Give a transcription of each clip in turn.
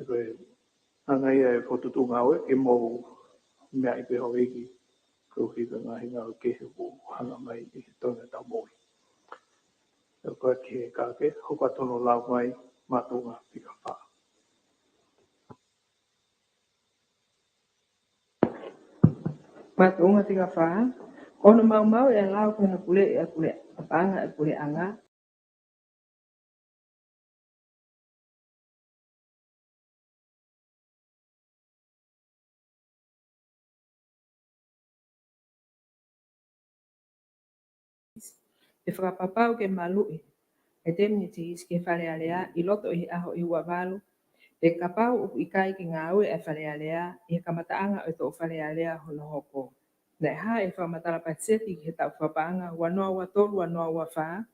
Koe angai e whotutunga oe ke mou mea i pe hoiki. Ko hika ngahi ngā ke he o hanga mai i he tonga tau moi. E koe ki he kāke, hoka tono lau mai mātunga pika wha. Mātunga tika wha, ono mau e lau kona pule e pule apanga e pule anga. E whakapapau ke malui, e temnitis ke whare alea i loto i aho i wavalu, e kapau upu ikai ki ngā ue e whare alea, i kamataanga o tō whare alea hono hoko. Nei ha e whamatara patseti ki he tau whapaanga, wanoa wa tolu, wanoa wa wha,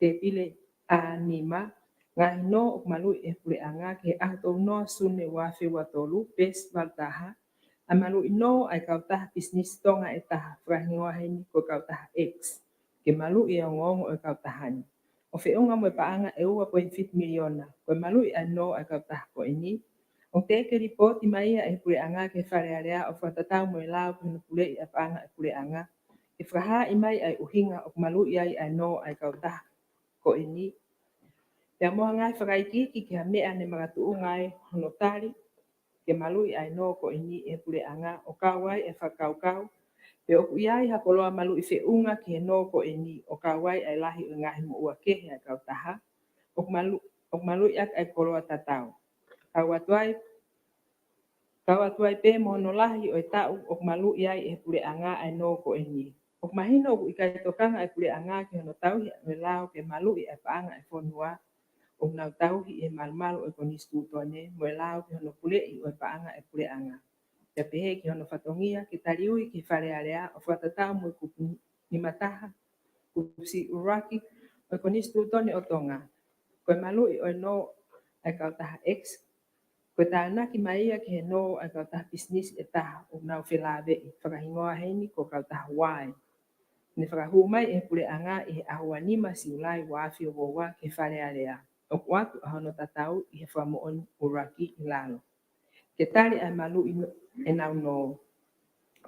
te pile a nima, ngahi no o malui e pule anga ki he aho tō noa sune wafi wa tolu, pes valtaha, a malui no ai kautaha business tonga e taha, whahingoa heni ko kautaha X. Ke malu i ngongo e kautahani. O whiunga mo paanga e 1.5 miliona. Ko malu i no e kautah ko ini. O te ke ripoti mai e pule anga ke whare area o whatatau mo i lau pino pule i a paanga e pule anga. E whaha i mai ai uhinga o malu i ai no e kautah ko ini. Pea moa ngai whakaiki ki ha mea ne maratu ngai honotari. Ke malu i ai no ko ini e pule anga o kawai e whakaukau. Pe o iai ha koloa malu i whiunga ki he no ko e ni o kawai ai lahi o ngahi mo ua kehe ai kautaha. O malu i ak ai koloa tatau. Kawatuai pe mono lahi o tau o malu i ai e pule anga ai no ko e ni. O mahino o ikai tokanga ai pule anga ki hono tau hi me lao ke malu i ai paanga ai whonua. O nau tau hi e malu e konistu tone mo lao ki hono pule i o paanga ai pule anga. Te pehe ki hono whatongia ki tariui ki whare area o whatatau mo kupu ni mataha kupusi uraki o konistu tone o tonga. Koe malu i o no ai kautaha X. Koe tāna ki maia ki he no ai kautaha business e taha o nau whelave i whakahingoa heini ko kautaha Y. Ni whakahu mai e pule anga i he ahua nima si ulai wafi o wawa ki whare area. O watu ahono tatau i he whamoon uraki i lalo. Ke tari ai malu i e nau no.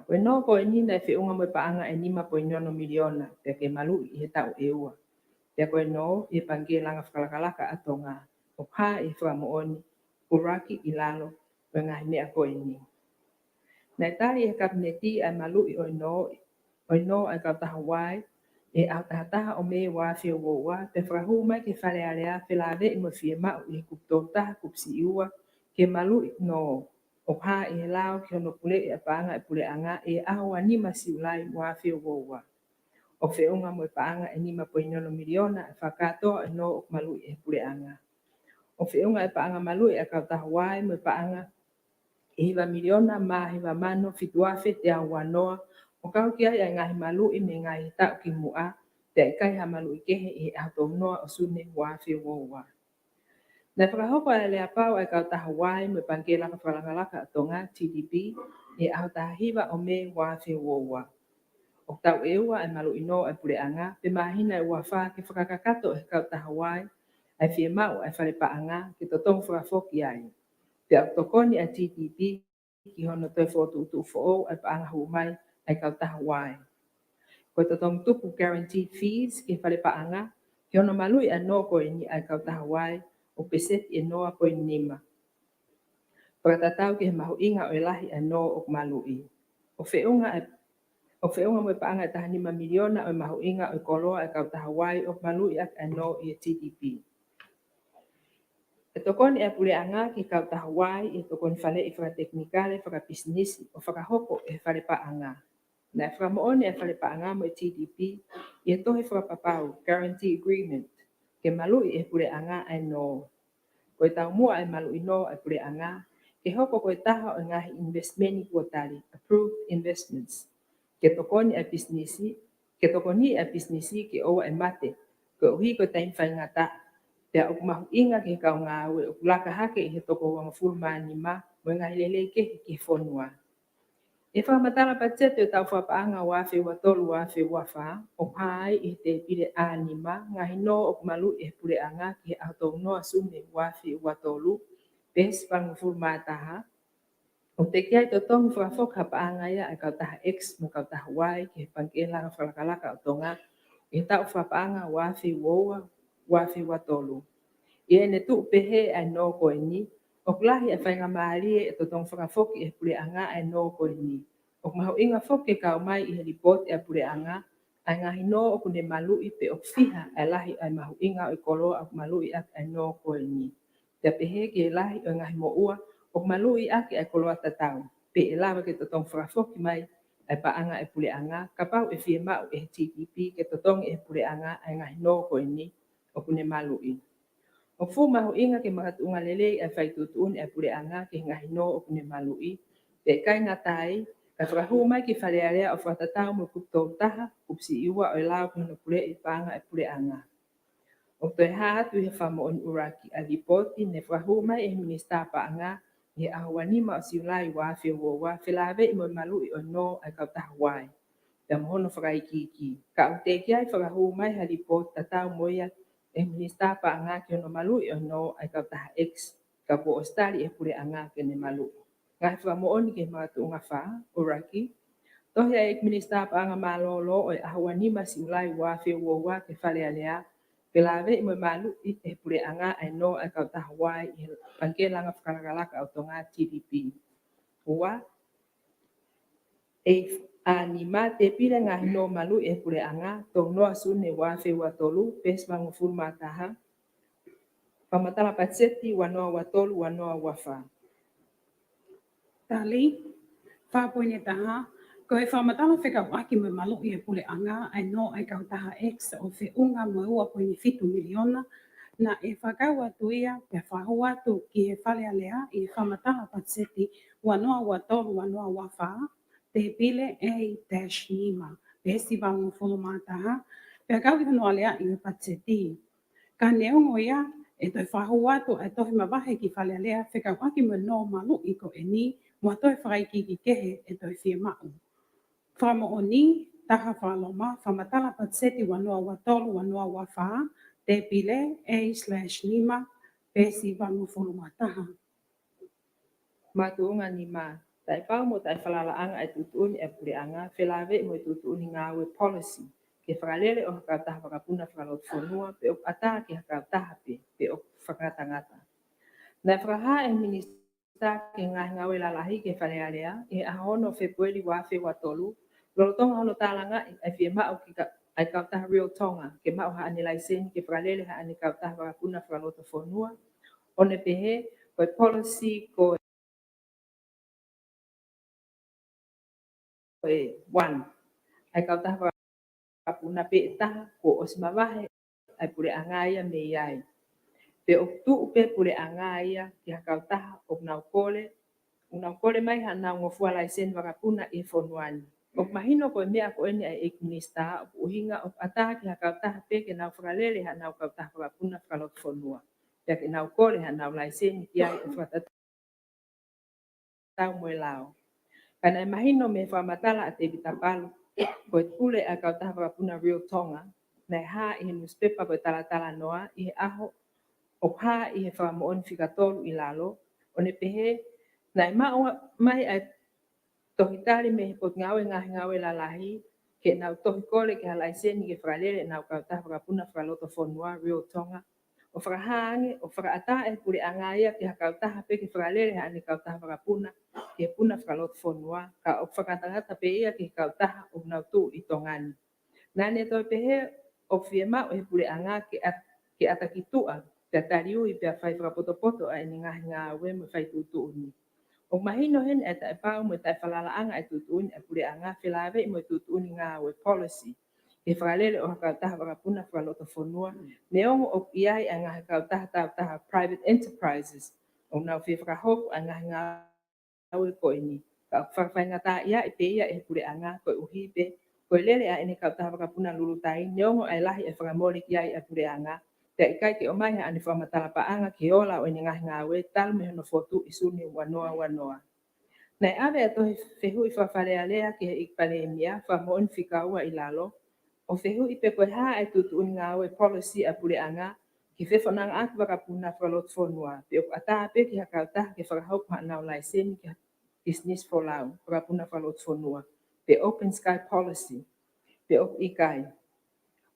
Koe no ko e nina e whiunga mo paanga e 5.9 miliona te ke malu i he tau e ua. Te koe no i pange langa whakalakalaka atonga o pā i whamooni uraki i lalo o ngahi mea koe ni. Nei tari e kabineti ai malu i o no ai kautaha wai e au tahataha o me wafi o woa te whakahu mai ke whare area whelave i mo fie mau i kuptotaha kupsi iua ke malu i no. O pā i he lao ki hono pule i a paanga e pule anga e ahua nima si ulai wafi o woa. O whiunga mo i paanga e 5.9 miliona e whakatoa e no o malu i e pule anga. O whiunga e paanga malu i a kautaha wai mo i paanga e hiva miliona ma hiva mano fituafe te au wanoa o kau ki ai ngahi malu i me ngahi tau ki mua te kai ha malu i kehe i ato noa o sune wafi o woa. Na whakahoko e lea pau ai kautaha wai mo i pangela ka whalangalaka atonga TDP e au taha hiva o me wafi o woa. O tau e ua ai malu ino ai pule anga, pe mahina e ua wha ke whakakakato e kautaha wai, ai fie mau ai whare pa anga ke totongu whakafoki ai. Te au tokoni ai TTP ki hono toi whotu utu ufo ai pa anga hu mai ai kautaha wai. Ko totongu tupu guaranteed fees ki whare pa anga, ki hono malui ai no ko ni ai kautaha wai, o peset e noa ko nima. Pakatatau ki he mahu inga o lahi ai no o malui. O whiunga mo i paanga e taha 5 miliona o mahu inga o koloa e kautaha wai o malui ak ai no i TDP. E tokoni e pule anga ki kautaha wai e tokoni whale i whakateknikale, whakapisnisi o whakahoko e whare pa anga. Na e whakamoone e whare pa anga mo i TDP i e tohe whakapapau, guarantee agreement, ke malui e pule anga ai no. Ko e tau mua ai malui no e pule anga, ke hoko ko e taha o ngahi investmenti kuotari, approved investments. Ke tokoni ai bisnisi ke oa e mate, ke uhi ko tain whai ngata, te au mahu inga ke kau ngā ue, o laka hake i he toko wanga fulmani ma, mo ngahi lele ke ki whonua. E whamatara pateto e tau whapaanga wafe wa tolu wafe wafa, o pai i te pire anima, ngahi no o malu e pure anga ki he auto noa sume wafe wa tolu, pes panguful mataha. O te kia to tong whakafok hapaanga ia e kautaha X mo kautaha Y ke pangkela whalakalaka o tonga e tau whapaanga wafi woa wafi watolu. Ia ne tu pehe ai no ko ni o klahi e whainga maari e to tong whakafoki e pule anga ai no ko ni. O maho inga foke ka o mai i he report e pule anga ai ngahi no o kune malu i pe o fiha ai lahi ai maho inga o kolo au malu i ai no ko ni. Te pehe ke lahi o ngahi mo ua o malu i ake ai koloa tatau. Pe e lawa ke totong whakafoki mai ai paanga e pule anga. Ka pau e fie mau e TPP ke totong e pule anga ai ngahi no ko ni o kune malu i. O fu mahu inga ke makatunga lele ai whai tutun e pule anga ke ngahi no o kune malu i. Pe kai ngatai ka whakahu mai ki whalearea o whatatau mo kuptou taha kupsi iwa o lao kune pule i paanga e pule anga. O toi hatu he whamo on uraki a ripoti ne whahu mai e minista paanga he ahuanima o siulai wa whio wa whilawe i mo malu i o no ai kautaha wai. Te mohono whakai ki. Ka o te kia i whakahu mai ha ripoti tatau moia e minista paanga ki ono malu i o no ai kautaha X. Ka po o stari e pure anga ke ne malu. Ngai whamo oni ke mga tuunga wha uraki. Tohi ai minista paanga malolo o ahuanima siulai wa whio wa ke whale alea. Pelawe i mo malu i e pure anga ai no ai kautaha wai i pangkelanga whakalakalaka o tonga TDP. Ua, e anima te pire ngahi no malu e pure anga tong noa sune wafe watolu pes manguful mataha. Pamatala patseti wanoa watolu wanoa wafa. Tali, whapoine taha, ko e whamatala wheka waki me malu i e pule anga ai no ai kautaha X o whi unga mo ua poine 7 miliona na e whakau atu ia pe whahu atu ki he whale alea i whamatala patseti wanoa watolu wanoa wafa te pile A-Nima pesi bangu fulu mataha pe kau i wanoa alea i patseti. Ka neongo ia e toi whahu atu e tohi mawahe ki whale alea wheka waki me no malu i ko e ni mua toi whakai ki kehe e toi whia mau. Whamo o ni, taha whaloma, whamatala patseti wanoa watolu wanoa wafa, te pile A/Nima, pesi wangu fulu mataha. Matuunga ni ma. Tai pau mo tai whalalaanga e tutuuni e pure anga, whilawe mo i tutuuni ngawe policy. Ke whakalele o hakataha wakapuna whakalot whanua, pe o ata ki hakataha pe o whakatangata. Nai whakaha e minista ke ngawe lalahi ke whalearea, e ahono Februari wafe watolu, lolotonga hono talanga e fie mao ki ai kautaha Real Tonga, ke mao ha ane laisen ke whakalele ha ane kautaha wakapuna whakalot whanua, one pehe, koe policy, ko one ai kau taha kapuna pe taha ko osmawahe ai pure angaia me iai pe oktu pe pure angaia ki kau taha o nau kole mai ha nau ngofua laisen wakapuna e fonuani o mahino ko mea ko eni ai ekminista o hinga o ata ki kau taha pe ke nau whakalele ha nau kau taha wakapuna whakalot fonua pe ke nau kole ha nau laisen ki ai o whatata tau moe lao. Kana imagino me whamatala a te bitapalu, koe tule a kau taha whakapuna Real Tonga, nei ha i he newspaper koe talatala noa, i he aho, o ha i he whakamooni whikatolu i lalo, o ne pehe, nei mai ai tohitari me he pot ngawe ngawe lalahi, ke nau tohi kole ke halaiseni ke whakalele nau kau taha whakapuna whakaloto whonua Real Tonga, o whakahange, o whakaata e puri angaia ki kau taha pe ke whakalele ha ane kau taha whakapuna, ke puna whakalot whonua, ka o whakatangata pe ia ki kau taha o nau tu i tongani. Nane toi pehe o whiema o he pure anga ke atakitua, te tariu i pia whai whakapoto a eni ngahi ngā ue mo whai tutu uni. O mahino hen e tae pau mo tae whalalaanga e tutu uni e pure anga whilawe mo tutu uni ngā ue policy. Ke whakalele o kau taha whakapuna whakaloto whonua, me ongo o iai a ngahi kau taha private enterprises, o nau whi whakahoku a ngahi ngā ue ko ini. Ka whakawhaingata ia i pe ia e pure anga ko uhipe, ko lele a ene kau taha whakapuna lulutai, neongo ai lahi e whakamori ki ai e pure anga, te ikai ke o mai ha ane whamatala paanga ki ola o ene ngahi ngā ue, talu me hono fotu i suni wanoa. Nei ave ato he whehu i whawhalea lea ki he ikpale mia, whamoon whikaua i lalo, o whehu i pe koe haa e tutu ngā ue policy a pure anga, ki whewhananga atu wakapuna whalot whanua. Pe o ata pe ki hakauta ke whakahau nau laiseni ki business for lau, wakapuna whalot whanua. Pe open sky policy, pe o ikai.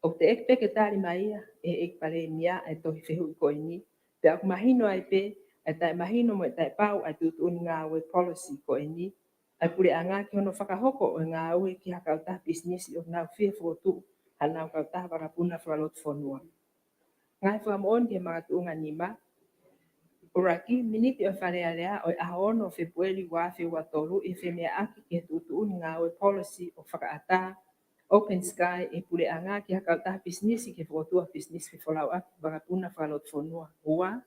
O te ek peke tari mai e ek pare mia e tohi whehu i koe ni. Pe ak mahino ai pe, ai tai mahino mo e tai pau ai tutu uni ngā ue policy koe ni. Ai pure a ngā ki hono whakahoko o ngā ue ki hakauta business o ngā whia whotu, ha nau kauta wakapuna whalot whanua. Ngai whamaon ke mga tuunga nima, Uraki, miniti o wharearea o ahono Februari wa toru e whemea aki ke tutu uni ngā ue policy o whakaata Open Sky e pure anga ki hakauta business ke whotua business ke whalau aki wakapuna whalot whanua. Ua,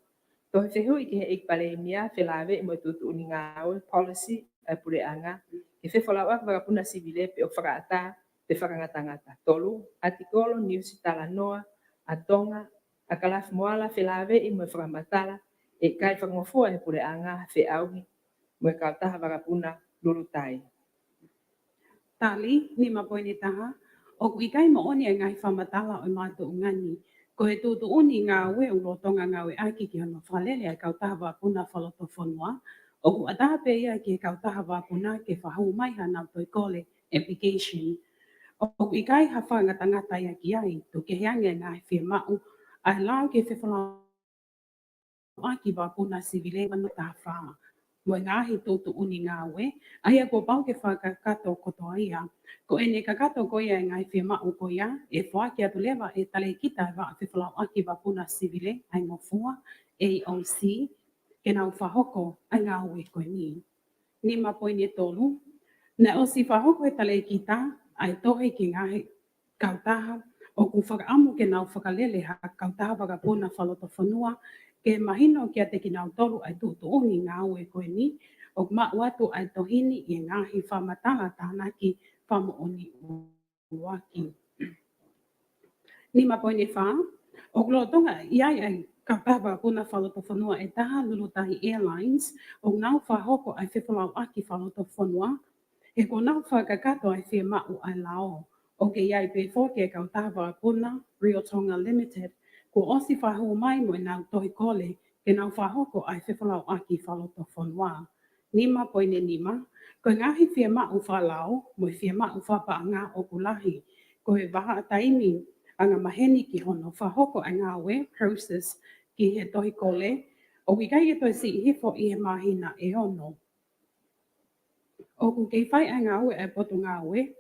tohi whehui ke he ikpare mia whelawe i mo tutu uni ngā ue policy e pure anga ke whalau aki wakapuna sivile pe o whakaata te whakangatangata. Tolu, atikolo News Talanoa, Atonga, Akalaf Moala whelawe i mo whakamatala e kai whangofua e pure anga whiauhi mo e kautaha wakapuna lulutai. Tali, ni mapoini taha, o ku ikai mo oni ngai whamatala o mātou ngani, ko he tūtu uni ngā ue o rotonga ngā ue aki ki hono whalele ai kautaha wapuna whaloto whanua, o ku ataha pe ia ki he kautaha wapuna ke whahau mai hana toi kole application. O ku ikai hawha ngatangata ia ki ai, tu ke heange ngā he mau, ai lau ke whewhalau aki wapuna sivile manu taha whaa. Mo ngahi tūtu uni ngā ue, aia ko pau ke whakakato koto ia, ko ene kakato ko ia ngai whia mau ko ia, e whaaki atu lewa e tale kita e wa whiwhalau aki wapuna sivile, ai ngofua, AOC, ke nau whahoko ai ngā ue ko ni. Ni mapoine tolu, na o si whahoko e tale kita, ai tohe ki ngahi kautaha, o ku whakaamu ke nau whakalele ha kautaha wakapuna whaloto whanua, ke mahino kia te ki nau tolu ai tūtu uni ngā ue koe ni, o ma watu ai tohini i ngāhi whamatala tāna ki whamaoni uaki. Ni mapoine wha, o kulotonga iai ai kautaha puna whaloto whanua e taha Lulutahi Airlines, o ngau whahoko ai whiwhalau aki whaloto whanua, e ko nau whakakato ai whia mau ai lao, o ke iai pe whoke e kautaha puna Rio Tonga Limited, ko osi whahu mai mo e nau tohi kole ke nau whahoko ai whiwhalau aki whaloto whanua. Nima poine nima, ko ngahi whia mau whalau mo whia mau whapaanga o kulahi, ko he waha taimi anga maheni ki hono whahoko ai ngā we process ki he tohi kole, o wikai e toi si hifo i he mahina e ono. O ku kei whai ai ngā we e potu ngā we,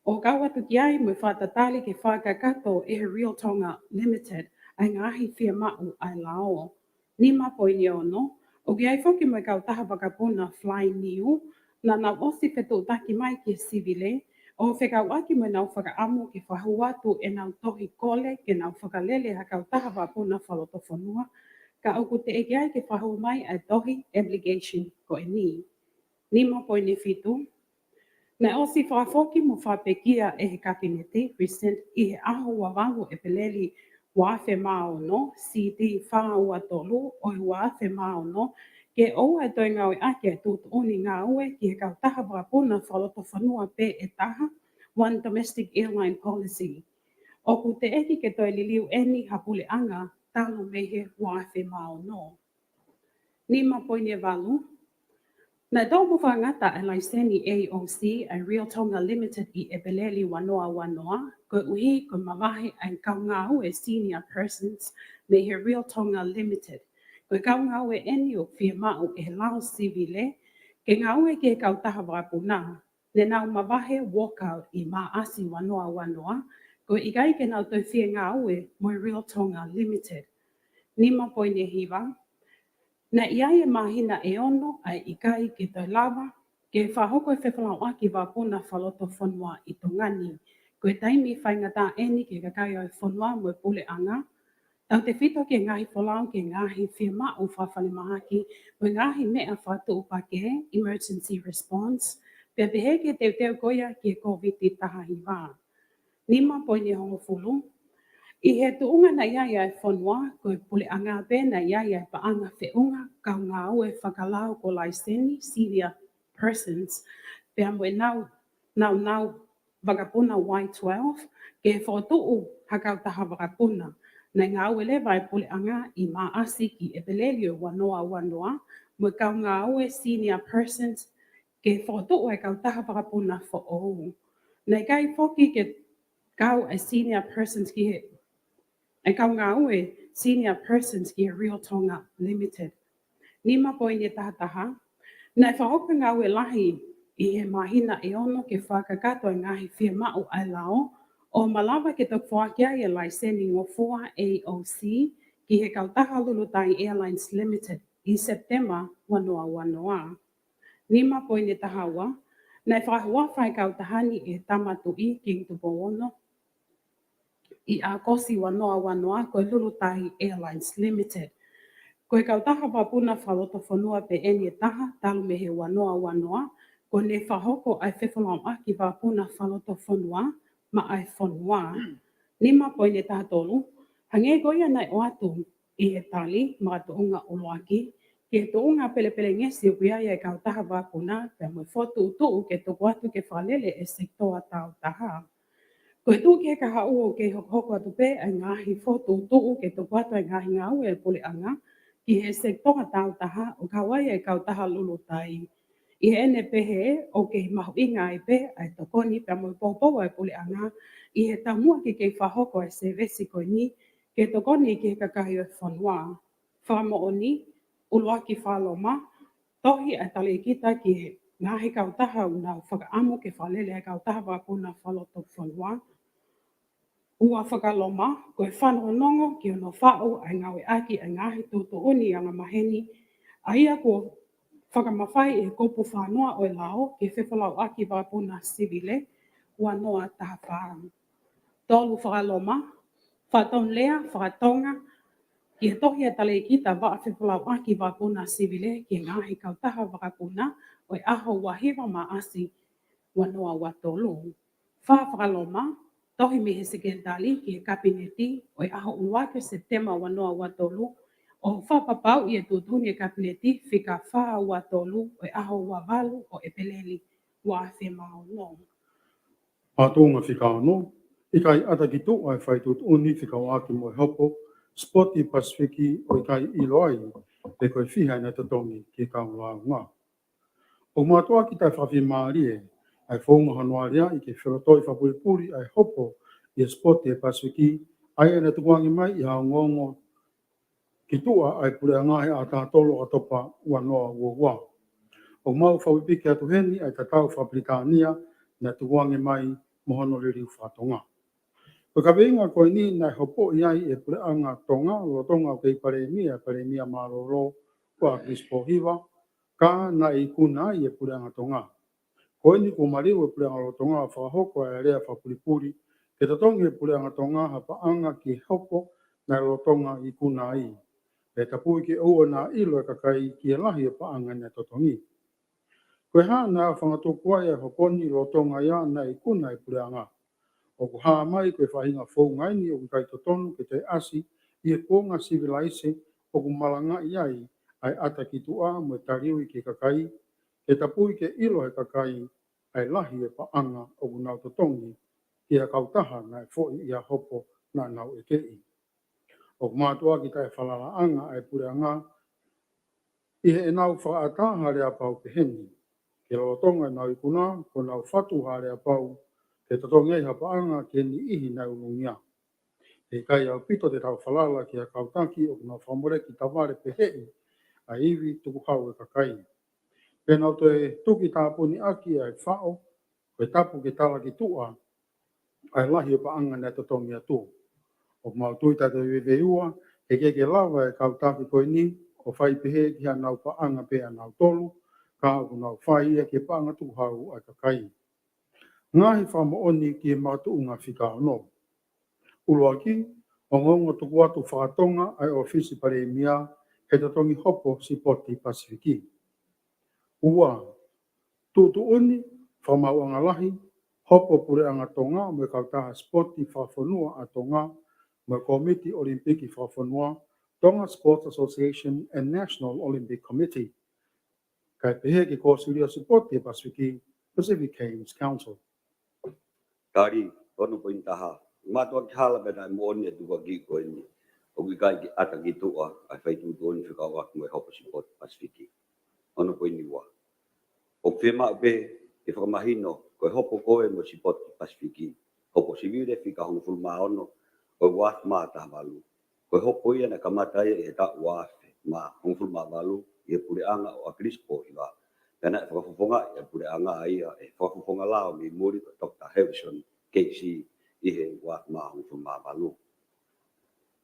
o kawatu ki ai mo whatatali ke whakakato e he Real Tonga Limited, ai ngahi whia mau ai lao. Ni mapoini ono, o ki ai whoki mai kautaha wakapuna Fly New, na nau osi whetu taki mai ki sivile, o whekau aki mai nau whakaamu ki whahuatu e nau tohi kole ke nau whakalele ha kautaha wakapuna whaloto whanua, ka oku te eki ai ke whahu mai ai tohi obligation ko e ni. Ni mapoini fitu, na osi whaafoki mo whapekia e he kabinete recent i he aho wawangu e peleli wafe mao no, CD whaua tolu o i wafe mao no, ke o e toi ngau e ake e tūtu uni ngā ue ki he kautaha wapuna whaloto whanua pe e taha, One Domestic Airline Policy. O ku te eki ke toi liliu eni hapule anga, talo mehe wafe mao no. Ni mapoine walu, na domo whangata e laiseni AOC a Real Tonga Limited i e beleli wanoa wanoa, ko uhi ko mawahi ai kaungau e senior persons me he Real Tonga Limited. Ko kaungau e eni o whia mau e lao sivile, ke ngau e ke kautaha wapuna, ne nau mawahi walkout i maasi wanoa wanoa, ko ikai ke nau toi whia ngau e mo Real Tonga Limited. Ni mapoine hiwa, na iai e mahina e ono ai ikai ki toi lawa, ke whahoko e whewhalau aki wapuna whaloto whanua i tongani. Ko e taimi whaingata eni ke kakai o whanua mo e pule anga. Tau te whito ke ngahi whalau ke ngahi whia mau whawhale mahaki, mo ngahi mea whatu upake, emergency response, pia pehe ke teo koia ki e COVID taha hiwa. Nima poine hongo fulu, i he tuunga na iai ai whanua, ko e pule anga pe na iai ai paanga whiunga, kau ngā ue whakalau ko laiseni, senior persons, pia mo e nau wakapuna Y12, ke whotuu hakau taha wakapuna, Nai ngā wele vai pule anga I maasi ki e pelelio wanoa, mo kau ngā ue senior persons ke whakatoa e kau taha whakapuna whaou. Nai kai whoki ke kau a senior persons ki he, e kau ngā ue senior persons ki he Real Tonga Limited. Ni mapo I ne taha, nai whahoka ngā ue lahi I he mahina e ono ke whakakato I ngahi whia mau ai lao, o malawa ke tau whakia I a laiseni ngofua AOC ki he kautaha Lulutai Airlines Limited I September wanoa. Ni mapo I ne tahawa, nai whahua whai kautahani e tamatu I ki tupo ono I a kosi wanoa koe Lulutai Airlines Limited. Koe kautaha wapuna whaloto whanua pe eni taha talu me he wanoa, ko ne whahoko ai whewhanau aki wapuna whaloto whanua ma ai whanua. Ni mapo I ne taha tolu, hange goia nai o atu I he tali ma tounga oloaki, ke tounga pele ngesi uia ia kautaha wapuna pe mo fotu utu ke toko atu ke whalele e sektoa tau taha. Koe tu ke ka hau ke hoko atu pe ai ngahi fotu utu ke toko atu ai ngahi ngau e pule anga, ki he sektoa tau taha o kawai e kautaha Lulutai. I he ene pehe o ke mahu inga I pe ai tokoni pe mo popo ai pule anga, I he tamua ki ke whahoko ai se vesi koe ni, ke tokoni ki he kakahi o whanua. Whamo o ni, uluaki whaloma, tohi ai tali kita ki he ngahi kautaha unau whakaamu ke whalele ai kautaha wapuna whaloto whanua. Ua whakaloma, koe whanonongo ki ono whao ai ngawe aki ai ngahi tutuuni anga maheni, aia ko whakamawhai e kopu whanua o e lao ke whewhalau aki wapuna sivile, wanoa taha whārang. Tolu whakaloma, whataun lea, whakatonga, ki he tohi e tale kita wa whewhalau aki wapuna sivile ki ngahi kautaha wakapuna o e aho wahiwa maasi wanoa watolu. Whakaloma, tohi me he sekretari ki he kabineti o e aho uwake September wanoa watolu, o whapapau I e tutuni e kabineti whika wha watolu o e aho wawalu o e peleli wa whemao no. Pātonga whikaano, I kai ata ki tō ai whai tutuni whika waki mo e hopo, Spoti Pasifiki o I kai iloai, e koe whihai na tatongi ki kau ngā. O mātua ki tai whawhi maarie, ai whonga hanoaria I ke whirotoi whapuripuri ai hopo I e Spoti Pasifiki, ai e na tukuangi mai I hao ngongo ki tua ai pure angahe a tātolo a topa wanoa ua. O mau whawipiki atu heni ai tatau whapritania na tukuangi mai mohono riri whatonga. Ko ka veinga koe ni nai hopo I ai e pure anga tonga, lo tonga o kei paremia maroro, kua Crispo Hiva, ka na I kuna I e pure anga tonga. Koe ni ko mariu e pure anga lo tonga whahoko e rea whapuripuri, ke tatongi e pure anga tonga hapa anga ki hopo na lo tonga I kuna I. E tapui ke ua na ilo e kakai ki e lahi e paanga ne totongi. Koe haa na whangatokua e hoponi lo tonga ia na I kuna e pure anga. O ku haa mai koe whahinga fōu ngaini o ku kai totonu ke te asi I e kōnga civilaise o ku malanga iai ai ata ki tua mo e tariu I ke kakai, e tapui ke ilo e kakai ai lahi e paanga o ku nau totongi ki a kautaha na e fōi I a hopo na nau e kei. O mātua ki tai whalalaanga ai pure anga, I he nau whaata hare a pau ke heni. Ke lotonga nau I kuna, ko nau whatu hare a pau, ke tatonga I hapaanga ke ni ihi nau lungia. E kai au pito te tau whalala ki a kautaki o kuna whamore ki taware pe hei, a iwi tuku hau e kakai. Ke nau te tuki tāpuni aki ai whao, koe tapu ke tala ki tua, ai lahi e paanga ne tatongi atu. O mau tui tata veua, he ke lawa e kautaki koe ni, o whai pehe ki ha nau paanga pe a nau tolu, ka o nau whai e ke paanga tu hau ai kakai. Ngahi whamo oni ki e matu unga whika no. Uloaki, o ngongo tuku atu whakatonga ai ofisi pare mia, he tatongi hopo si Spoti Pasifiki. Ua, tutu uni, whamau anga lahi, hopo pure anga tonga, me kautaha Spoti whawhanua a tonga, me Komiti Olimpiki whawhanua, Tonga Sports Association and National Olympic Committee. Kai pehe ki kōsuria Spoti Pasifiki, Pacific Games Council. Kari, kono pointaha. Matua ki hala bena mo ni tuka ki ko ni. o kai ki ata ki tua ai fai tu tu ni fika wa mo hopo support Pasifiki ono ko ni wa o fema be e whakamahino ko hopo koe mo support Pasifiki hopo sivire fika hong fulma ono o wa ma ta malu ko hopo ia na kamata e ta wa ma hong fulma malu e pure anga o akrispo iwa kana whakafonga e pure anga ia e whakafonga lao mi muri Dr. Harrison KC ihe wa ma hong fulma malu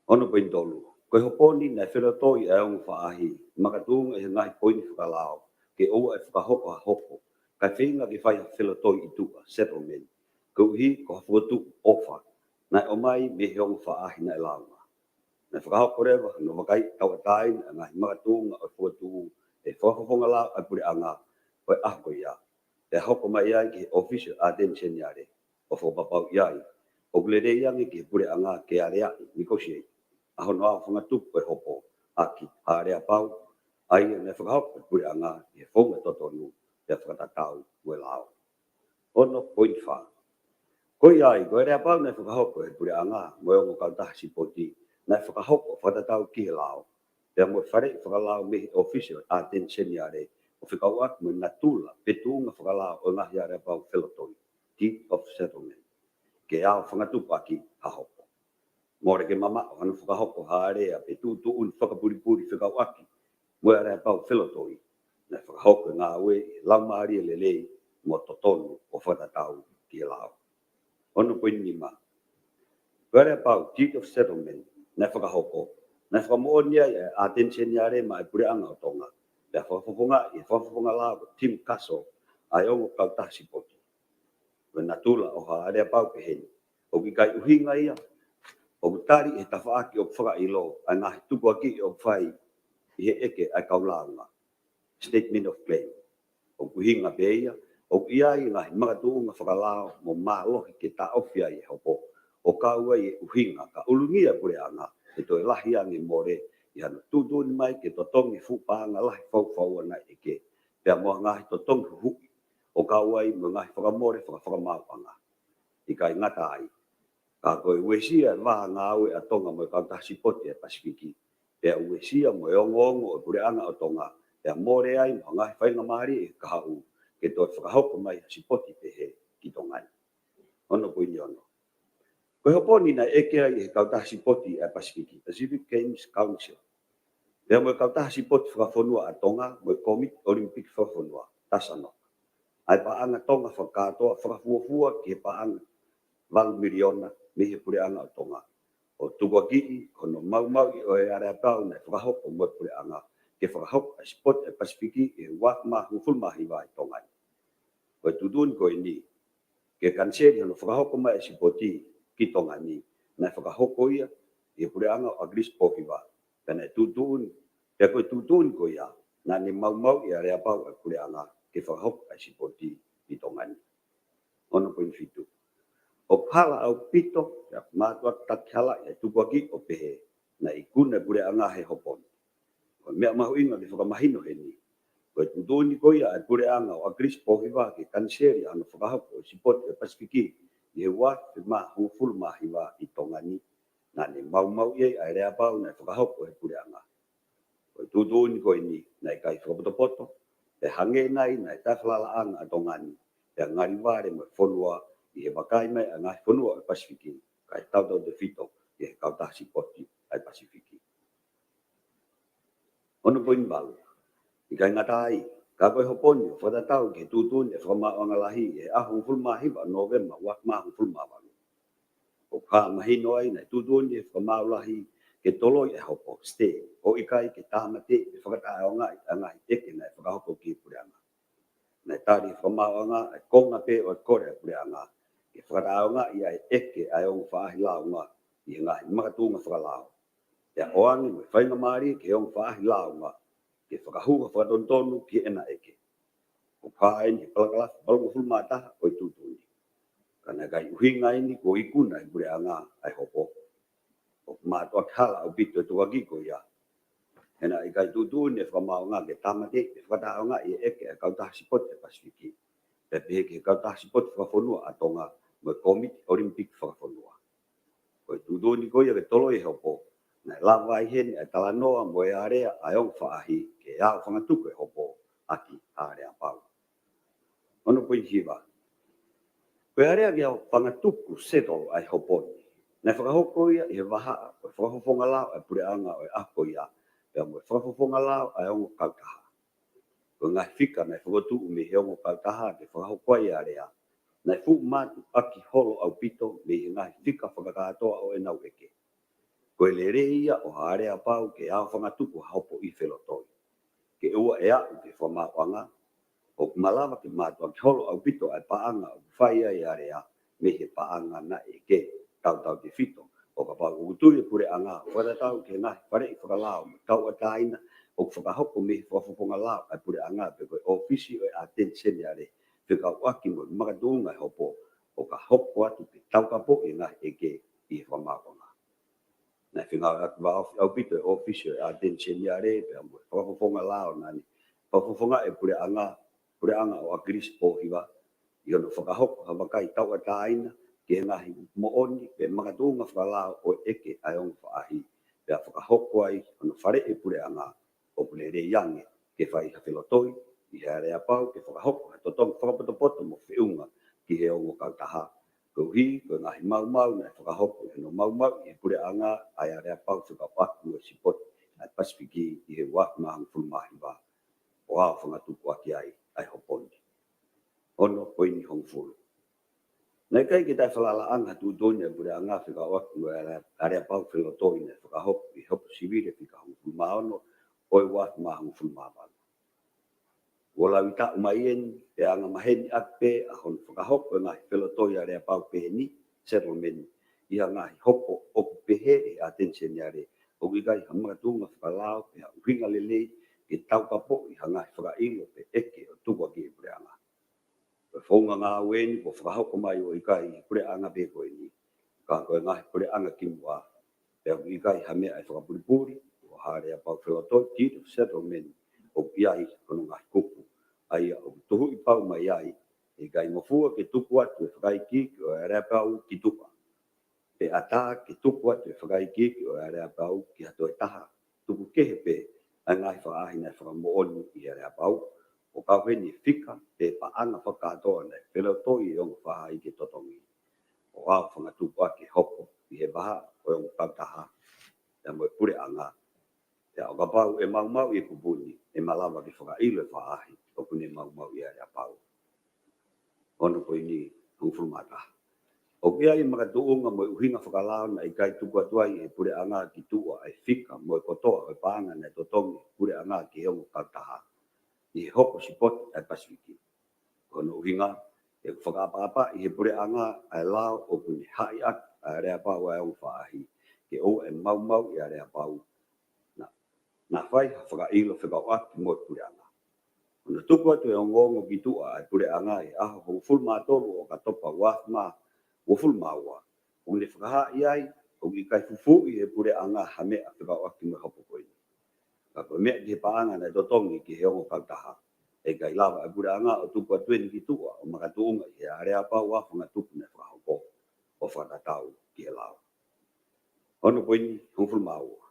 ono pointolu ko hoponi na filoto i ang faahi makatung e ngai point whakalao ke o e whakahopo ka whinga ki whai filoto i tua settlement ko hi ko fotu ofa na o mai me heong faahi na launga na whakahopo rewa no wakai tawatai ngai makatung o fotu e whakafonga lao a puri anga ko ahko ia e hopo mai ai ki official attention yare o whakapapau iai o glede iangi ki puri anga ke area negotiate ahono a fonga tu ko hopo aki area pau ai ne whakahop puri anga e fonga totonu te whakatatau ue lao ono point fa ko iai ko area pau ne whakahop e puri anga mo o kautah sipoti ne whakahop whakatatau ki lao te mo whare whakalao me official attention yare o whikauak mo natula petunga whakalao o ngahi area pau whelotoi deed of settlement ke ao whangatupa ki hahop Mora ke mama ana whakahoko haere a pe tu un whakapuripuri whakauaki mo era pau whelotoi na whakahoko ngā ue laumari e lelei mo totonu o whatatau ki lao. Ono poinima. Where pau deed of settlement na whakahoko na whakamonia e attention yare ma e pure anga o tonga. Pea whakafonga lao Tim Kaso ai ongo kautasi poti. Wena tula o haere pau pe heni. O ki kai uhinga ia o tari e tawhaaki o whakailo a ngā tuku aki o whai i he eke a kaulaunga. Statement of claim. O kuhinga beia, o ia i ngā makatuunga whakalao mo mālohi ke tā ofia i hopo. O kaua i uhinga ka ulungia pure anga e toi lahi angi more i hana tūtuni mai ke totongi whupanga lahi whau ana eke. Pea moa ngāhi totongi hui o kaua i mo ngāhi whakamore whakamauanga. I kai ngata ai. Ka koe uesia waha ngā aue a tonga mo kautah sipoti e Pasifiki. Pea uesia mo e ongo o pure anga o tonga. Pea more ai mo ngahi whainga maari e kahau. Ke toi whakahoko mai sipoti pe he ki tongai. Ono puini ono. Koe hoponi na eke ai he kautah sipoti e Pasifiki. Pacific Games Council. Pea mo kautah sipoti whakafonua a tonga mo Comet Olympic whakafonua. Tasano. Ai paanga tonga whakatoa whakafuafua ki he paanga 1 miliona me he pure anga o tonga. O tukwaki kono mau i o e area pau na whakahoko mo pure anga. Ke whakahoko a spot e Pasifiki e wakma hufulmahi wa i tongai. O tudun ko ni. Ke kanseri hono whakahoko mai e sipoti ki tonga ni. Na whakahoko ia e pure anga o agris poki wa. Pena tudun. Ke koe tudun ko ia. Na ni mau i area pau e pure anga. Ke whakahoko a sipoti ki tonga ni. Ono poin fitu. O pala au pito, ya matua takhala ya tukwaki o pehe, na ikuna pure anga he hopon. O mea mahu inga ki whakamahino he ni. Koe tuduni koia e pure anga o agris pohiwa ke kanseri ano whakahoko o sipoti e Pasifiki, i he wā te mahu fulmahi wā i tongani, na ne mau iei a rea pau na whakahoko he pure anga. Koe tuduni koe ni, na i kai whakapoto, e hange nai na i tawhalala anga a tongani, e ngari wāre mo whonua, i he wakai mai a ngāhi whanua o Pasifiki, kai tautau de fito i he kautah sipoti ai Pasifiki. Ono poin balu, i kai ngatai, ka koe hoponi o whatatau ke tūtuni e whakamāwanga lahi e ahu fulmahi wa November wak mahu fulmawangu. O ka mahino ai na tūtuni e whakamāw lahi ke toloi e hopo, stay, o ikai ke tāmate e whakataonga i a ngahi eke na e whakahoko ki pureanga. Na tari whakamāwanga e konga pe o e kore pureanga, ke whakaraonga i ai eke ai o whaahi launga i ngahi makatunga whakalao. Te oangi me whainga maari ke o whaahi launga ke whakahuha whakatontonu ki ena eke. O pāini he palakalafu palunga fulmataha o i tūtuni. Kana kai uhinga ini ko ikuna i pureanga ai hopo. O mātua khala o pito e tukaki ko ia. Hena i kai tūtuni e whakamaonga ke tamate e whakataonga i eke e kautah sipoti e Pasifiki. Te pehe ke kautah sipoti whakafonua a tonga mo Comet Olympic whakafonua. Koe tūtoni koia ke tolo e hopo, Na lava I hen e talanoa mo e area ai ong whaahi ke au whangatuku e hopo aki area pau. Ono pui hiwa. Koe area ki au whangatuku settle ai hoponi. Nei whakahoko ia I he waha o whakahofonga lao e pure anga o e ako ia. Pea mo e whakahofonga lao ai ongo kautaha. Ko ngai whika nei whakatu me he ongo kautaha ke whakahoko ia area. Nei fu matu aki holo au pito me he ngai whika whakakatoa o e nau eke. Koe le re ia o area pau ke au whangatuku haupo I whelotoi. Ke ua e au ke whamawanga. O malawa ke matu aki holo au pito ai paanga o whaia I area me he paanga na eke. Tau te fito o ka pau utui pure anga wala tau ke ngai pare I whakalao tau ataina o whakahoko me whafonga lao ai pure anga pe koe ofisi o attention yare pe ka waki mo makadunga hopo o ka hoko atu pe tau ka po I ngai eke I whamawanga. Na whinga au pito ofisi o attention yare pe mo whafonga lao nani whafonga e pure anga o akris po hiwa I ono whakahoko hawakai tau ataina ke ngahi mooni pe makadunga whalao o eke ai ong whaahi. Pea whakahoko ai ono whare e pure anga o pule re yange ke whai hawhelotoi I he area pau ke whakahoko he totong whakapotopoto mo whiunga ki he ongo kautaha. Ko hi, ko ngahi mau na whakahoko he no mau I he pure anga ai area pau whakapaku o sipot ai Pasifiki I he wak mahang fulmahi wa. O au whangatuku aki ai hoponi. Ono poini hong fulu. Nei kai ki tai whalalaanga tu donia pure anga whika waku area pau whelotoi nei whakahoko I hopo sivire whika hong fulmaono oi wak mahang fulmawana. Wola wita umaien te anga maheni akpe a hon whakahoko ngai whelotoi area pau peheni settlement I ngai hopo o pehe attention yare o ikai hamagatunga whakalao pe uhinga lelei ki tau kapo I ngai whakailo pe eke o tukwa ki pure anga. Whaunga ngā weni po whakahoko mai o ikai pure anga beko ni. Ka koe ngahi pure anga kimua. Pea ikai hamea ai whakapuripuri o harea pau whelotoi deed of settlement o iai kono ngahi kupu. Ai o tuhu I pau mai ai. Ikai ngofua ke tuku atu e whakaiki o area pau ki tuka. Pe ata ke tuku atu e whakaiki o area pau ki hato e taha. Tuku kehe pe ai ngahi whakaahina e whakamooni I area pau. O ka weni whika te paanga whakatoa nei whelotoi I ongo whahai ke totongi. O au whangatuku ake hopo I he waha o ongo kautaha. Te mo e pure anga. Te o ka pau e mau I kupuni e malawa ki whakailo e whaahi. O kune mau I area pau. Ono koe ni hongfulmata. O kia I makatuunga mo I uhinga whakalao na I kai tuku atuai e pure anga ki tua ai whika mo e kotoa o e paanga nei totongi pure anga ki ongo kautaha. I hopo sipot ai Pasifiki. Kono uhinga e whakapapa I he pure anga ai lao o kuni hai at ai area pau ai ong whaahi. Ke o e mau I area pau. Na whai whakailo whakau atu mo pure anga. Kono tuku atu e ongongo ki tua ai pure anga I aho hong fulma tolu o ka topa wahma o fulma ua. Kung le whakahai ai o I kai fufu I he pure anga hamea whakau atu mo hopo koini. Kako mea ki he paanga nei totongi ki he ongo kautaha. E kai lawa e pure anga o tuku atuen ki tua o makatuunga I he area pau a whangatuku nei whakahoko o whakatau ki he lawa. Ono poini hongfulma ua.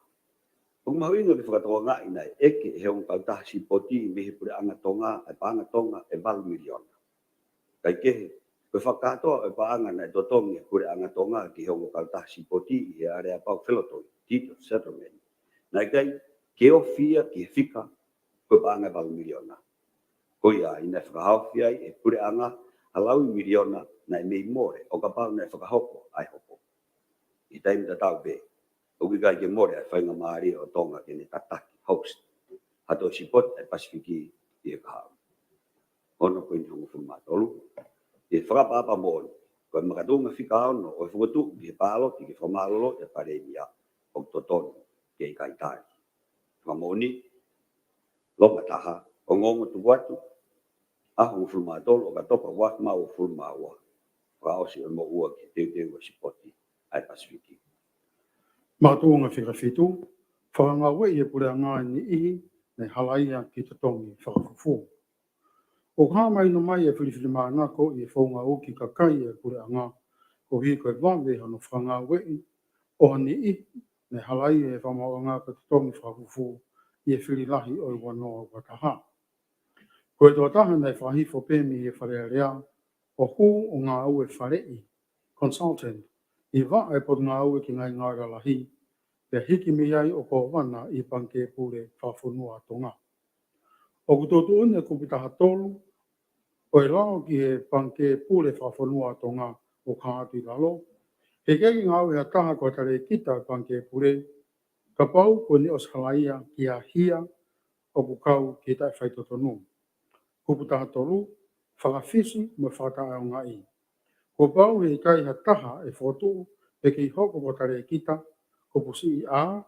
Kung mahuingo ki whakatoa ngai nei eke he ongo kautaha si poti me he pure anga tonga e paanga tonga e 2 miliona. Kai kehe, koe whakatoa e paanga nei totongi e pure anga tonga ki he ongo kautaha si poti I he area pau whelotoi, deed of settlement. Nai kai, ke o fia ki whika koe paanga 2 miliona. Koia I nei whakahawhia e pure anga halau miliona nei mei more o ka pau nei whakahoko ai hoko. I taimi ta tau be, o ki kai ke more ai whainga maari o tonga ke ne tataki host. Hato sipot ai Pasifiki I e kahau. Ono koe ni hongo whumatolu. I whakapapa mooni, koe makatunga whika ono o whukutu ki he palo ki whamalolo e paremia o totonu ke I kai tai. Whamoni, longa taha, o ngongo tu watu, aho fulmatolo o ka topa wakma o fulmaua. Whaosi o mo ua ki teu sipoti ai Pasifiki. Mātuunga whikawhitu, whakangawe I e pure anga ni ihi, nei halaia ki totongi whakafufu. O ka mai no mai e whiriwhiri mānako I e whaunga o ki kakai e pure anga, ko hi koe wawe hano whakangawe I, o ni ihi, Ne halai e whamauanga ka tutongi whakufu i e whirilahi o i wanoa wataha. Ko e tuataha nei whahifo pēmi e wharearea o hu o ngā ue wharei, consultant, i wa e pot ngā ue ki ngai ngāra lahi, pe hiki mi ai o ko wana i panke pure whawhunua tonga. O kutotu une kupitaha tolu, o e lao ki e panke pure whawhunua tonga o kāti lalo, he kegi ngā ue ataha ko tare kita panke pure, ka pau ko ni oskalaia ki a hia o kukau ki tai whaitotonu. Kupitaha tolu, whakawhisi mo whakata au ngai. Ko pau he kai ha taha e whotu e ki hoko ko tare kita, ko pusi i a,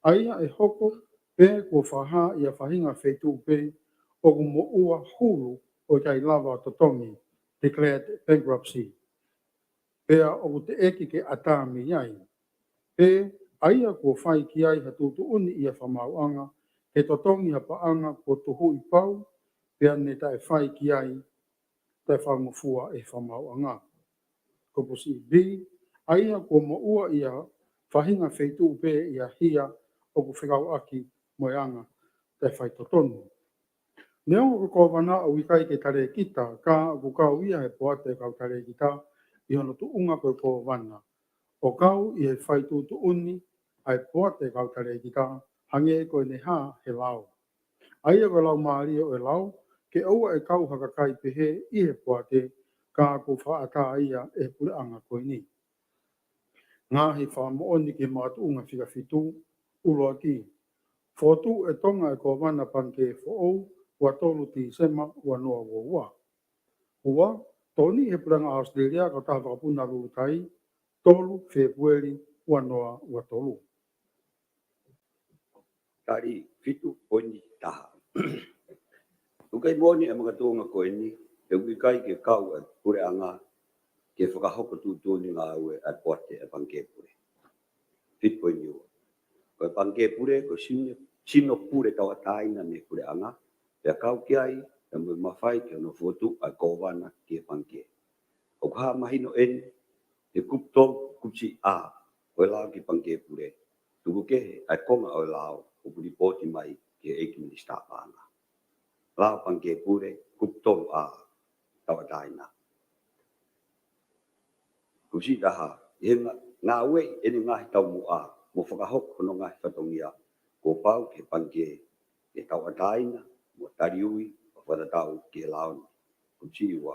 aia e hoko pe ko whaha i a whahinga whetu pe o ku mo ua hulu o kai lava totongi, declared bankruptcy. Pea o ku te eki ke ata mi ai. Pe aia ko whai ki ai ha tutu uni i a whamauanga, ke totongi ha paanga ko tuhu i pau, pea ne tae whai ki ai, tae whamufua e whamauanga. Ko pusi i bi, aia ko mo ua i a whahinga whetu pe i a hia o ku whekau aki moeanga te whaitotonu. Neo ko ko wana o wikai ke tare kita, ka ku kau ia he poate kau tare kita, i hono tu unga ko wana. O kau i he whaitutu uni, ai poate kau tare kita, hange ko ne ha he lau. Aia ko lau maari o e lau, ke aua e kau hakakai pehe i he poate, ka ku whaata ia e pureanga koe ni. Ngā he whamooni ke mātu unga whika whitu, uloa ki. Fotu e tonga e ko wana panke fo'ou, wa tolu ti sema wa noa wa. Ua, toni he puranga Australia ka taha whakapuna rurutai, tolu Februari wa noa wa tolu. Tari fitu poni taha. Ukai moni e mga tuonga ko ini, e ukai ke kau e pure anga, ke whakahoko tūtūni ngā ue e poate e panke pure. Fitu poni ua. Ko e panke pure, ko sino pure tawa taina me pure anga, e kau ki ai, e mui mawhai ke ono fotu a kōwana ki e panke. O kaha mahino eni, e kuptong kupsi a, o e lao ki panke pure. Tuku kehe, ai konga o e lao, o puri poti mai ki e eki minister pāna. Lao panke pure, kuptong a, tawa taina. Kupsi taha, e ngā ue eni ngahi tau mua, mo whakahoko no ngahi whatongia, ko pau ke panke, ke tawa taina, mo tariui, o whatatau ke laoni. Kupsi ua,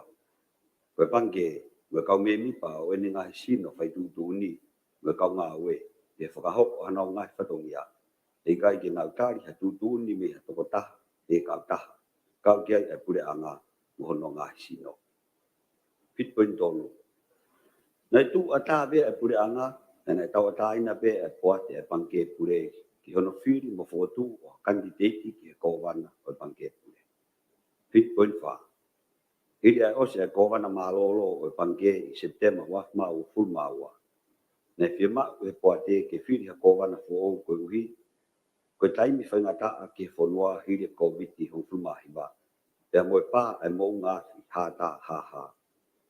koe panke, me kau me mipa o eni ngahi sino whaitutu uni, me kau ngā ue, e whakahoko anau ngahi whatongia, e kai ke ngau tari ha tutu uni me ha toko taha, e kau taha, kau ki ai e pure anga, mo hono ngahi sino. Pitpoint tonu. Nei tu ata be e pure anga, nei tau ata ina be e poate e panke pure, ki hono whiri mo fotu o kandidati ki e kōwana o panke pure. Pitpoint wha. Hiri ai ose e kōwana malolo o panke i September wa mau full maua. Nei whima e poate ke whiri ha kōwana fo o koe uhi, koe taimi whaingata ke whanua hiri COVID i hong full mahiwa. Pea moe pā e mou ngāwhi hāta haha.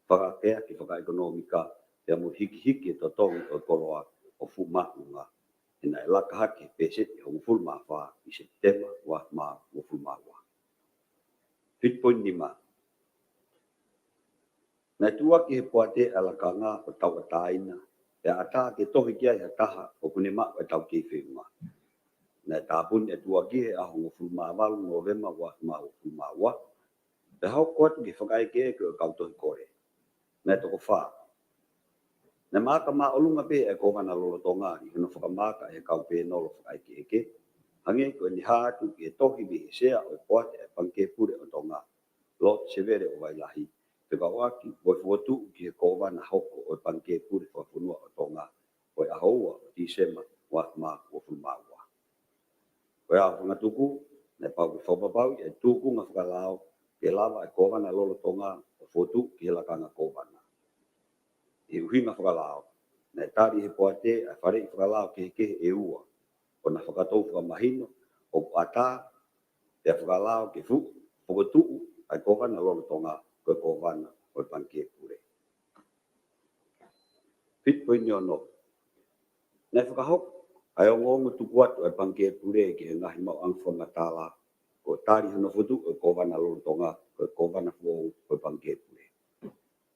Whakakea ki whakaekonomika, pea mo hiki e totongi o koroa o fumaunga. Ina e laka hake pese i hong full mawha i September wa mau o full maua. 5.5. Nai tua ki he poate ala kanga o tau ataina, e ata ke tohi kia he taha o kunema o tau ki whiunga. Nai tāpuni e tua ki he aho o fulmawalu November wa mau fulmawa, e hau koatu ki whakai ke e kau tohi kore. Nai toko wha. Nai maka maa olunga pe e kōwana lolo tonga i hino whakamaka e kau pe nolo whakai ke eke, hange ko ni hātu ki e tohi vi sea o poate e panke pure o tonga, lot severe o wailahi. Te kawaki, o fotu ki he kōwana hoko o panke pure o whunua o tonga, o ahoua o Disema wa maa o fulmawa. Ko ia whangatuku, ne pau ki whapapau e tuku ngā whakalao, ke lava e kōwana lolo tonga o fotu ki he lakanga kōwana. I uhinga whakalao, ne tari he poate e whare i whakalao ke he e ua, o na whakatou whakamahino, o ata, e whakalao ke fu, whakatuu, ai kōwana lolo tonga, koe kōwana o panke pure. Pitpoint nio no. Nei whakahok, Ai o ngongo tu kuat o pangke pure ke ngahi mau ang fongatala ko tari no futu ko wana lo tonga ko wana fo ko pangke pure.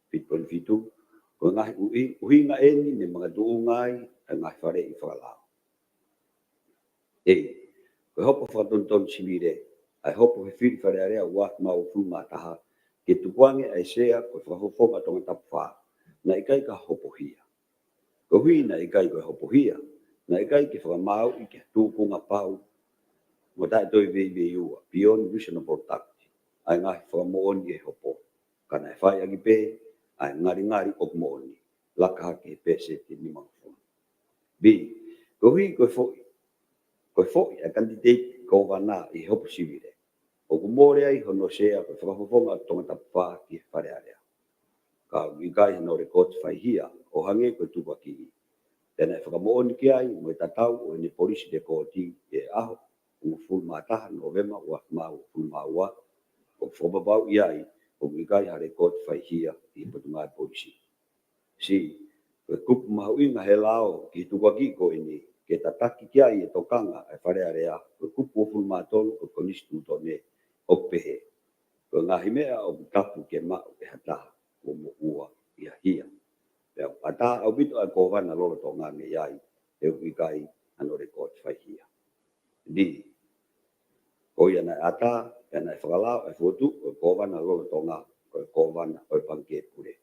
Pitpon fitu ko ngahi ui nga eni ne mga duungai ngahi fare I whakalao. Ko hopo whatonton simire ai hopo he whiri whare area wa mau fuma taha ke tukuange ai sea ko whahofonga tonga tapwha na ikai ka hopo hia. Ko hui na ikai ko hopo hia na ikai ke whakamau I ke tūkunga pau mo tai toi vei ua beyond reasonable doubt ai ngahi whakamooni e hopo kana e whai agi pe ai ngari o mooni laka hake pe se te ni mangfona. B. Ko hui ko foi a candidate ko wana I hopo sivire. O ku more ai hono sea ko whakahofonga tonga tapwha ki whare area. Ka wikai no record whai hia o hange ko tupaki. Tēnei whakamooni ki ai mo tatau o ni polisi de koti e aho o full mataha November wa mau full maua o whakababau I ai o wikai ha record whai hia I patungai polisi. Si, ko kupu mahu inga he lao ki tupaki ko ini ke tataki ki ai e tokanga e whare area ko kupu o full matol o konistu tone o pehe. Ko ngahi mea o tapu ke mau e hataha o mo ua I hia. Pea ata au bito ai ko wana lolo tonga me iai e wikai ano record whai hia. Di, ko ia na ata, ia na whakalao e whotu ko wana lolo tonga ko wana o pangke pure.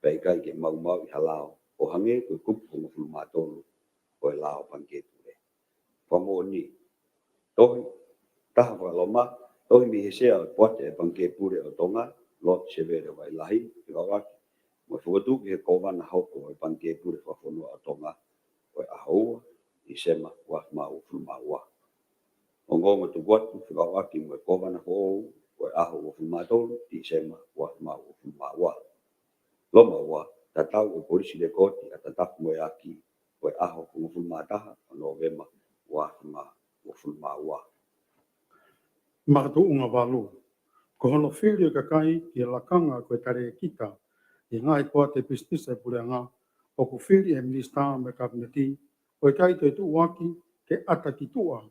Pea ikai ke mau I halao o hange ko kupu o mafulu matolu o e lao pangke pure. Whamo ni, tohi, taha whakaloma, tohi mi hesea o poate e pangke pure o tonga, lot severe wai lahi, whakawaki. Mo whakatu ki he kowana hauko o pangke pure whafonua o tonga o e ahaua I sema wa mau fulmaua. O ngongo tu watu whakawaki mo e kowana hou o e aho o fulmatolu I sema wa mau fulmaua. Loma wa tatau o polisi de koti a tatapu mo e aki o e aho o fulmataha o November wa mau fulmaua. Makatu unga walu. Ko hono whiri ka kai ki e lakanga ko e tare kita I ngai poa te pistis e pureanga o ku whiri e minista me kabineti o e kai te tu waki ke ata ki tua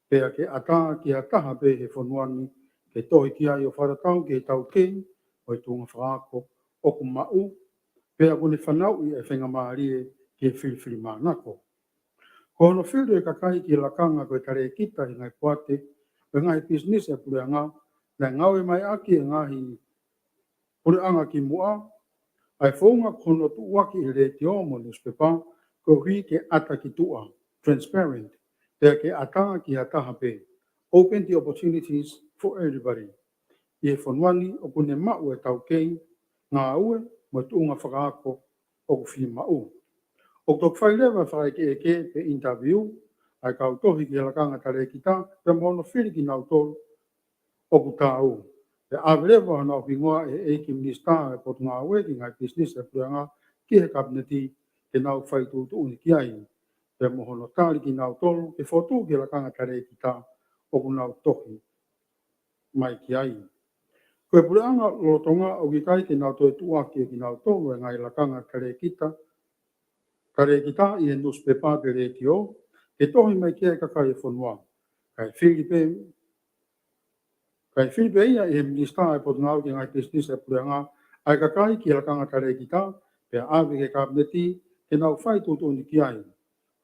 pea ke ata ki ataha pe he whanuani ke tohi ki ai o wharatau ke tau kei o e tunga whaako o ku mau pea kune whanau I e whenga maarie ki e whiri maanako. Ko hono whiri ka kai ki e lakanga ko e tare kita I ngai poa te o ngai pisnis e pureanga na ngawe mai aki e ngahi pureanga ki mua ai whaunga kono tu waki I re te omo newspaper ko ri ke ata ki tua, transparent, pea ke ata ki ataha pe, open the opportunities for everybody. I e whanuani o kune mau e tau kei, ngā ue mo tuunga whakaako o ku whi mau. O tok whailewa whai ke pe interview, ai kau tohi ki lakanga tare ki ta, pe mono whiri ki nau tolu o ku tāu. Te awelewa hana o hingoa e ki minista e potu ngā ue ki ngai business e pureanga ki he kabineti ke nau whaitu tu uni ki ai. Te mohono tāri ki nau tolu ke whotu ki lakanga tare ki ta o ku nau tohi mai ki ai. Koe pureanga lotonga o ki kai ki nau toi tuaki ki nau tolu e ngai lakanga tare ki ta I e newspaper pe re ki o ke tohi mai ki ai kakai e whanua. Kai Filipe ia e minista e potu ngau ki ngai business e pureanga ai kakai ki lakanga tare ki ta pe awe ke kabineti ke nau whai tutu ni ki ai.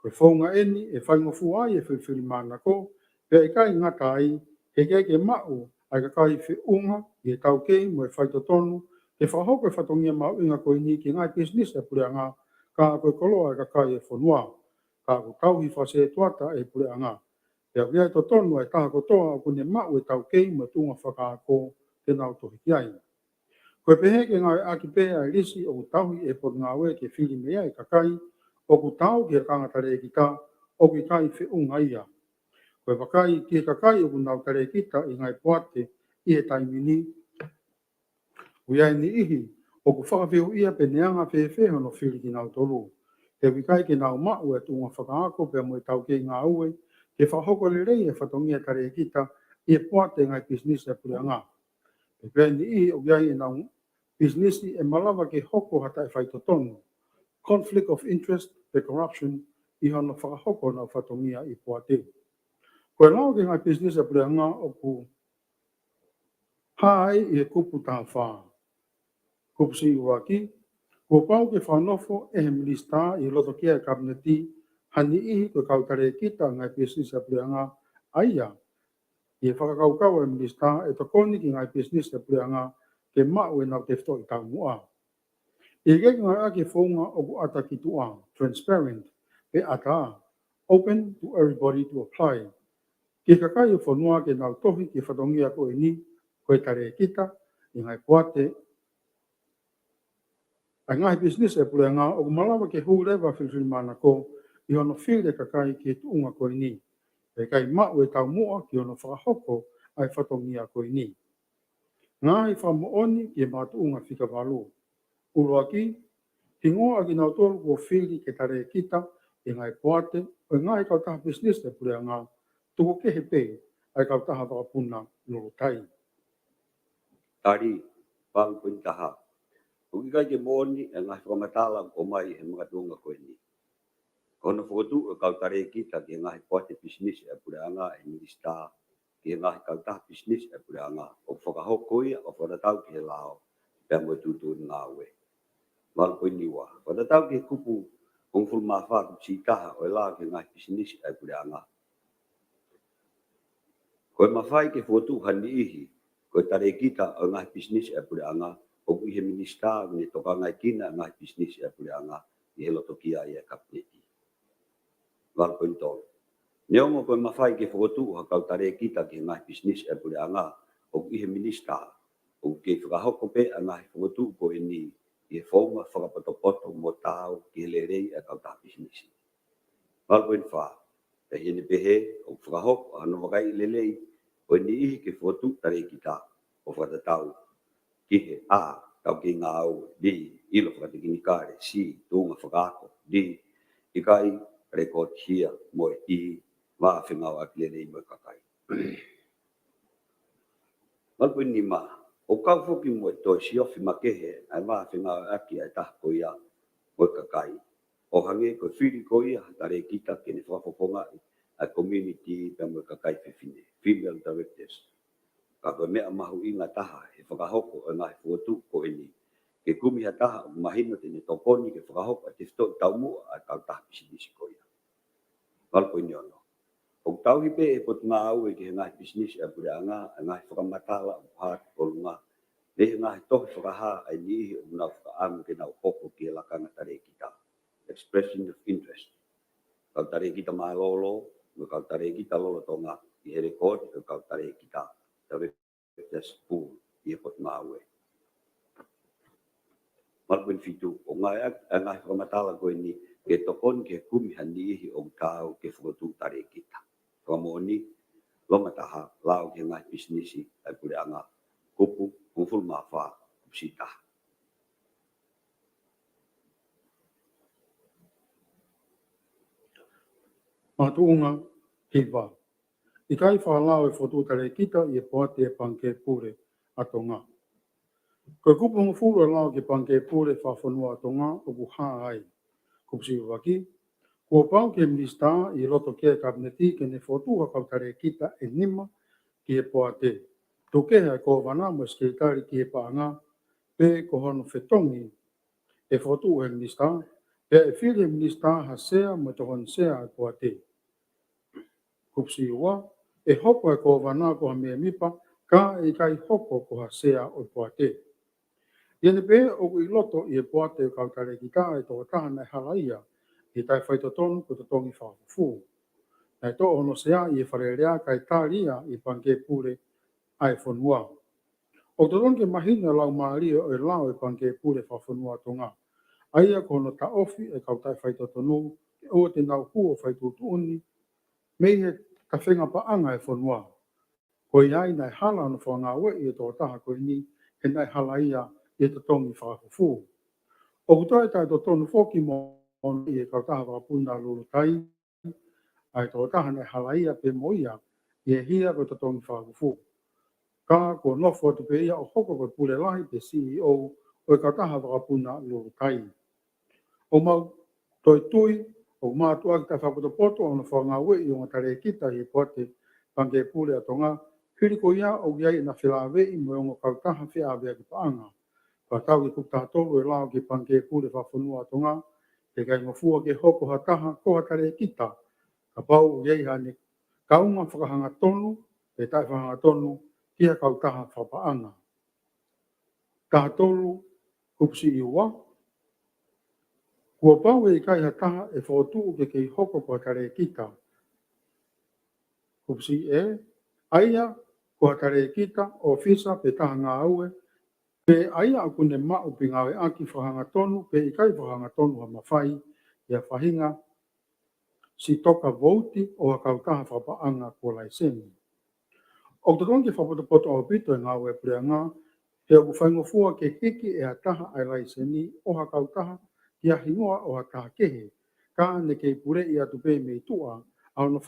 Koe whaunga eni e whaingofu ai e whiwhiri manako pe e kai ngata ai ke mau ai kakai whi unga I e tau kei mo e whaitotonu ke whahoko e whatongia mau inga koe ni ki ngai business e pureanga ka koe koloa ai kakai e whanua. Ka ko tauhi whase tuata e pureanga. Pea kia to tonu ai taha kotoa o kune mau e tau kei mo tunga whakaako te nau tohi ki ai. Koe pehe ke ngai aki pea e risi o tauhi e pot ngā ue ke whiri mea e kakai o ku tau ki e kangatare ki ta o ki kai whi unga ia. Koe wakai ki e kakai o ku nau tare ki ta I ngai poate I he taimini. Uiai ni ihi o ku whakawhiu ia pe neanga whewhe hono whiri ki nau tolu. Te wikai ke nau mau e tunga whakaako pe mo e tau kei ngā ue ke whahoko le rei e whatongia tare kita I e poate ngai business e pureanga. E pēni I o iai e nau business e malawa ke hoko hata e whaitotonu. Conflict of interest, the corruption, i hono whakahoko na whatongia i poate. Koe lao ke ngai business e prea o ku hai i e kupu taha whaa. Kupu si uaki, kua pau ke whanofo e he minista i loto kia e kabineti hani ihi koe kautare kita ngai business e prea aia. I e whakakaukau e minista e tokoni ki ngai business e prea ke mau e nau te fto i tau mua. I ke ngai ake whaunga o ku ata ki tua, transparent, pe ata, open to everybody to apply. Ki kakai o whanua ke nau tohi ki whatongia ko e ni, koe tare kita, i ngai poate. Ai ngai business e pule ngā o malawa ke hurewa whiwhiri mana ko, i ono whire kakai ki tuunga ko e ni. E kai mau e tau mua ki ono whakahoko ai whatongia ko e ni. Ngā i whamooni ki e mātuunga whika walu. Uruaki, ki ngoa ki nau tolu ko whiri ke tare kita, i ngai poate, o ngai kautaha business e pule ngā, tuko ke he pe, ai kautaha whakapuna nuru tai. Tari, pang pun taha. Uki kai ke mōni e ngai whakamatala o mai he mga tunga koe ni. Kono whakotu e kautare kita ki ngai poate business e pule anga e minista, ki ngai kautaha business e pule anga, o whakahoko ia o whanatau ki he lao, pia mo tutu ngā ue. Wal koe niwa, whanatau ki he kupu kong fulmawha kupsi taha o e lao ki ngai business e pule anga. Koe mawhai ke whakotu hani ihi, koe tare kita o ngai business e pule anga, o kui he minista ni toka ngai kina ngai business e pule anga, i he loto kia i e kapneti. Wal koe ntolo. Neongo koe mawhai ke whakotu ha kau tare kita ki ngai business e pule anga, o kui he minista, o ke whakahoko pe a ngai whakotu ko e ni, i he whaunga whakapoto mo tau ki he lerei e kau taha business. Wal koe nwha, e hene pehe o whakahoko hano wakai lelei, o ni ihi ke whakotu tare kita o whatatau. Ki he a, tau ki ngā au, di, ilo whakatikini kāre, si, tūnga whakako, di, i kai rekod hia mo e i, maa whengau akilere i mo kakai. Malpo ni ma, o kau whoki mo e toi si ofi makehe, ai maa whengau aki ai tahko ia mo kakai. O hange ko whiri ko ia, tare kita kene whapoponga a community pe mo kakai whiwhine, female directors. Ka koe mea mahu i ngā taha he whakahoko o ngā whuatu ko e ni. Ke kumi ha taha o mahino tene tokoni ke whakahoko a te whito tau mua a tau taha pisinisi ko ia. Walpo i ni ono. O tau hipe e pot ngā au e ke he ngā pisinisi a pure a ngā whakamatala o pāti o lunga. Le he ngā tohi whakaha ai ni ihi o ngā whakaamu ke nau hoko ki e lakanga tare kita. Expression of interest. Kau tare kita maa lolo, kau tare kita lolo tonga i he rekod, kau tare kita. Tapi just pool ia pot mawe. Malpun fitu o ngai whakamatala koe ni ke tokon ke kumi hani ihi o tau ke whakotu tare kita. Whamoni, loma taha, lau ke ngai bisnisi ai pure anga kupu, kungful mawha, kupsita. Mātuunga ki wā. I kai whalau e whotu tare kita i e poate e panke pure ato ngā. Koe kupu ngufuru e lau ke panke pure whawhanua ato ngā o ku haa ai. Kupsi waki, kua pau ke minista i roto ke kabineti ke ne whotu ha kau tare kita e nima ki e poate. Tuke hea ko wana mo skritari ki e paanga pe ko hono whetongi e whotu e minista pe e whiri minista ha sea mo tohon sea e poate. Kupsi ua, e hoko e ko wana ko ha mea mipa, ka e kai hoko ko ha sea o poate. Iene pe o i loto i e poate o kautare ki ta e tō tahana e halaia, i tai whaito tonu ko te tongi whaafufu. Nei tō ono sea i e wharerea kai tāria i panke pure ai whanua. O te tonke mahina lau maaria o e lau e panke pure whaafunua tonga. Aia kono ta ofi e kautai whaito tonu, o te nau huo whaito tuuni, mei he ka whenga paanga e whanua. Ko iai nei hala no whanga ue i tō taha koe ni, he nei hala ia i te tongi whaafufu. O kutai tai tō tonu whoki mo i e kautaha whakapuna lulu tai, ai tō taha nei hala ia pe moia i e hia ko te tongi whaafufu. Ka ko nofo te pe ia o hoko koe pule lahi te CEO o e kautaha whakapuna lulu tai. O mau toi tui O mātua ki ta whapotopoto o na whangawe i o ngatare kita i pote pange pule atonga. Hiri ko ia o iai na whilawe i mo o kautaha whia awea ki paanga. Patau ki kutatoru e lao ki pange pule whawhanua atonga. Te kai mafua ke hoko hataha ko hatare kita. Ka pau o iai hane kaunga whakahanga tonu, e tai whakahanga tonu, kia kautaha whapaanga. Taha tolu, kupsi i ua. Kua pau e kai hataha e whaotu ke kei hoko ko hatare kita. Kupsi e, aia ko hatare kita o fisa pe taha ngā aue, pe aia aku ne mau pi ngawe aki whakahanga tonu, pe i kai whakahanga tonu ha mawhai, ia whahinga, si toka vouti o a kautaha whapaanga ko laiseni. O tatongi whapotopoto o pito e ngawe prea ngā, he o whaingofua ke hiki e ataha ai laiseni o ha kautaha kia hingoa o ha taha kehe, ka ne kei pure i atu pe me tua, au no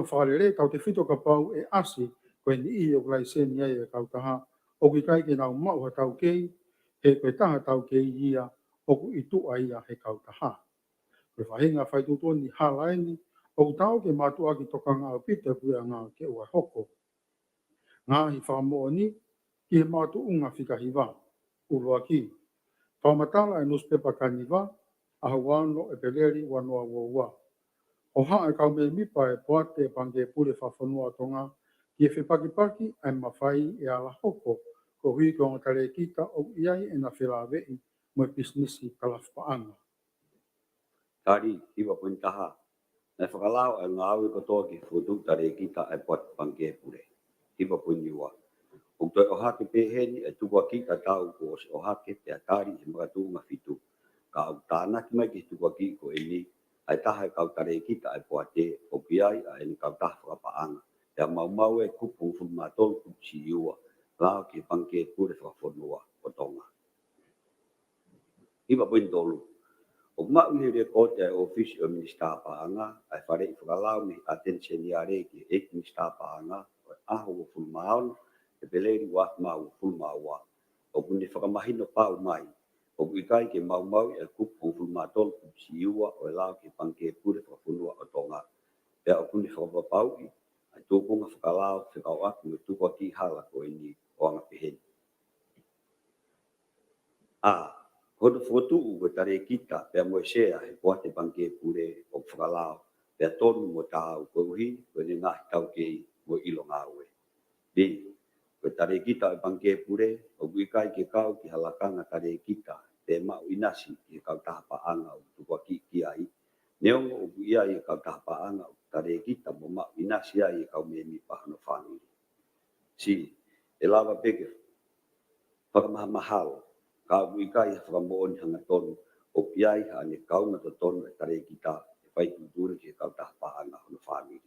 whakarere tau te whito ka pau e asi, koe ni i o laiseni ai e kautaha, o ki kai ke nau mau ha tau kei, he koe taha tau kei ia, o ku i tua ia he kautaha. Koe whahinga whaitutoni halaeni, o tau ke matua ki toka ngā pita pua ngā ke ua hoko. Ngā hi whakamoa ni, ki he mātu unga whikahiwa, urua ki. Whakamatala e newspaper kaniwa, aha wano e peleri wanoa wawua. O haa e kau me mipa e poate e pange pule whawhanua tonga, ki e whipakipaki e mawhai e ala hoko, ko hui ko ngotare kita o iai e na whilawei mo e pisnisi kalafpaanga. Tari, iwa puintaha. Nai whakalao e ngā aue katoa ki whutu tare kita e poate pange pule. Iwa puiniwa. O toi o hake peheni e tukua ki ka tau ko o hake te atari he makatu ngā whitu. Ka au tānaki mai ki tukua ki ko e ni, ai taha e kau tare kita e poate o piai a e ni kau taha whakapaanga. Ea mau e kupu whumatolu kupsi iua, lao ki pange pure whawhanua o tonga. Iwa puintolu. O mau ni rekote e ofisi o minister paanga, ai whare i whakalau ni attention i are ki e minister paanga, o aho o fulmaon, e peleri wa mau fulmaua. O kuni whakamahino pau mai, o ikai ke mau e kupu fulmatol kupsi iua o e lao ki pange pure whawhanua o tonga. Ea o kuni whakapapau i, ai tūpunga whakalau whikau aku me tukua ki hala ko e ni o anga peheni. Kono fotu u tare kita pe mo shea he poate pange pure o whakalao pe tonu mo tau ko uhi ko ni ngā tau ke mo ilo ngawe. Bi ko tare kita e pange pure o ikai ke kau ki halakanga tare kita te mau inasi ki kau taha paanga o tukua ki ai. Neong o ia i kau taha paanga o tare kita mo mau inasi ai e kau me mi pahano whanui. Si e lava peke whakamahal ka ikai whakamoon hanga tonu o piai ha ne kaunga to tonu e tare kita e whai kuturi ki kau taha paanga hono whanui.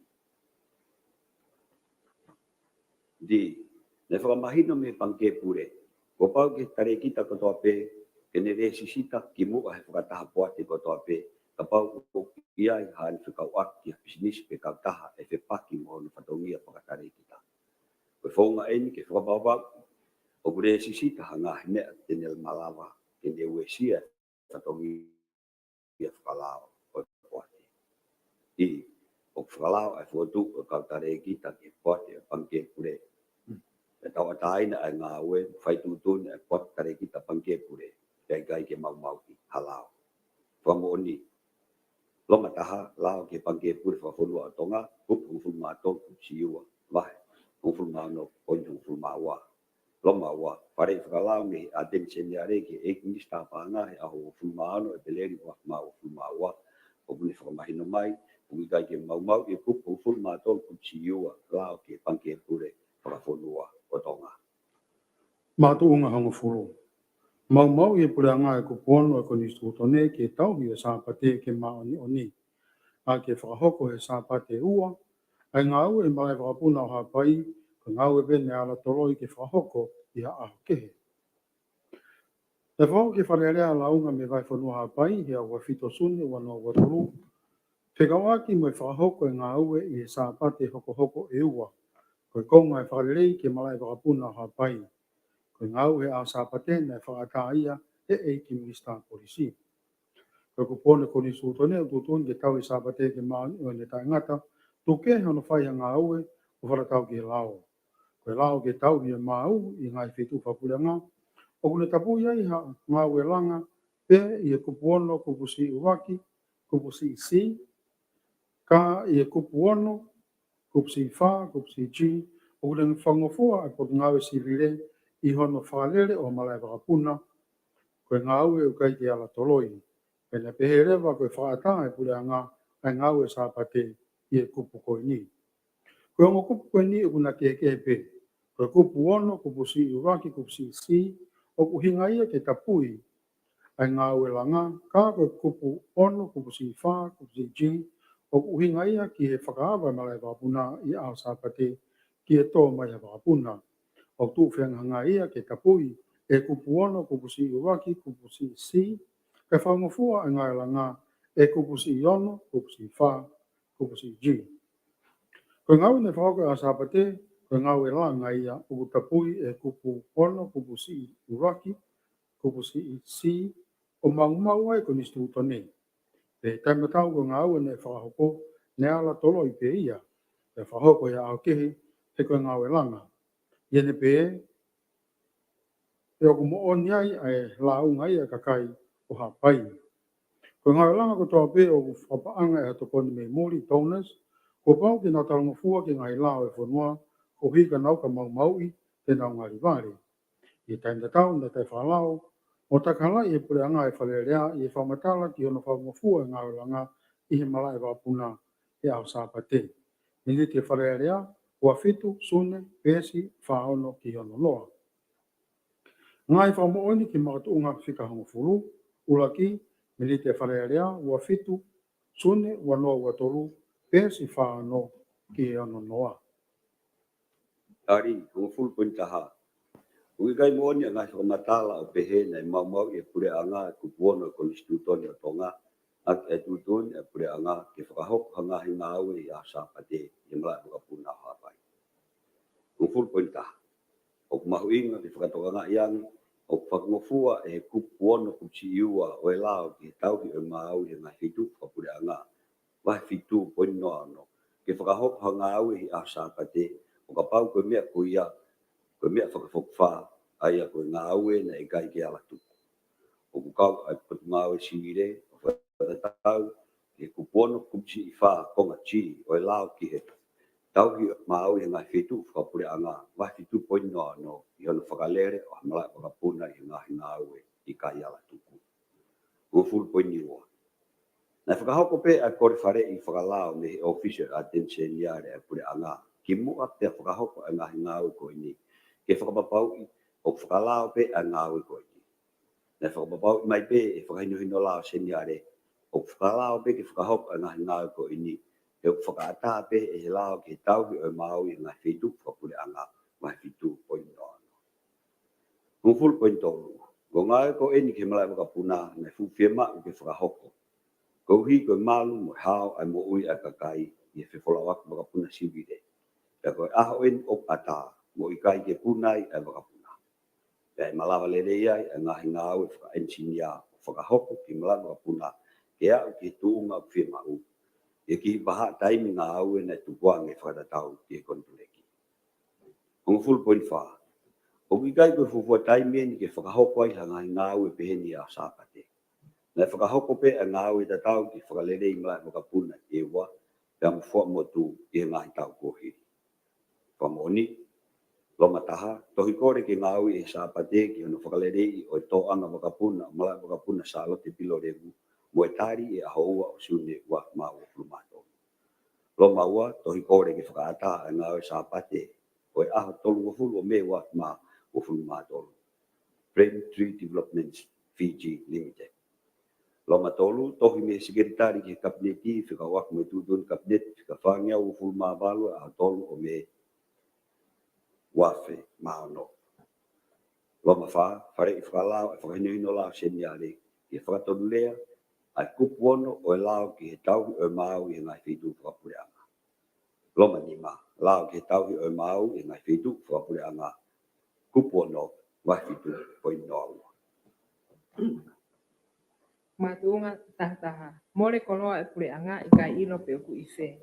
Di, ne whakamahino me pange pure, ko pau ke tare kita katoa pe, ke ne re sisita ki mua he whakataha poate katoa pe, ka pau o iai ha ne whakau aki bisnis pe kau taha e whepaki mo hono whatongia whakatare kita. Ko whaunga eni ke whakapawau, o kure sisita hanga himea tenel malawa ke ne uesia whatongia whakalao o poate. I, o whakalao e whotu o kau tare kita ke poate o pange pure. E tau ataina e ngā ue whaitutun e poate tare kita pange pure. Kai kai ke mau ki halao. Whamooni. Longa taha lao ke pange pure whawhonua o tonga. Kupu fulmato kupsi iua. Wahe. Fulmao no pointu fulmaua. Loma ua, whare i whakalau me a densen ia reke e minister paanga he aho fulmaano e peleri wa mau fulmaua. O kuni whakamahino mai, o ikai ke mau e kupu fulmaatol kupsi iua lao ke pange pure whakawhonua o tonga. Mātu unga hanga whuru. Mau i pura ngā e kupono e koni stutone ke tauhi e sāpate ke maoni oni. A ke whakahoko he sāpate ua, ai ngā ue e mai whakapuna o hapai, ko ngā ue bene ala toroi ke whakahoko i a aho kehe. E whao ke wharearea launga me vai whanua hapai, he a ua whito sune wanoa watoru. Whekawaki mo e whakahoko e ngā ue i e sāpate hoko e ua. Koe konga e whakarerei ke malai whakapuna o hapai. Koe ngā ue a sāpate na e whakata ia e ki minister polisi. Ko kupone ko ni sutone tutun ke tau sabate ke ma ne ta ngata tu ke hono fai nga ue o fara tau ke lao. Ko lao ke tau ke mau i ngai fitu fapulanga o kuna tapu ia ha nga ue langa pe i kupuono kupusi uwaki kupusi si ka i kupuono kupusi fa kupusi ji o kuna whangofua a ko ngawe si vile i hono whalele o malai wakapuna ko ngā ue o kai te ala toloi. Pena peherewa koe whaata e pule anga ai ngā ue sāpate i e kupu koe ni. Koe ongo kupu koe ni o kuna ke pe. Koe kupu ono, kupu si uraki, kupu si, o kuhinga ia ke tapui ai ngā ue langa, ka koe kupu ono, kupu si wha, kupu si ji, o kuhinga ia ki he whakaawa malai wapuna i ao sāpate ki e tō mai wapuna. O tu whenga ia ke tapui e kupu ono, kupu si uraki, kupu si, ka whangofua ai ngā langa e kupu si ono, kupu si wha, kupu si ji. Koe ngau ne whauka a sāpate, koe ngau e langa ia uku tapui e kupu ono, kupu si uraki, kupu si, o maumau ai ko nistu tone. Te taimatau ko ngau ne whahoko, ne ala tolo i pe ia, te whahoko ia au kehi, he koe ngau e langa. Iene pe e oku mo oni ai e launga ia kakai o hapai. Ko ngā langa ko tō pe o whapaanga e atokoni me mori toners, ko pau ki nā taronga fua ki ngai lao e whanua, ko hika nau ka mau maui te nau ngari vare. I tainda tau na tai whalao, o takala i e pure anga e whalerea i e whamatala ki ono whaunga fua e ngā langa i he malai wapuna e au sāpate. Ni te whalerea, ua fitu, sune, pesi, whaono ki ono loa. Ngai whamooni ki makatu unga whikahonga furu, ulaki, me te wharearea, ua fitu, sune, ua noa ua toru, pēsi whāno ki ano noa. Tari, kung full point taha. Ui kai mooni a ngai whakamatala o pehe nei mau e pure anga kupuono ko institutoni o tonga, ak e tutun e pure anga ke whakahok hanga hi ngā ue i a sāpate i mlai whakapuna hapai. Kung full point taha. O kumahu inga ki whakatokanga iangi, o whakangofua e kupuono kuchi iua o e lao ki tau ki o mau i ngā hitu whakapure anga. Wahi fitu poini noa ano. Ke whakahok hanga au i a sāpate, o ka pau koe mea kuia, koe mea whakawhokwha, ai a koe ngā aue na e kai ke ala tuku. O kukau ai patu ngā aue singire, o whakatau, ke kupuono kuchi i wha konga chi, o e lao ki he. Tau ki mau i ngā fitu whakapure anga, wahi fitu poini noa ano, i hono whakalere o hamalai whakapuna i ngā aue i kai ala tuku. O full poini roa. Na whakahoko pe a kore whare i whakalao me he official attention iare a pure anga. Ki mua pe a whakahoko a ngahi ngāu ko ini. Ke whakapapau i o whakalao pe a ngāu ko ini. Na whakapapau i mai pe e whakahinohino lao seniare. O whakalao pe ke whakahoko a ngahi ngāu ko ini. Ke whakaata pe e he lao ke tau ki o mau i ngā whitu whakapure anga. Mai whitu point no. Full point tolu. Ko ngāu ko ini ke malai wakapuna na fuwhema i ke whakahoko. Ko hi ko malu mo hao ai mo ui a kakai i e whewholawak wakapuna siwire. Ka koe aho en o ata mo i kai ke punai ai wakapuna. Ka e malawa lere iai a ngahi ngāu e whaka-engineer o whakahoko ki malawa wakapuna ke au ki tuunga o whima u. E ki baha taimi ngāu e na tukuang e whakatatau ki e kontuleki. Kongo full point wha. O ki kai koe fufua taimi ni ke whakahoko ai ha ngahi ngāu e peheni a sāpate. Na whakahoko pe a ngāu i tatau ki whakalere i mlai wakapuna e wa pia mwhua motu i ngahi tau kohi. Whamoni, loma taha, tohi kore ki ngāu i sāpate ki ono whakalere i o tō anga wakapuna, mlai wakapuna sa lote pilo regu, mo e tari e aho ua o sune wa mau o flumato. Loma ua, tohi kore ki whakaata a ngāu i sāpate, o e aho tolu o fulu o me wa mau o flumato. Frame Tree Developments Fiji Limited. Loma tolu, tohi me sekretari ki kabineti, whika wak me tutun kabinet, whika whangia o fulma balu a tolu o me wafe maono. Loma wha, whare i whakalao, e whakahinuhino lao seniare, ki e whakatonu lea, ai kupuono o e lao ki he tauhi o e mau i ngai whitu whakapure anga. Loma nima, lao ki he tauhi o e mau i ngai whitu whakapure anga, kupuono, wai whitu poinoa. Matuunga tahtaha. Mole koloa e pule anga i kai ilo pe oku ife.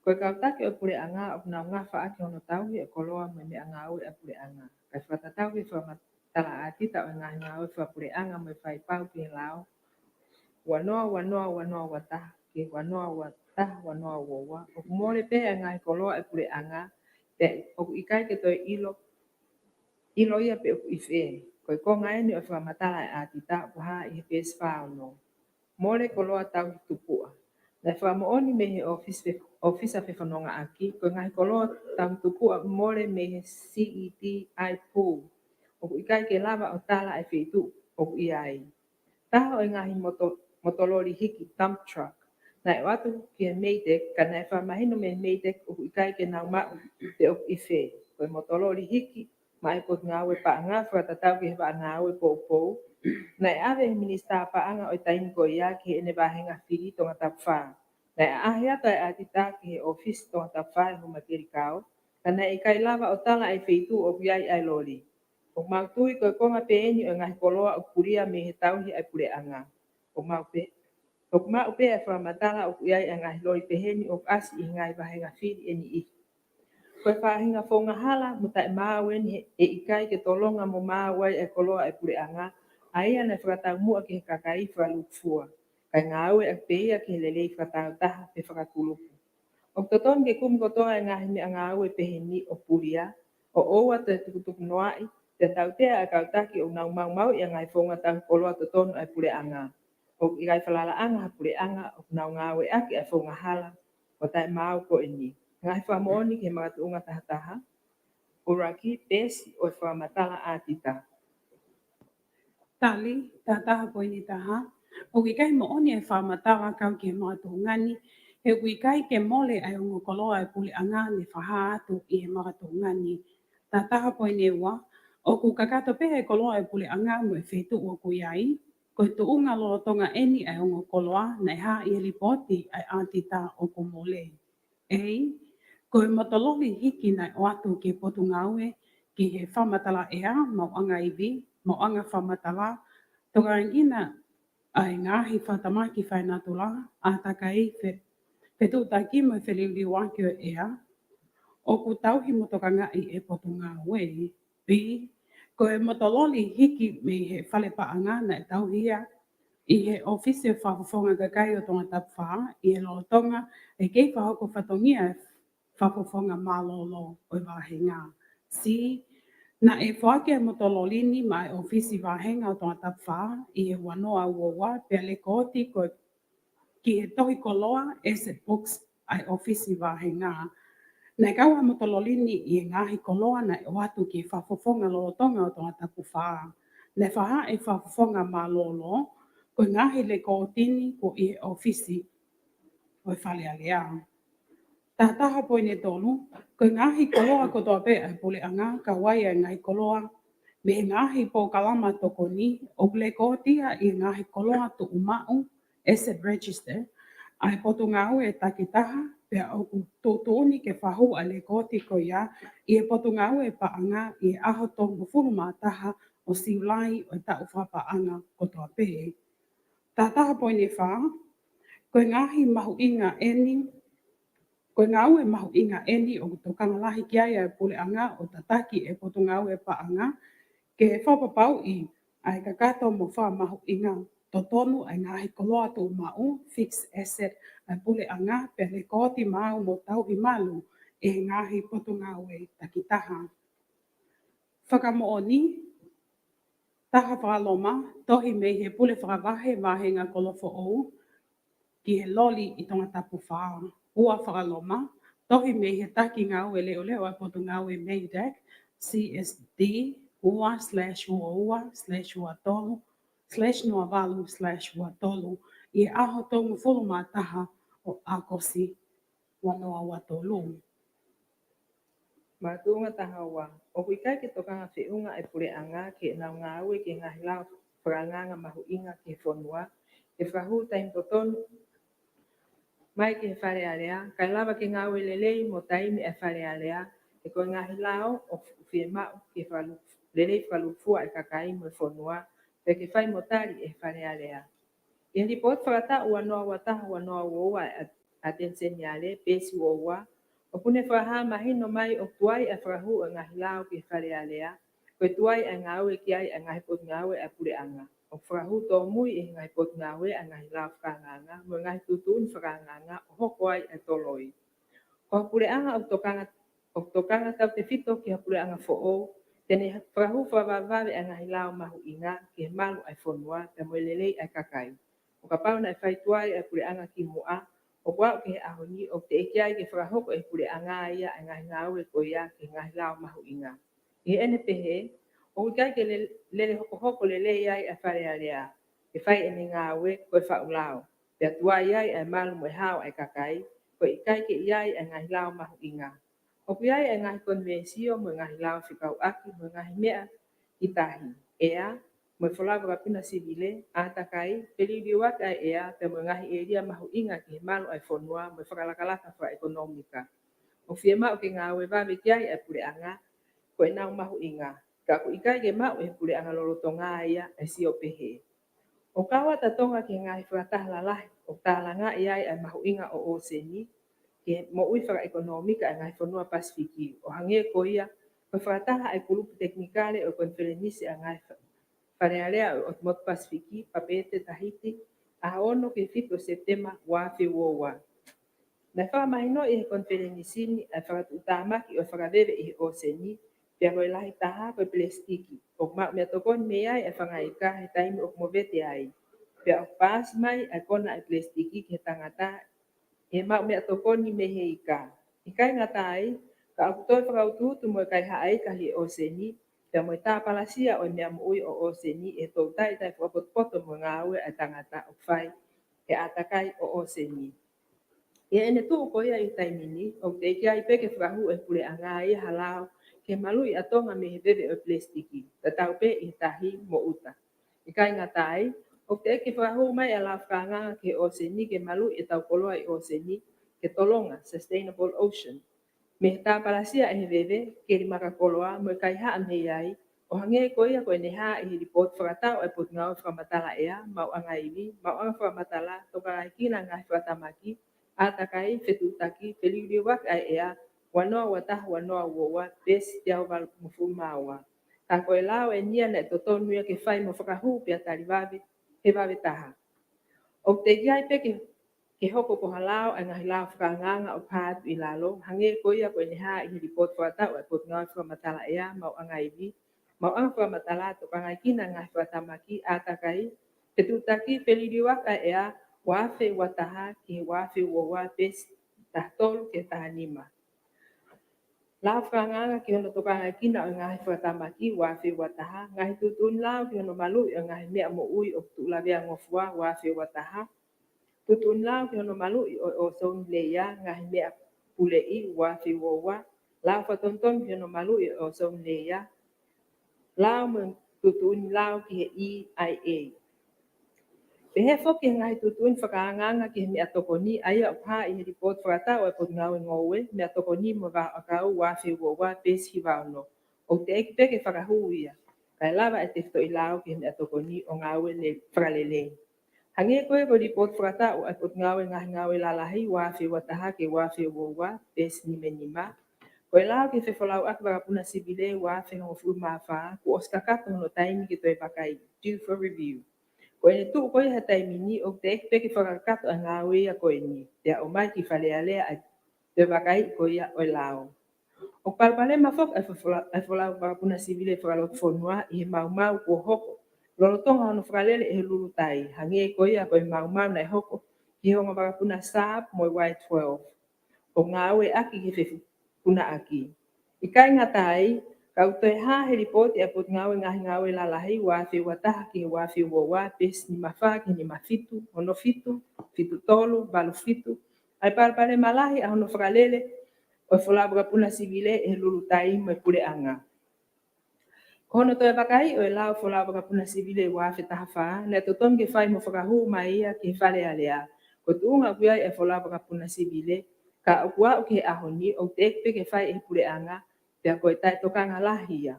Koe kautake o pule anga o na nga fa ake ono tau e koloa me me anga au e pule anga. Kai whatatau ki whamatala atita o nga au e pule anga me whai pau ki lao. Wanoa wataha. Ke wanoa wataha wanoa wawa. O mole pe anga i koloa e pule anga. Te oku ikai ke toi ilo ia pe oku ife. Koe konga eni o whamatala e atita o ha i pes whao. Mole koloa tau hi tupua. Na whamooni me he ofisa whewhanonga aki, ko ngai koloa tau tupua mole me he CET ai pū. O ikai ke lava o tala ai whitu o iai. Taha o ngahi motolori hiki dump truck. Na e watu ki he meidek, ka na e whamahino me meidek o ikai ke nau mau te o ife. Ko e motolori hiki, mai ko ngawe pa ngā whatatau ki he pa ngawe pou. Na e ave minista paanga o taimi ko ia ki ene vahenga whiri tonga tapwha. Na e ahe ata e atita ki he office tonga tapwha e huma kirikau. Ka na e kai lava o tala ai whitu o kiai ai lori. O mautui ko konga peeni o ngahi koloa o kuria me he tauhi ai pure anga. O maupe. O maupe e whamatala o kiai ai ngahi lori peheni o asi i ngai vahenga whiri eni i. Koe whahinga whonga hala muta e maaweni e ikai ke tolonga mo maawai e koloa e pure anga. Aia na whakatau mua ki he kakai whalukfua. Kai ngā aue ak peia ki he lelei whakatau taha pe whakakulupu. O toton ke kumi kotoa e ngahi me ngā aue peheni o puria. O oua te tukutuku noai. Te tau tea a kautaki o nau mau i ngai whonga tau koloa toton ai pure anga. O i gai whalala anga ha pure anga o nau ngā aue aki ai whonga hala. O tai mau ko ini. Ngai whamooni ke mga tuunga tahataha. Uraki pesi o whamatala atita. Tali, tataha po ni taha. O kai mo oni e whamatara kau ke mga tūngani. He kai ke mole ai o ngokoloa e puli anga ne whaha atu i he mga tūngani. Tataha po ni wa. O ku kakato pe e koloa e puli anga mo e whetu o ku iai. Ko e tuunga lo tonga eni ai o ngokoloa na ha i he lipoti ai atita o ku mole. Ei, ko e motololi hiki nai o atu ke potu ngaue ki he whamatala ea mau anga iwi. Mo anga whamatala, toka ngina ai ngahi whatamaki whainatula, a takai whetu taki mo whelili waki o ea, o ku tauhi mo toka ngai e potu ngā wei, pi, ko e motololi hiki me he whale paanga na e tauhia, i he ofisi o whafofonga kakai o tonga tapwha, i he lotonga, e kei whahoko whatongia e whafofonga malolo o i wahenga. Si, na e whaake e motololini mai ofisi wahenga o tonga tapwha i e wanoa uowa pia le koti ko ki e tohi koloa asset books ai ofisi wahenga. Na kaua motololini i e ngahi koloa na e watu ki e whafofonga lolotonga o tonga tapwha. Na whaha e whafofonga malolo ko ngahi le kotini ko i e ofisi o e whale alea. Tataha po ne tonu, ko ngahi koloa ko toa pe ai pule anga ka waia ngahi koloa me ngahi po kalama toko ni o le kotia i ngahi koloa tu umau asset register ai potu ngau e takitaha pe o tutuni ke whahu a le koti ko ia i e potu ngau e paanga i e aho tongu furu mataha o siulai o tau whapaanga ko toa pe. Tataha po ne wha, ko ngahi mahu inga eni ko ngau e mahu inga eni o tokanga lahi ki ai e pule anga o tataki e potu ngau e paanga ke whapapau i ai kakato mo wha mahu inga to tonu ai ngahi koloa tu mau fixed asset ai pule anga pe le koti mau mo tau i malu e ngahi potu ngau e takitaha. Whakamooni, taha whaloma, tohi me he pule whakawahe wahenga kolofo ou ki he loli i tonga tapu whaa. Ua whakaloma, tohi me he taki ngau e leo leo a potu ngau e Maydeck, CSD, ua/ua/uatolu/nuavalu/uatolu, i aho tongu fulu mataha o akosi wanoa watolu. Matunga taha wa. O kuikai ke tokanga whiunga e pure anga ke nau ngā aue ke ngahi lau whakanganga mahu inga ke whonua. E whahu taim totonu mai ke whare area, kai lava ke ngā aue lelei mo taimi e whare area, e koe ngahi lao o whie mau ke lelei whalufua e kakai mo e whonua, pe ke whai motari e whare area. Ia report whakatau anoa wataha anoa woa atenseniale pesi woa. O pune whaha mahino mai o tuai a whakahu o ngahi lao ki wharealea. Koe tuai a ngau e ki ai a ngahi pot ngau e a pure anga. O whakahu tō mui e ngahi pot ngau e a ngahi lao whakanganga. Mo ngahi tutun whakanganga o hoko ai a toloi. Ko pure anga o tokanga tau te fito ki ha pure anga fo'o. Tene whakahu whawawave a ngahi lao mahu inga ki he malu ai whonua te moelelei ai kakai. O ka pauna e whai tuai e pure anga ki mua. O wau ke ahoni o te eke ai ke whakahoko e pure anga ia a ngahi ngau e koia ke ngahi lao mahu inga. I ene pehe, o kai ke lele hoko hoko lele ai a whare area. E whai ene ngau e koe whau lao. Pea tuai ai a malu mo e hao ai kakai. Ko i kai ke iai a ngahi lao mahu inga. O piai a ngahi konvensio mo ngahi lao whikau aki mo ngahi mea i tahi. Ea, mo whalawa ka pina sivile, atakai, peliri waka ea, te mo ngahi eria mahu inga ki he malu ai whonua, mo whakalakalaka wha ekonomika. O whiema o ke ngāwe wawe kiai ai pure anga, ko e nau mahu inga. Ka ku ikai ke mau e pure anga lorotonga ia e si o pehe. O kawa tatonga ki ngahi whakataha lalahi, o tālanga iai ai mahu inga o oseni, ke mo ui whaka ekonomika ai ngai whanua Pasifiki. O hange ko ia, ko whakataha ai kulupu teknikale o konferenisi a ngai wharearea o Motu Pasifiki, Papete, Tahiti, a ono ke 5 Septemba wafi wowa. Na whamahino i he konferenisini ai whakatutamaki o whakawewe i he oseni, pia koe lahi taha koe plastiki. O mau mea tokoni me ai e whangaika he taimi o kumowete ai. Pia o paasi mai ai kona ai plastiki ke tangata e mau mea tokoni me he ika. Ikai ngata ai, ka akutoi whakautuhutu mo kai haai ka hi oseni, pia mo i tā palasia o mea mo ui o oseni e tau tai whakapoto mo ngāue ai tangata o whai e atakai o oseni. Ia ene tuu ko ia i taimini, o te kia i peke whakahu e pule a ngā ia halao, ke malui a tonga me he bebe o plastiki, ta tau pe i tahi mo uta. Ikai ngata ai, o te eke whakahu mai a lau whakanganga ke oseni, ke malui e tau koloa i oseni, ke tolonga, Sustainable Ocean. Me he tāpalasia e he bebe, ke ri maka koloa, mo kai haa me iai, o hange ko ia ko e neha i he report whakatau e pot ngau whakamatala ea, mau anga iwi, mau anga whakamatala, toka ai kina ngai whakatamaki, atakai fetutaki peliri wak ai ea wanoa wataha wanoa woa pes tiao wal mufumawa. Ka koe lao e nia na totonu ia ke whai mo whakahu pia tari wawe he wawe taha. O te iai peke ke hoko ko halao ai ngahi lao whakanganga o pātu i lalo, hange ko ia koe neha i report whakatau ai pot ngau whakamatala ea mau anga iwi, mau anga whakamatala toka ngai kina ngai whakatamaki atakai fetutaki peliri wak ai ea wafe wataha ki wafe wowa pes tahtolu ke tahanima. Lau whakanganga ki hono toka ngai kina o ngahi whatamaki wafe wataha, ngahi tutun lau ki hono malu o ngahi mea mo ui o tulawea ngofua wafe wataha. Tutun lau ki hono malu o son leia ngahi mea pulei wafe wowa. Lau whatonton ki hono malu o son leia. Lau mo tutun lau ki he EIA. Pehe foki ngai tutun whakaanganga ki he mea tokoni aia o pā i he report whakatau e pot ngau ngowe mea tokoni mo wa akau wafi wowa pesi wauno. O te eki peke whakahuia. Kai lava e te fto i lau ki he mea tokoni o ngawe le whakalele. Hange koe ko report whakatau e pot ngawe ngahi ngawe lalahi wafi wataha ke wafi wowa pesi nime nima. Koe lau ki whewhalau ak wakapuna sibile wafi hongo mawha ku oskakato hono taimi ki toi wakai due for review. Ko e tu ko ia taimini o te peke whakakato a ngāwe ia ko e ni. Te o mai ki whalealea a te wakai ko ia o lao. O palpale mawhok e whalau wakapuna sivile whakalot whonua i he mau ko hoko. Lolotonga hono whakalele e he lulutai. Hange ko ia ko e mau na e hoko ki honga wakapuna saab mo Y12. O ngāwe aki ki whewhipuna aki. Ikai ngatai, kau toi ha he report e pot ngawe ngahi lalahi wafi wataha ki wafi wowa pes ni mawha ki ni mafitu, hono fitu, fitu tolu, balu fitu. Ai parpare malahi a hono whakalele o whalabuka puna sivile e lulu tai mo e pure anga. Kono toi wakai o e lau whalabuka puna sivile wafi taha wha, ne totom ke whai mo whakahu mai ia ki whale alea. Ko tuunga kuia e whalabuka puna sivile, ka ukua uke ahoni o te ekpe ke whai e pure anga, pia koe tai tokanga lahia.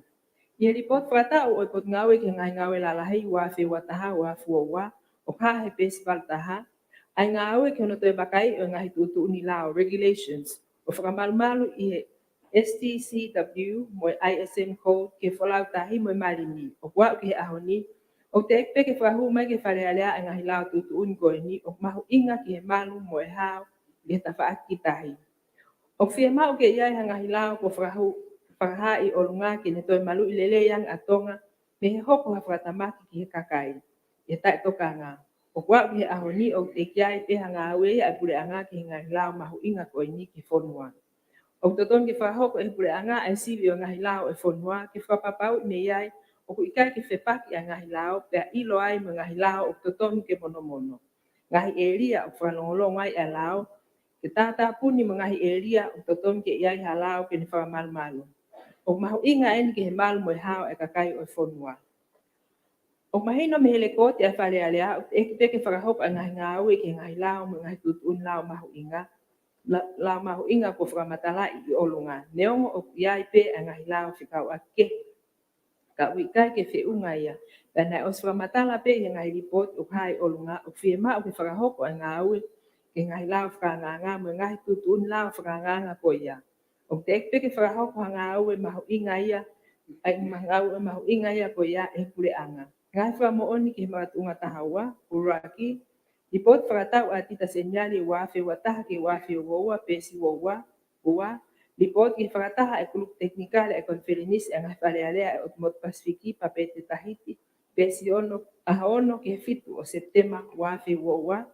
Ia report whakatau o pot ngawe ki ngai ngawe lalahi wafi wataha wafu wowa, o o ka he festival taha ai ngā aue ke ono toi bakai o ngahi tutu ni lao regulations o whakamalumalu i he STCW mo ISM code ke whalau tahi mo malini o wau ke he ahoni o te ekpe ke whahu mai ke wharealea ai ngahi lao tutu uni koe ni o mahu inga ki he malu mo e hao i he tawhaaki tahi. O whia mau ke iai hangahi lao ko whakahai o lunga ki ne toi malu i lele yang atonga me he hoko ha whakatamaki ki he kakai. E tai toka ngā. O wau ki he ahoni o te kiai pe hanga awe a pule anga ki ngahi lao mahu inga koe ni ki whonua. O toton ki whahoko e pule anga ai sivi o ngahi lao e whonua ki whapapau me iai o ku ikai ki whepaki a ngahi lao pe a ilo ai mo ngahi lao o toton ke mono mono. Ngahi e ria o whanongolongo ai a lao ke tata puni mo ngahi e ria o toton ke iai ha lao ke ni whamalu malu. O mahu inga eni ke he malu mo e hao e kakai o e whonua. O mahino me hele koti a whare alea o te peke whakahoko a ngahi ngā ue ke ngahi lao mo ngahi tutun lao mahu inga. Lao mahu inga ko whakamatala i olunga. Neongo o iai pe a ngahi lao whikau a ke. Ka wikai ke whiunga ia. Pena o whakamatala pe i ngahi ripot o kai olunga o whiema o ke whakahoko a ngā ue ke ngahi lao whakanganga mo ngahi tutun lao whakanganga ko ia. O te peke whakahoko a ngā ue mahu inga ia ai mahu inga ia ko ia e pule anga. Ngai wha mo oni ki matunga tahaua, uraki, i pot whakatau a tita senyari wafe wataha ki wafe woua, pesi woua, ua, i pot ki whakataha e kuluk teknikale e konferinis e ngai wharearea e Otumot Pasifiki papete Tahiti, pesi ono, aha ono ki fitu o Septema wafe woua,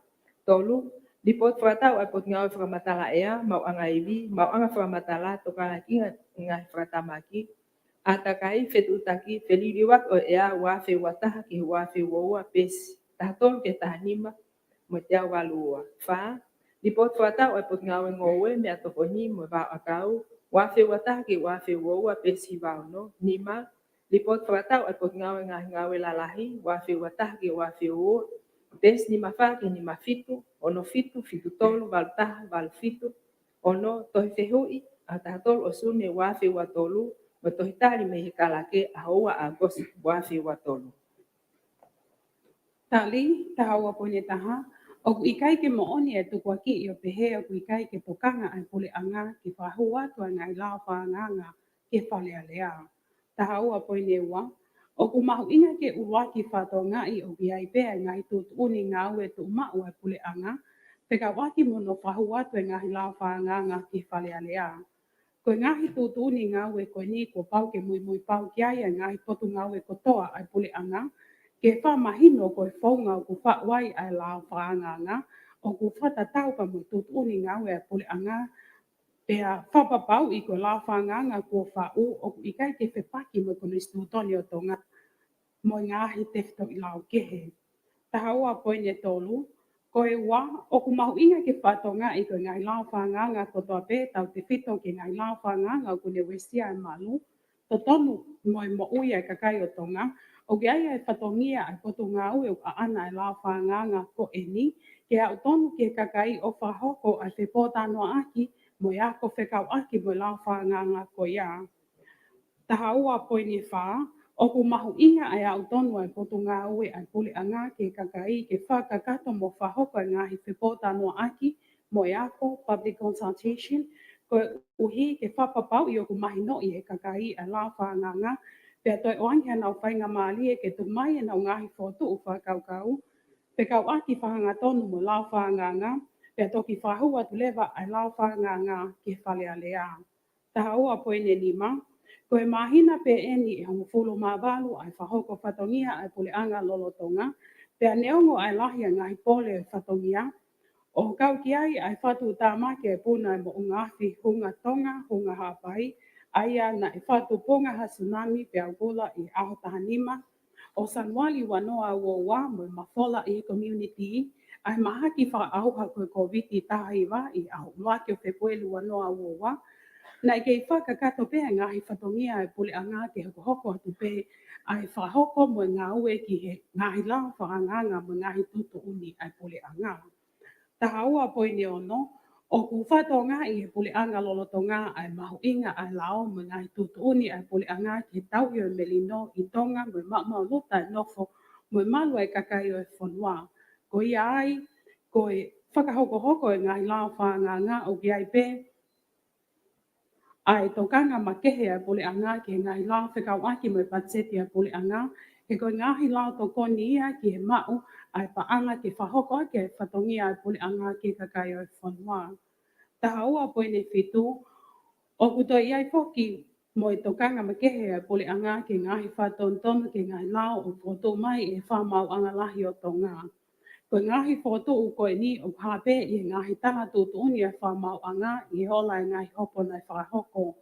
tolu, i pot whakatau a pot ngau whakamatala ea, mau anga iwi, mau anga whakamatala toka kinga ngai whakatamaki, atakai fetutaki feliriwak o ea wafe wataha ki wafe woua pesi taton ke tahanima mo te walua fa di pot wata o pot ngawe ngowe me atokoni mo ba akau wafe wataha ki wafe woua pesi no nima di pot wata o pot ngawe lalahi wafe wataha ki wafe woua pesi nima fa ki nima fitu ono fitu tolu valtaha val fitu ono tohifehui atahatol osune wafe watolu Matohitari me kalake aua agos wafi watolu. Tali, tahaua pone taha, o ku ikai ke mooni e tuku aki i o pehe o ku ikai ke pokang ai pule anga ki whahua tua ngai lao whanganga ke whalea lea. Tahaua pone ua, o ku mahu inga ke uwaki whato ngai o ki ai pea ngai tut uni ngā ue tu mau ai pule anga, peka waki mono whahua tua ngai lao whanganga ki whalea lea. Ko ngahi tutuni ngā ue ko ni ko pau ke mui pau ki ai ngahi potu ngā ue ko toa ai pule anga, ke wha mahino ko e whaunga o ku wha wai ai lao whaanganga, o ku whata tau pa mui tutuni ngā ue ai pule anga, pea whapapau i ko lao whaanganga ko whau o ku ikai ke whepaki mo ko nistutoni o tonga, mo ngahi tefto i lao kehe. Tahaua poine tolu, ko e wā, o ku mahu inga ke whatonga i ko ngai lao whaanganga ko toa pē tau te whito ke ngai lao whaanganga ko ne wesia e malu, to tonu moi mo uia e kakai o tonga, o ke aia e whatongia ai potu ngā ue o ana e lao whaanganga ko e ni, ke au tonu ke kakai o whahoko ai whepota noa aki, mo ia ko whekau aki mo lao whaanganga ko ia. Tahaua poine wha, o ku mahu inga ai au tonu ai potu ngā ue ai pule anga ke kakai ke whakakato mo whahoko ai ngahi whipota noa aki mo e ako public consultation ko uhi ke whapapau i o ku mahi no i he kakai ai la whanganga pia toi oangi anau whainga maali e ke tu mai e nau ngahi whotu u whakaukau pe kau aki whahanga tonu mo la whanganga pia toki whahua tu lewa ai la whanganga ke whalea lea. Tahaua poine lima, ko e mahina pe eni e hongo fulu mawalu ai whahoko whatongia ai pule anga lolotonga, pea neongo ai lahia ngai pole whatongia, o kau ki ai whatu tāmake e puna e mo ungafi hunga tonga, hunga hapai, aia na e whatu ponga ha tsunami pe augula i aho tahanima, o Sanwali wanoa woa mo mawhola i community, ai mahaki wha auha koe COVID i tahiwa i aho uake o Februari wanoa woa, Nai kei whakakato pēa ngahi whatongia e pule anga ke hoko atu pē ai whahoko mo ngā ue ki he ngahi lao whanganga mo ngahi tutu uni ai pule anga. Taha ua poine ono, o ku whatonga i he pule anga lolotonga ai mahu inga ai lao mo ngahi tutu uni ai pule anga ke tau i o melino i tonga mo mamau luta e nofo mo malu ai kakai o e whanua. ko iai ko e whakahoko e ngai lao whanganga o ki ai pe ai tokanga makehe ai pole anga ki ngai lao whekau aki mo patseti ai pole anga he ko ngahi lao tokoni ia ki he mau ai paanga ke whahoko ake whatongi ai pole anga ki kakai o whanua. Taha ua poe ne whitu o kuto iai foki mo e tokanga makehe ai pole anga ki ngahi whatontonu ki ngai lao o foto mai e whamau anga lahi o tonga. Ko ngahi foto u koe ni o hape i ngahi taha tutuni e whamau anga i hola e ngahi hopo nai whahoko.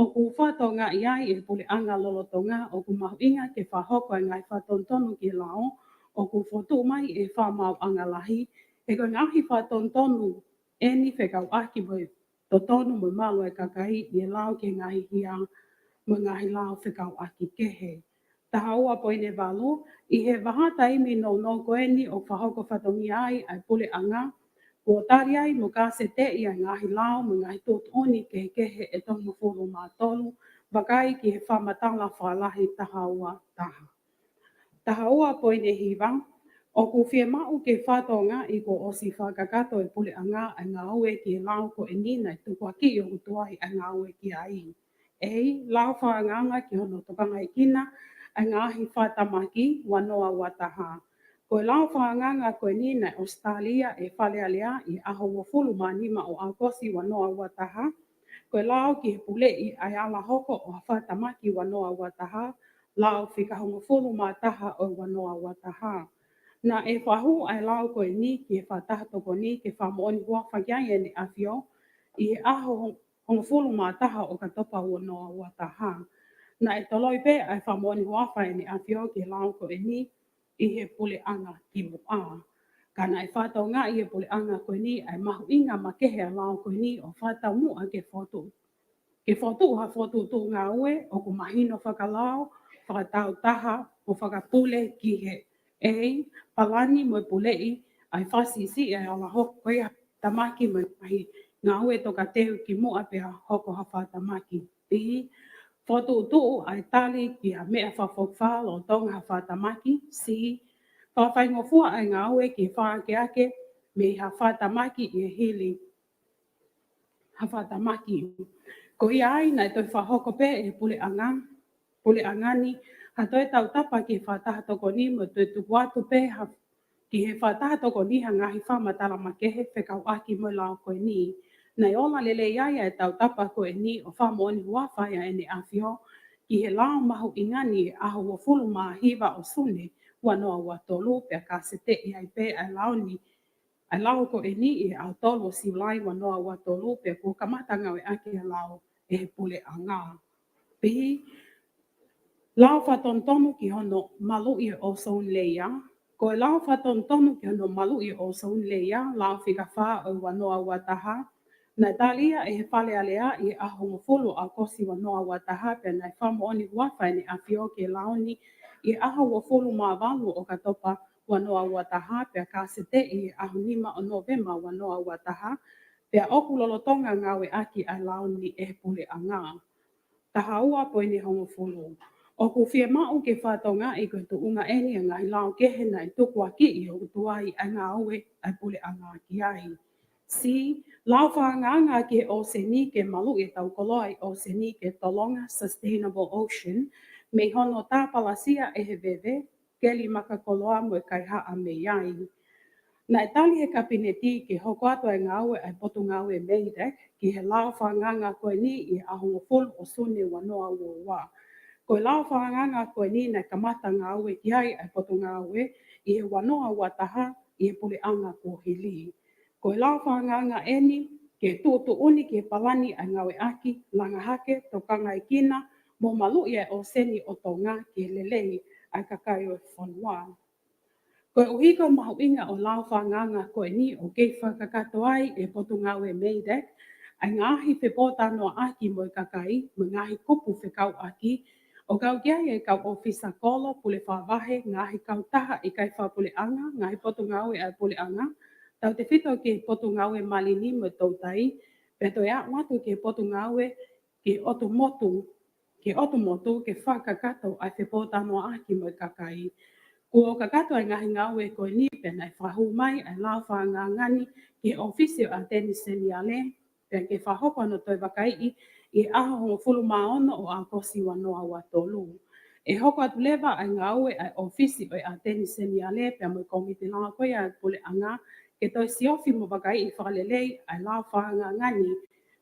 O ku whato ngā iai e pule anga lolo tonga o ku mahu inga ke whahoko e ngai whatontonu ki lao o ku foto mai e whamau anga lahi e ko ngahi whatontonu e ni whekau aki mo to tonu mo malo e kakai i lao ke ngahi hia mo ngahi lao whekau aki kehe. Taha ua poine walu, i he wahata imi no koe ni o whahoko whatongi ai pule anga, kua tari ai mo ka se te i a ngahi lao mo ngahi tōtoni ke kehe e tono furu mātolu, wakai ki he whamatala whalahi taha ua taha. Taha ua poine hiwa, o ku whia mau ke whatonga i ko osi whakakato e pule anga a ngā ue ki lao ko e nina i tukua ki o utuai a ngā ue ki ai. Ei, lao whaanganga ki hono tokanga i kina, a ngahi whatamaki wanoa wataha. Koe lao whaanganga koe ni na Australia e whalealea i aho wa fulu manima o Agosti wanoa wataha. Koe lao ki he pule i ai ala hoko o whatamaki wanoa wataha. Lao whikahonga fulu mataha o wanoa wataha. Na e whahu ai lao koe ni ki he whataha toko ni ke whamooni hua whakiai e ni awhio. I he aho honga fulu mataha o katopa wanoa wataha. Na e toloi pe ai whamoni huawha e ni awhio ki lao ko e ni i he pule anga ki mua. Kana e whatau ngā i he pule anga ko ni ai mahu inga makehe a lao ko ni o whatau mua ke fotu. Ke fotu ha fotu tu ngā ue o ku mahino whakalao, whakatau taha o whakapule ki he ei palani mo pule i ai whasisi e ala hoko koea tamaki mo mahi ngā ue toka tehu ki mua pe hoko ha whatamaki. Ihi foto tu ai tali ki a mea whawhawha lo tonga ha whatamaki si whawhaingo fua ai ngā ue ki whaake ake me ha whatamaki i hili ha whatamaki. Ko ia ai nai toi whahoko pe e pule angani ha toi tau tapa ki whataha toko ni mo toi tuku atu pe ha ki he whataha toko ni ha ngahi whamatala makehe whekau aki mo lao koe ni. Nei ola lele iaia e tau tapa koe ni o whamooni huawhaia e ne awhio ki he lao mahu ingani e aho wa fulu maa hiwa o sune wanoa wa tolu pe a kasete i ai pe ai lao ni ai lao ko e ni i au tolu o siulai wanoa wa tolu pe ko kamata ngau e ake a lao e he pule anga. Pihi, lao whatontonu ki hono malu i o soun leia, ko e lao whatontonu ki hono malu i o soun leia, lao whika wha o wanoa wa taha, na talia e he whale alea i aho mofulu a kosi wanoa wa taha pe nai whamooni huawhai ni a whio ke laoni i aho mofulu maa walu o katopa wanoa wa taha pe a kasete i aho nima o Novema wanoa wa taha pe a oku lolotonga ngawe aki a laoni e pule anga. Taha ua poe ni hongo fulu. O ku whia mau ke whatonga i koe tu unga eni a ngai lao kehe nai tuku aki i o tuai a ngā ue ai pule anga ki ai. Si, lao whaanganga ke o se ni ke malu e tau koloi o se ni ke Tolonga Sustainable Ocean me hono tāpalasia e he wewe keli maka koloa mo e kai haa me iai. Na tali he kapineti ke hoko ato e ngā ue ai potu ngā ue meidek ki he lao whaanganga koe ni i ahongo fulu o sune wanoa ua. Koe lao whaanganga koe ni na kamata ngā ue ki ai ai potu ngā ue i he wanoa ua taha i he pule anga ko hili. Koe lao whaanganga eni ke tūtu uni ki he palani ai ngā ue aki, langa hake, tokanga i kina, mo malu ia o seni o tonga ki he lelei ai kakai o whanua. Koe uhiko mahu inga o lao whaanganga koe ni o kei whakakato ai e potu ngā ue meidek, ai ngāhi whepota noa aki mo i kakai, mo ngāhi kupu whekau aki, o kau kia e kau ofisa kolo pule whawahe, ngāhi kau taha i kai whapule anga, ngāhi potu ngā ue ai pule anga, tau te whito ki potu ngā ue malini mo tautai, pe toi a watu ki potu ngā ue ki otu motu, ke whakakato ai whepota noa aki mo i kakai. Ko kakato ai ngahi ngawe ko ni pena e whahu mai ai lau whangangani ke ofisio a teni seniale pena ke whahoko no toi wakai i aho hongo fulu maono o a kosi wanoa wa tolu. E hoko atu lewa ai ngawe ai ofisi o a teni seniale pena mo komite langa koe ai pule anga ke toi siofi mo wakai i whakalelei ai lau whangangani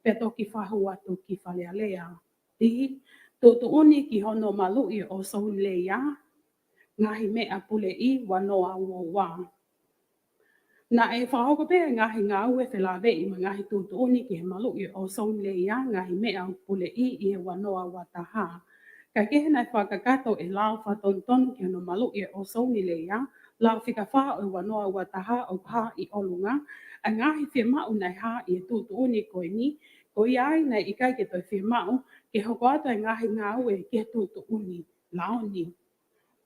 pe toki whahu atu ki whalealea. Tihi, tutu uni ki hono malu i o sohun leia, ngahi mea pule i wanoa ua. Na e whahoko pe ngahi ngā ue whelawe i ngahi tutu uni ki he malu i o sohun leia, ngahi mea pule i he wanoa ua taha. Ka kehe nai whakakato e lao whatonton ki hono malu i o sohun leia, lao whika wha o wanoa ua taha o ha i olunga, a ngahi whia mau nai ha i tutu uni koe ni, ko iai nei i kai ke toi whia mau, ke hoko atu ai ngahi ngā ue ki he tutu uni, laoni.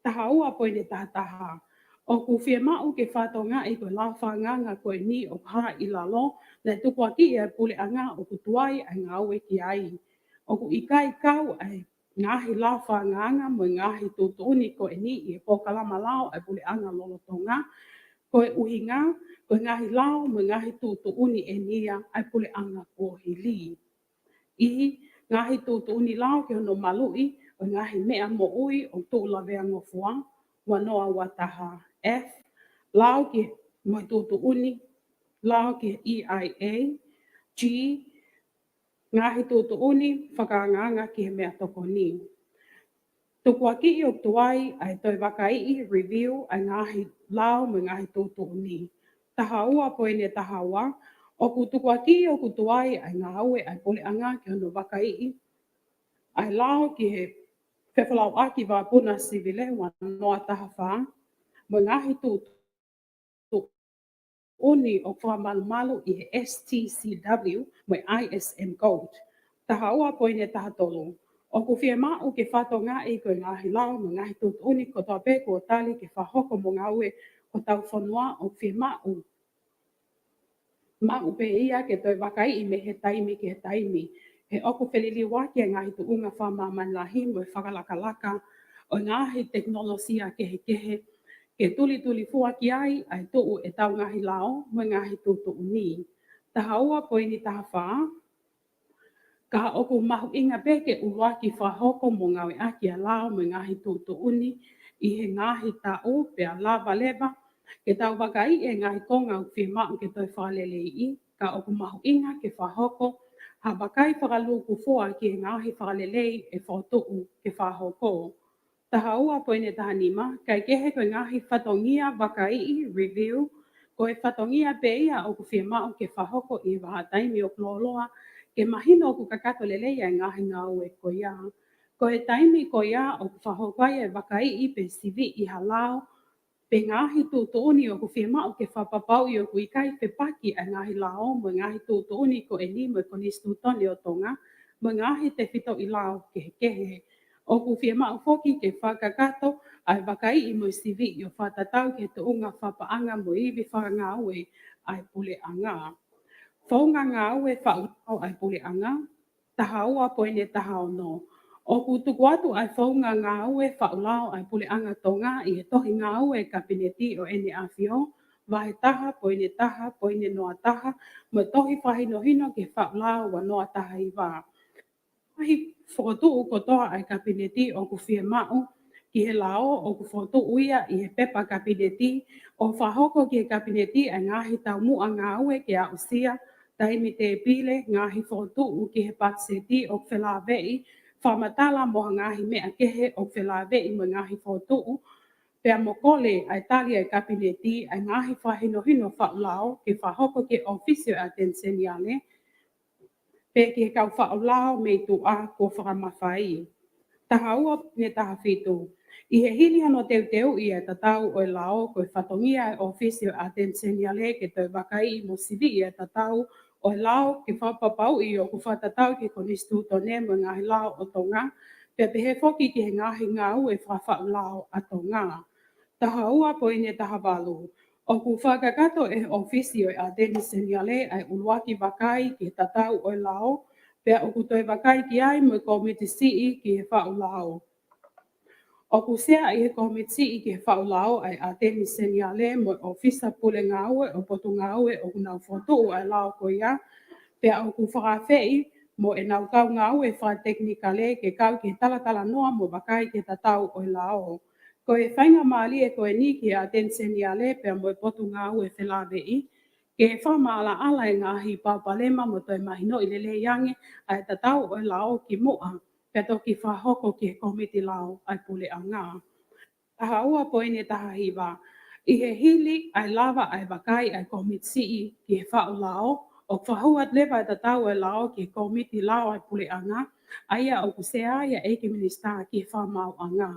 Taha ua poine taha. O ku whia mau ke whatonga i koe lau whanganga koe ni o ha i lalo, nei tukua ki e pule anga o ku tuai ai ngā ue ki ai. O ku ikai kau ai ngahi lau whanganga mo ngahi tutu uni koe ni i e pokalama lau ai pule anga lolotonga, koe uhinga, koe ngahi lau mo ngahi tutu uni e nia ai pule anga ko hili. I ngahi tutu uni lau ke hono malui, o ngahi mea mo ui o tō lawea ngofua, wanoa wataha. F, lau ke mo tutu uni, lau ke EIA. G, ngahi tutu uni, whakanganga ki he mea toko ni. Tukua ki i o tuai ai toi wakai i review ai ngahi lau mo ngahi tutu uni. Taha ua poine taha ua, o ku tukua ki o ku tuai ai ngā aue ai pole anga ki hono wakai i. Ai lau ki he whewhalau aki wapuna sivile wanoa taha wha, mo ngahi tutu uni o whamalu i he STCW mo ISM Gold. Taha ua poine taha tolu. O ku whia mau ke whatonga i koe ngahi lau mo ngahi tutu uni ko toa pe ko tali ke whahoko mo ngā ue ko tau whanua o whia mau. Mau pe ia ke toi wakai i me he taimi ke he taimi. He oku whelili waki a ngahi tu unga whamaman lahi mo e whakalakalaka o ngahi teknolosia kehe ke tuli fua ki ai ai tuu e tau ngahi lao mo ngahi tutu uni. Taha ua poini taha wha, ka oku mahu inga pe ke uwaki whahoko mo ngawe aki a lao mo ngahi tutu uni i he ngahi tau pe a lava leva ke tau wakai e ngahi konga u whimau ke toi whalele i, ka oku mahu inga ke whahoko, ha wakai whakaluku fua ki e ngahi whalele e whotuu ke whahoko. Taha ua poine taha nima, kai kehe koe ngahi whatongia wakai i review, koe whatongia pe ia oku whimau ke whahoko i wahataimi o kloloa, ke mahino oku kakato lele ia ngahi ngau e koe ia. Koe taimi koe ia oku whahokai e wakai i pe sivi i halao, pe ngahi tutuuni o ku whimau ke whapapau i o ku ikai pe paki a ngahi lao mo ngahi tutuuni ko e ni mo ko nistutoni o tonga mo ngahi te whito i lao kehe. O ku whimau foki ke whakakato ai wakai i mo sivi i o whatatau ke tuunga whapaanga mo iwi whangaue ai pule anga. Whaunga ngaue whaunau ai pule anga, taha ua poine taha ono. O ku tuku atu ai whaunga ngā ue whaulao ai pule anga tonga i he tohi ngā ue kabineti o ene awhio, wahe taha, poine noa taha, mo tohi whahinohino ke whaulao wa noa taha i wā. Wahi whakotu kotoa ai kabineti o ku whia mau, ki he lao o ku whakotu uia i he pepa kabineti, o whahoko ki he kabineti ai ngahi tau mua ngā ue ke a usia, taimi te pile ngahi whakotu ki he patseti o whelawei, whamatala mo ngahi mea kehe o whelawei mo ngahi whakotu, pea mokole ai tali ai kabineti ai ngahi whahinohino whaulao ke whahoko ke ofisio a tenseniale, pe ke kau whaulao me tu a ko whakamawhai. Taha ua ne taha whitu. I he hili hano teu i e tatau o e lao koe whatongia e ofisio a tenseniale ke toi wakai i mo sivi i e tatau o e lao ke whapapau i o ku whatatau ke konistu tone mo ngahi lao o tonga, pe pehe foki ki he ngahi ngau e whawhaulao a tonga. Taha ua poine taha walu. O ku whakakato e ofisio a tenseniale ai uluaki wakai ki tatau o e lao, pea o ku toi wakai ki ai mo komiti sii ki he whaulao. O kusea i he komiti i ke whaulao ai a te miseniale mo ofisa pule ngaue o potu ngaue o kunau fotu ai lao ko ia. Pea o ku whakawhei mo e nau kau ngaue wha teknikale ke kau ke talatala noa mo bakai ke tatau o lao. Ko e whainga maali e ko e ni ki a te miseniale pea mo e potu ngaue whelawei. Ke whamaala ala e ngahi paupalema mo toi mahino i lele yange ai tatau o lao ki moa. Pea toki whahoko ki he komiti lao ai pule a ngā. Taha ua poine taha hiwa. I he hili ai lava ai wakai ai komiti i ki he whao lao. O whahuat lewa e tatau e lao ki he komiti lao ai pule a ngā. Aia o kusea ia eke minista ki he whamau a ngā.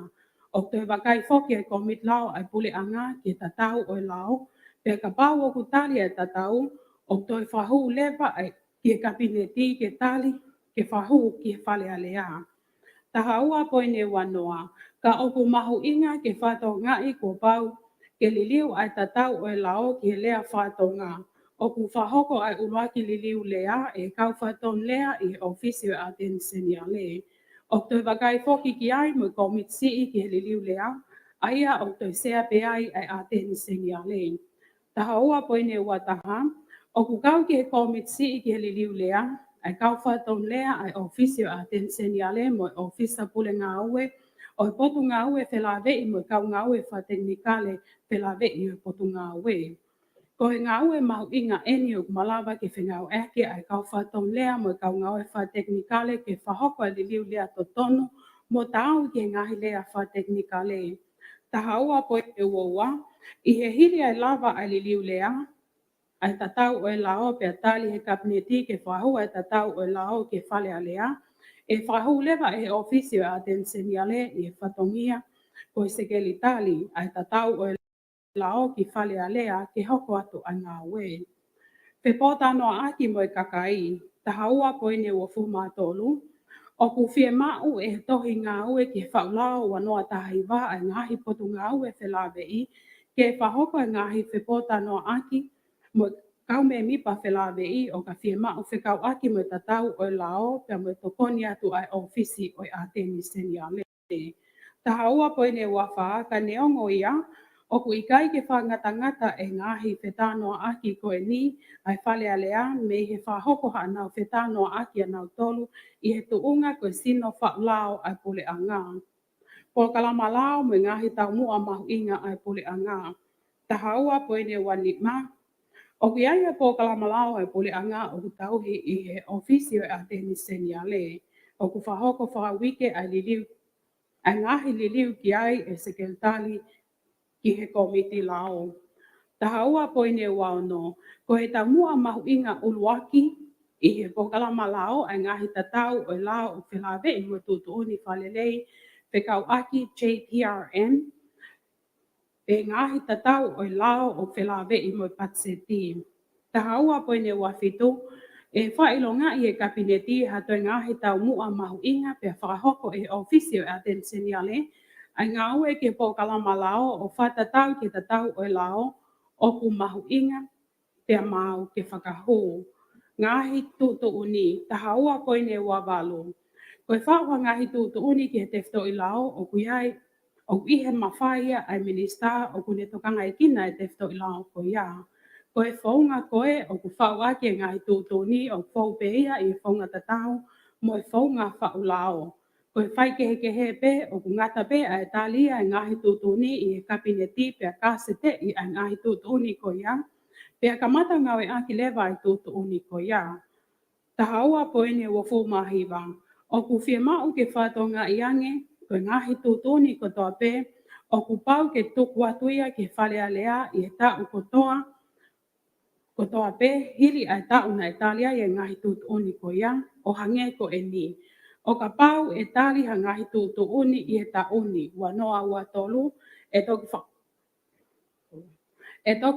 O toi wakai whoki ai komiti lao ai pule a ngā ki he tatau o lao. Pea ka pau o kutali ai tatau. O toi whahu lewa ai ki he kabineti ke tali ke whahu ki he whale a lea. Taha ua poine wanoa, ka oku mahu inga ke whato ngai ko pau, ke liliu ai tatau o e lao ki he lea whato ngā. Oku whahoko ai uruaki liliu lea e kau whaton lea i ofisio a tenisenia le. O toi wakai whoki ki ai mo komiti i ki he liliu lea, aia o toi sea pe ai a tenisenia le. Taha ua poine ua taha, oku kau ki he komiti i ki he liliu lea, ai kau whaton lea ai ofisio a teniseniale mo ofisa pule ngaue, o potu ngaue whelawei mo kau ngaue wha teknikale whelawei o potu ngaue. Ko he ngaue mahu inga eni o malawa ke whengau eke ai kau whaton lea mo kau ngaue wha teknikale ke whahoko ai liliu lea totonu mo tau ke ngahi lea wha teknikale. Taha ua poe e ua, i he hiri ai lava ai liliu lea, ai tatau o e lao pe tali he kabineti ke whahu ai tatau o e lao ke whale a lea. E whahu lewa e ofisio a teniseniale i e whatongia ko e sekeli tali ai tatau o e lao ki whale a lea ke hoko atu a ngā we. Pe pota noa aki mo e kakai, taha ua poine ua fumatolu, o ku fie mau e tohi ngā ue ki whaulao wa noa tahiwa ai ngahi potu ngā ue whelawei, ke whahoko ai ngahi whepota noa aki, mo kau me mipa whelawei o ka fie mau whekau aki mo tatau o lao pia mo tokoni atu ai ofisi o a teniseniale. Taha ua poine ua wha ka neongo ia, o ku ikai ke whangata e ngahi whetanoa aki ko e ni ai whale a lea me he whahoko ha nau whetanoa aki a nau tolu i he tuunga ko e sino whaulao ai pule a ngā. Po kalama lao me ngahi tau mua mahu inga ai pule a ngā. Taha ua poine ua lima, o ki aia po kalama lao ai pule a ngā o ku tauhi i he ofisio a teniseniale. O ku whahoko whawike ai liliu, ai ngahi liliu ki ai e sekretari ki he komiti lao. Taha ua poine ua ono, ko he tau mua mahu inga uluaki i he pokalama lao ai ngahi tatau o lao o whelawe i mo tutuuni whalelei whekau aki JPRN e ngahi tatau o lao o whelawe i mo patseti. Taha ua poine ua fitu, e whailonga i e kabineti hatoi ngahi tau mua mahu inga pe whakahoko e ofisio a teniseniale, ai ngā ue ke po kalama lao o whatatau ke tatau o lao o ku mahu inga pia mau ke whakahu. Ngahi tutuuni, taha ua poine ua walu. Koe whakua ngahi tutuuni ke te fto i lao o kuiai o ihe mawhaia ai minista o kune tokanga i kina e te fto i lao ko ia. Koe whaunga koe o ku whaua ke ngahi tutuuni o whau peia i whaunga tatau mo e whaunga whau lao. Koe whai ke he pe o ku ngata pe a e talia e ngahi tutuni i e kabineti pe a kasete i a ngahi tutuni ko ia. Pe a kamata ngawe aki lewa i tutuni ko ia. Taha ua poene ua fumahiwa. O ku fie mau ke whatonga i ange, koe ngahi tutuni ko toa pe, o ku pau ke tuku atuia ke whale a lea i e tau kotoa, ko toa pe hili a tau na Italia i e ngahi tutuni ko ia, o hange ko e ni. O ka pau e tali ha ngahi tutuuni i e tauni, ua noa ua tolu, e toki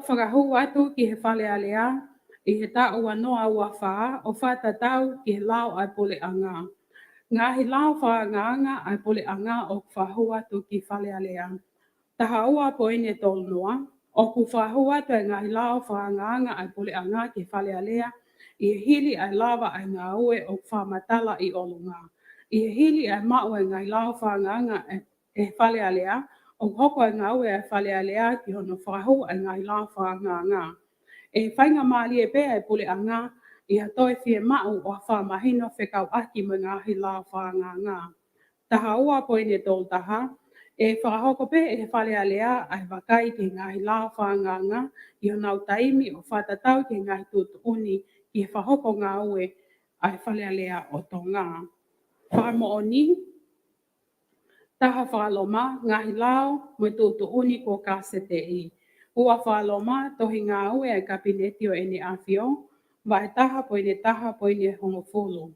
whakahu atu ki he whale a lea, i he tau ua noa ua whaa, o whatatau ki he lao ai pule a ngā. Ngahi lao whaanganga ai pule a ngā o whahu atu ki whale a lea. Taha ua poine tolu noa, o ku whahu atu e ngahi lao whaanganga ai pule a ngā ki whale a lea, i he hili ai lava ai ngā ue o whamatala i olunga. I he hili ai mau e ngai lao whaanganga e whale alea, o hoko e ngā ue e whale alea ki hono whahu e ngai la whanganga. E whainga maali e pēa e pule anga, i hatoe fie mau o whamahino whekau aki me ngahi la whanganga. Taha ua poine tō taha, e whakahoko pē e whale alea ai wakai ki ngahi la whanganga, i honau taimi o whatatau ki ngahi tūtuuni ki e whahoko ngā ue ai whale alea o tō ngā. Whamo o ni, taha whaloma ngahi lao mo tūtuuni ko ka sete i. Ua whaloma tohi ngā ue ai kabineti o ene awhio, vai taha poine hongo fulu.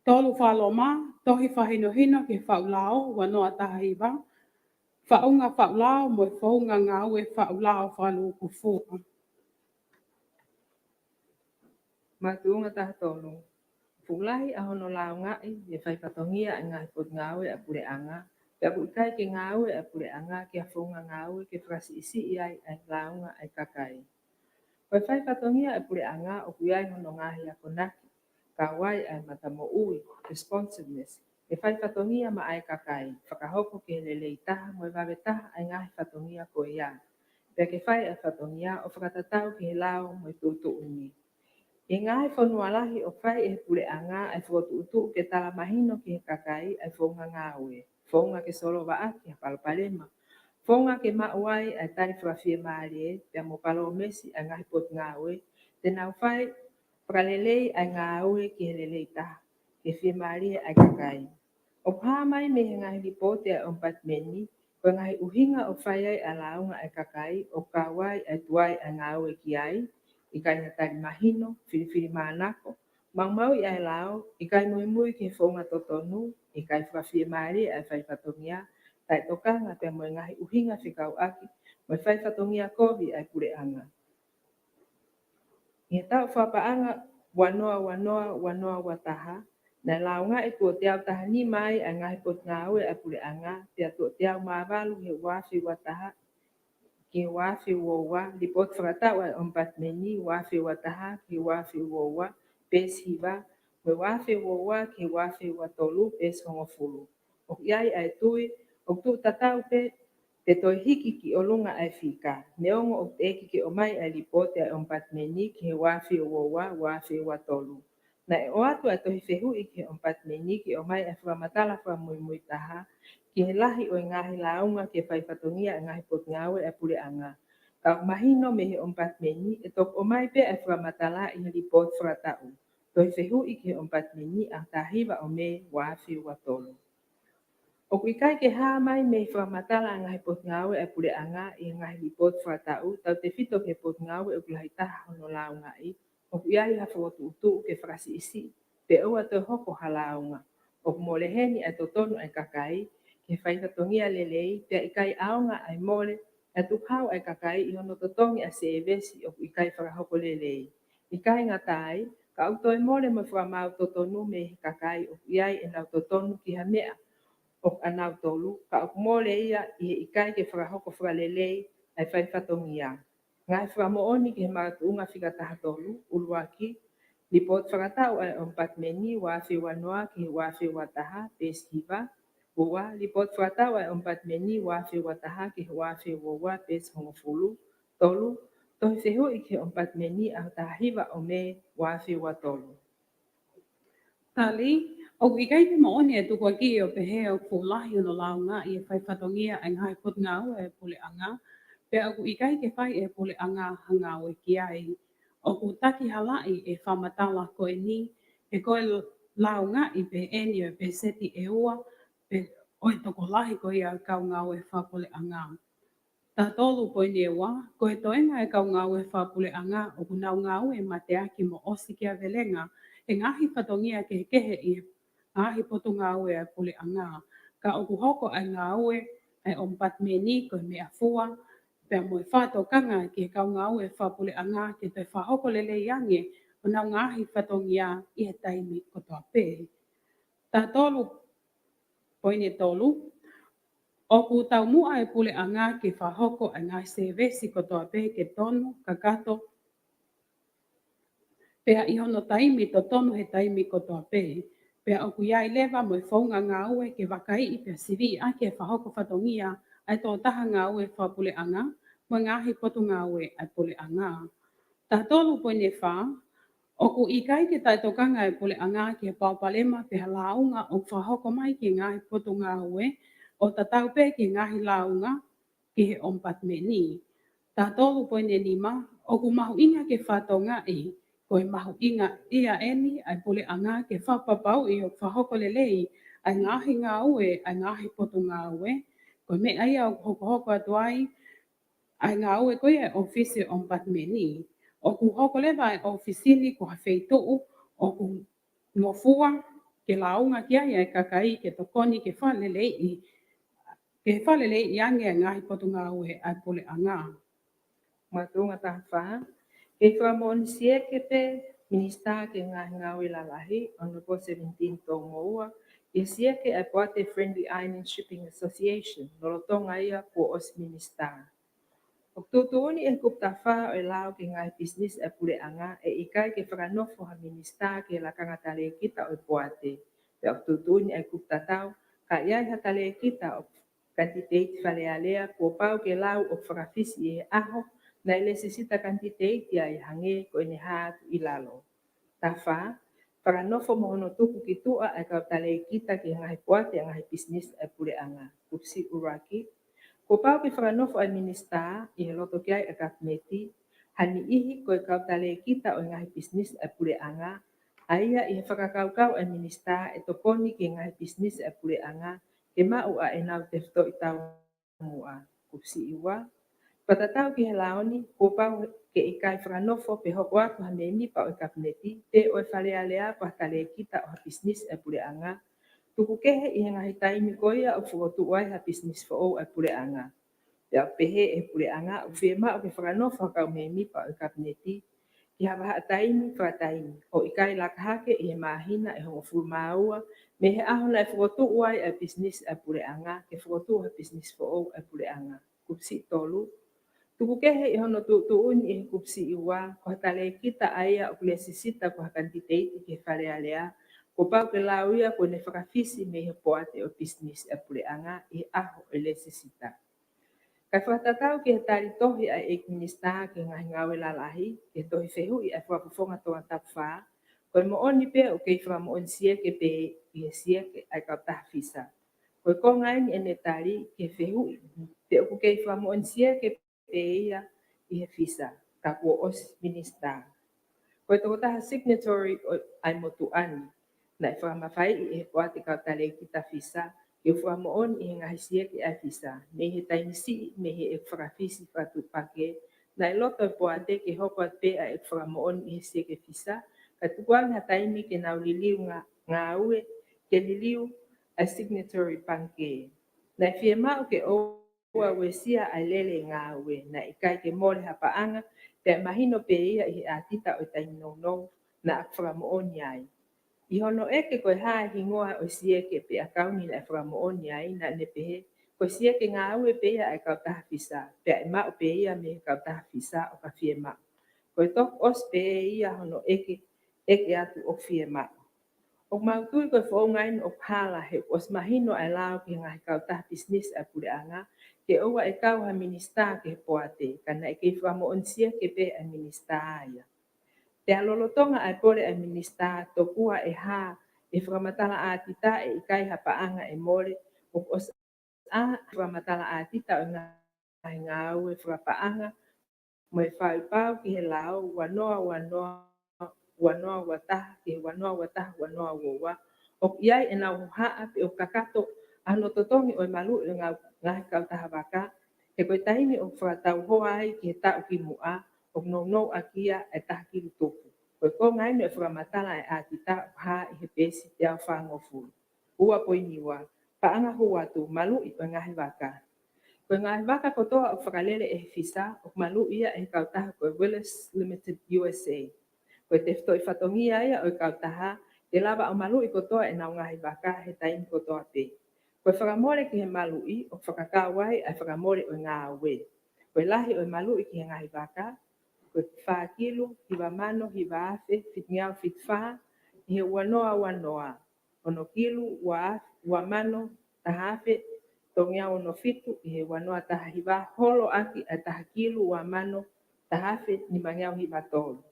Tolu whaloma tohi whahinohino ke whaulao wanoa taha iwa, whaunga whaulao mo whaunga ngā ue whaulao whalu kufua. Matuunga taha tolu. Fulahi a hono lao ngai e whaipatongia a ngai pot ngāwe a pure anga. Pea ku ikai ke ngāwe a pure anga ke a whaunga ngāwe ke frasi isi iai ai launga ai kakai. Koe whaipatongia a pure anga o kuiai hono ngahi a konaki. Ka wai ai matamo ui, responsiveness. E whaipatongia ma ai kakai. Whakahoko ke lelei taha mo e wawe taha ai ngahi patongia ko ia. Pea ke whai a patongia o whakatatau ke lao mo i tūtu uni. E ngai whanua lahi o whai e pule anga ai whotu utu ke tala mahino ki he kakai ai whaunga ngāwe. Whaunga ke solo wa aki a palpalema. Whaunga ke mauai ai tari whawhia maarie pia mo palo mesi ai ngahi pot ngāwe. Te nau whai prakalelei ai ngāwe ki he lelei taha. Ke whia maarie ai kakai. O pāmai me he ngahi ripote ai ompat meni. Koe ngahi uhinga o whai ai a launga ai kakai o kawai ai tuai ai ngāwe ki ai. Ikai na tari mahino, whiriwhiri mānako, mau i ai lao, ikai mui ki whaunga totonu, ikai whawhia maari ai whaipatongia, tai tokanga pia moe ngahi uhinga whikau aki, moe whaipatongia kohi ai pure anga. I he tau whapaanga wanoa wataha, na lao ngā e tua teau taha ni mai ai ngahi pot ngāwe ai pure anga, pia tua teau māwalu he wafi wataha, ki wafi wowa, lipot whakatau ai ompat meni, wafi wataha, ki wafi wowa, pes hiva, me wafi wowa, ki wafi watolu, pes hongofulu. O iai ai tui, o tu tatau pe, te toi hiki ki olunga ai fika. Neongo o te eki ki o mai ai lipot ai ompat meni, ki wafi wowa, wafi watolu. Na e o atu ai tohi whehu i ki ompat meni, ki o mai ai whamatala whamui taha, ki he lahi o ngahi launga ke whaipatongia a ngahi pot ngawe a pure anga. Ka mahino me he ompat meni e tok o mai pe a whamatala i he ripot whakatau. Toi whehu i ke ompat meni a tahiwa o me wafi watolo. O kuikai ke haa mai me whamatala a ngahi pot ngawe a pure anga i ngahi ripot whakatau tau te whito ke pot ngawe o kulahi taha hono launga i. O kuiai ha whakotu utu ke whakasi isi pe ua toi hoko halaunga. O kumoleheni a totonu ai kakai ke whaipatongia lelei, pia ikai aonga ai mole, e tukhau ai kakai i hono totongi a sevesi o ikai whakahoko lelei. Ikai ngatai, ka autoi mole mo whamau totonu me kakai o iai e nau totonu ki ha mea o anau tolu, ka o mole ia i ikai ke whakahoko whakalelei ai whaipatongia. Ngai whakamooni ki he maratuunga whikataha tolu, uluaki, lipot whakatau ai ompat meni, wafi wanoa ki wafi wataha, pes hiva, Ua, lipot whakatau ai ompat meni wafi wataha ki wafi wowa pes hongofulu, tolu, tohi whehu i ki ompat meni a tahiwa o me wafi watolu. Tali, o ikai te maoni e tukua ki o pehe o kulahi o no launga i e whaipatongia ai ngai pot ngau e pule anga, pe o ikai ke whai e pule anga hangau e ki ai. O ku taki halai e whamatala koe ni, e koe launga i pe eni o pe seti e ua, pe oi toko lahi ko ia kau ngau e whapule anga. Tā tolu poine wa, ko he toenga e kau ngau e whapule anga o kunau ngau e mate aki mo osi kia velenga, e ngahi whatongia ke kehe i ngahi potu ngau e pule anga. Ka oku hoko ai ngau e ompat meni ko me afua, pia mo e whatokanga ke kau ngau e whapule anga ke te whahoko lele yange o nau ngahi whatongia i he taimi kotoa pē. Tā tolu poine tolu, o ku tau mua e pule anga ke whahoko a ngai sevesi kotoa pē ke tonu, kakato, pea i hono taimi to tonu he taimi kotoa pē. Pea o ku iai lewa mo i whaunga ngā ue ke wakai i pia sivi a ke whahoko whatongia ai tō taha ngā ue whapule anga, mo ngāhi potu ngā ue ai pule anga. Tā tolu poine wha, o ku i kai ke tai tokanga ai pule anga ke paupalema pe launga o whahoko mai ke ngāhi potu ngā ue, o ta tau pe ke ngāhi launga ki he ompat me ni. Tā tolu poine lima, o ku mahu inga ke whatonga i, koe mahu inga ia eni ai pule anga ke whapapau i o whahoko lelei ai ngāhi ngā ue, ai ngāhi potu ngā ue, koe me aia o hoko atu ai ngā ue koe ai ofisi o Mpatmeni. O ku hoko lewa ai ofisini ko hawhei tuu, o ku ngofua ke launga ki ai kakai ke tokoni ke whalelei i ange ai ngāhi potu ngā ue ai pule anga. Matunga taha ke whamon sieke pe minista ke ngā ue lalahi ono po 17 tō moua e sieke ai poate Friendly Island Shipping Association nolotonga ia ko os minista. O tutuuni e kupta wha o e lao ke ngai business e pule anga e ikai ke whakanofo ha minista ke la kangatale kita o poate. Pe o tutuuni e kupta tau ka iai hatale kita o kandidate whalealea ko pau ke lau o whakawhisi e aho na ele sisita kandidate ia i hange ko ene hatu i lalo. Ta wha, whakanofo mohono tuku ki tua e kau tale kita ke ngai poate ngai business e pule anga. Kupsi uraki. Ko pau ke whakanofo ai minista i he loto ki ai a kabineti, hani ihi ko e kau tale kita o ngahi business e pule anga, aia i he whakakaukau ai minista e tokoni ke ngahi business e pule anga, ke mau a e nau tefto i tau mua. Kupsi iwa. Patatau ki he laoni, ko pau ke ikai whakanofo pe hoko aku ha meni pa o kabineti, te o e whalealea pa tale kita o ha business e pule anga, tuku kehe i he ngahi taimi koia o whukotu wai ha business fo o e pule anga. Pea pehe e pule anga o whiema o ke whakanofo kau me mipa o kabineti ki hawa haa taimi whakataimi. O ikai lakahake i he mahina e hongo furu maua me he ahona e whukotu wai e business e pule anga ke whukotu ha business fo o e pule anga. Kupsi tolu. Tuku kehe i hono tuuni i he kupsi iwa ko hatale kita aia o kule sisita ko ha kandidate ke whalealea ko pau ke lauia ko ne whakawhisi me he poate o business e pule anga i aho e le sisita. Kai whatatau ki he tari tohi ai e minista ke ngahi ngawe lalahi, ke tohi whehu i a whapufonga toa tapwha, koe mo oni pe o kei wha mo on sieke pe i he sieke ai kau taha whisa. Koe ko ngai ni ene tari ke whehu i, pe o kei wha mo on sieke pe ia i he whisa, ka kua os minista. Koe toko taha signatory ai motu ani, na i whamawhai i he poate kau tale kita whisa, ke wha mo on i he ngahi sieke ai whisa, me he tainisi me he e whakawhisi whatu pake, na i loto e poate ke hoko at pe a e wha mo on i he sieke whisa, ka tukuang ha taimi ke nau liliu ngā ue, ke liliu a signatory panke. Na i whie mau ke oua wesia ai lele ngā ue, na i kai ke mole hapaanga, pe mahino pe ia i he atita o tainono na ak wha mo on iai. I hono eke koe hae hingoa o sieke pe a kauni na e whakamooni ai na ne pehe, koe sieke ngā ue pe ia e kau taha whisa, pe a mao pe ia me kau taha whisa o ka whie mao. Koe tok os pe ia hono eke atu o whie mao. O mautui koe whaungain o pala he os mahino ai lao ki ngahi kau taha business a pule anga, ke oua e kau ha minista ke poate, kana e kei whakamoon sieke pe a minista aia. Te alolotonga ai pole ai minista tokua e ha e whakamatala a tita e ikai hapaanga e mole o os a whakamatala a tita o ngā ue whakapaanga mo e whaupau ki he lao wanoa wataha ki he wanoa wawa o iai e nau haa pe o kakato ano totongi o e malu e ngahi kautaha waka e koe taimi o whakatau hoa ai ki he tau ki mua o no akia e taha ki rutoku. Koe ko ngai no e whakamatala e atita ha i he pesi te au whangofu. Ua poiniwa, paanga hua tu malu i koe ngahi waka. Koe ngahi waka kotoa o whakalele e he whisa o malu ia e kautaha koe Willis Limited USA. Koe te whto i whatongia ia o kautaha te lava o malu i kotoa e nau ngahi waka he taimi kotoa pe. Koe whakamore ki he malu i o whakakawai ai whakamore o ngā ue. Koe lahi o malu i ki he ngahi waka, koe whakilu, hiwa mano, hiwa afe, whitngiau whitwha, i he wanoa. ono kilu ua mano tahafe tongia ono fitu i he wanoa taha hiwa holo aki a taha kilu ua mano tahafe ni mangiau hiwa tolu.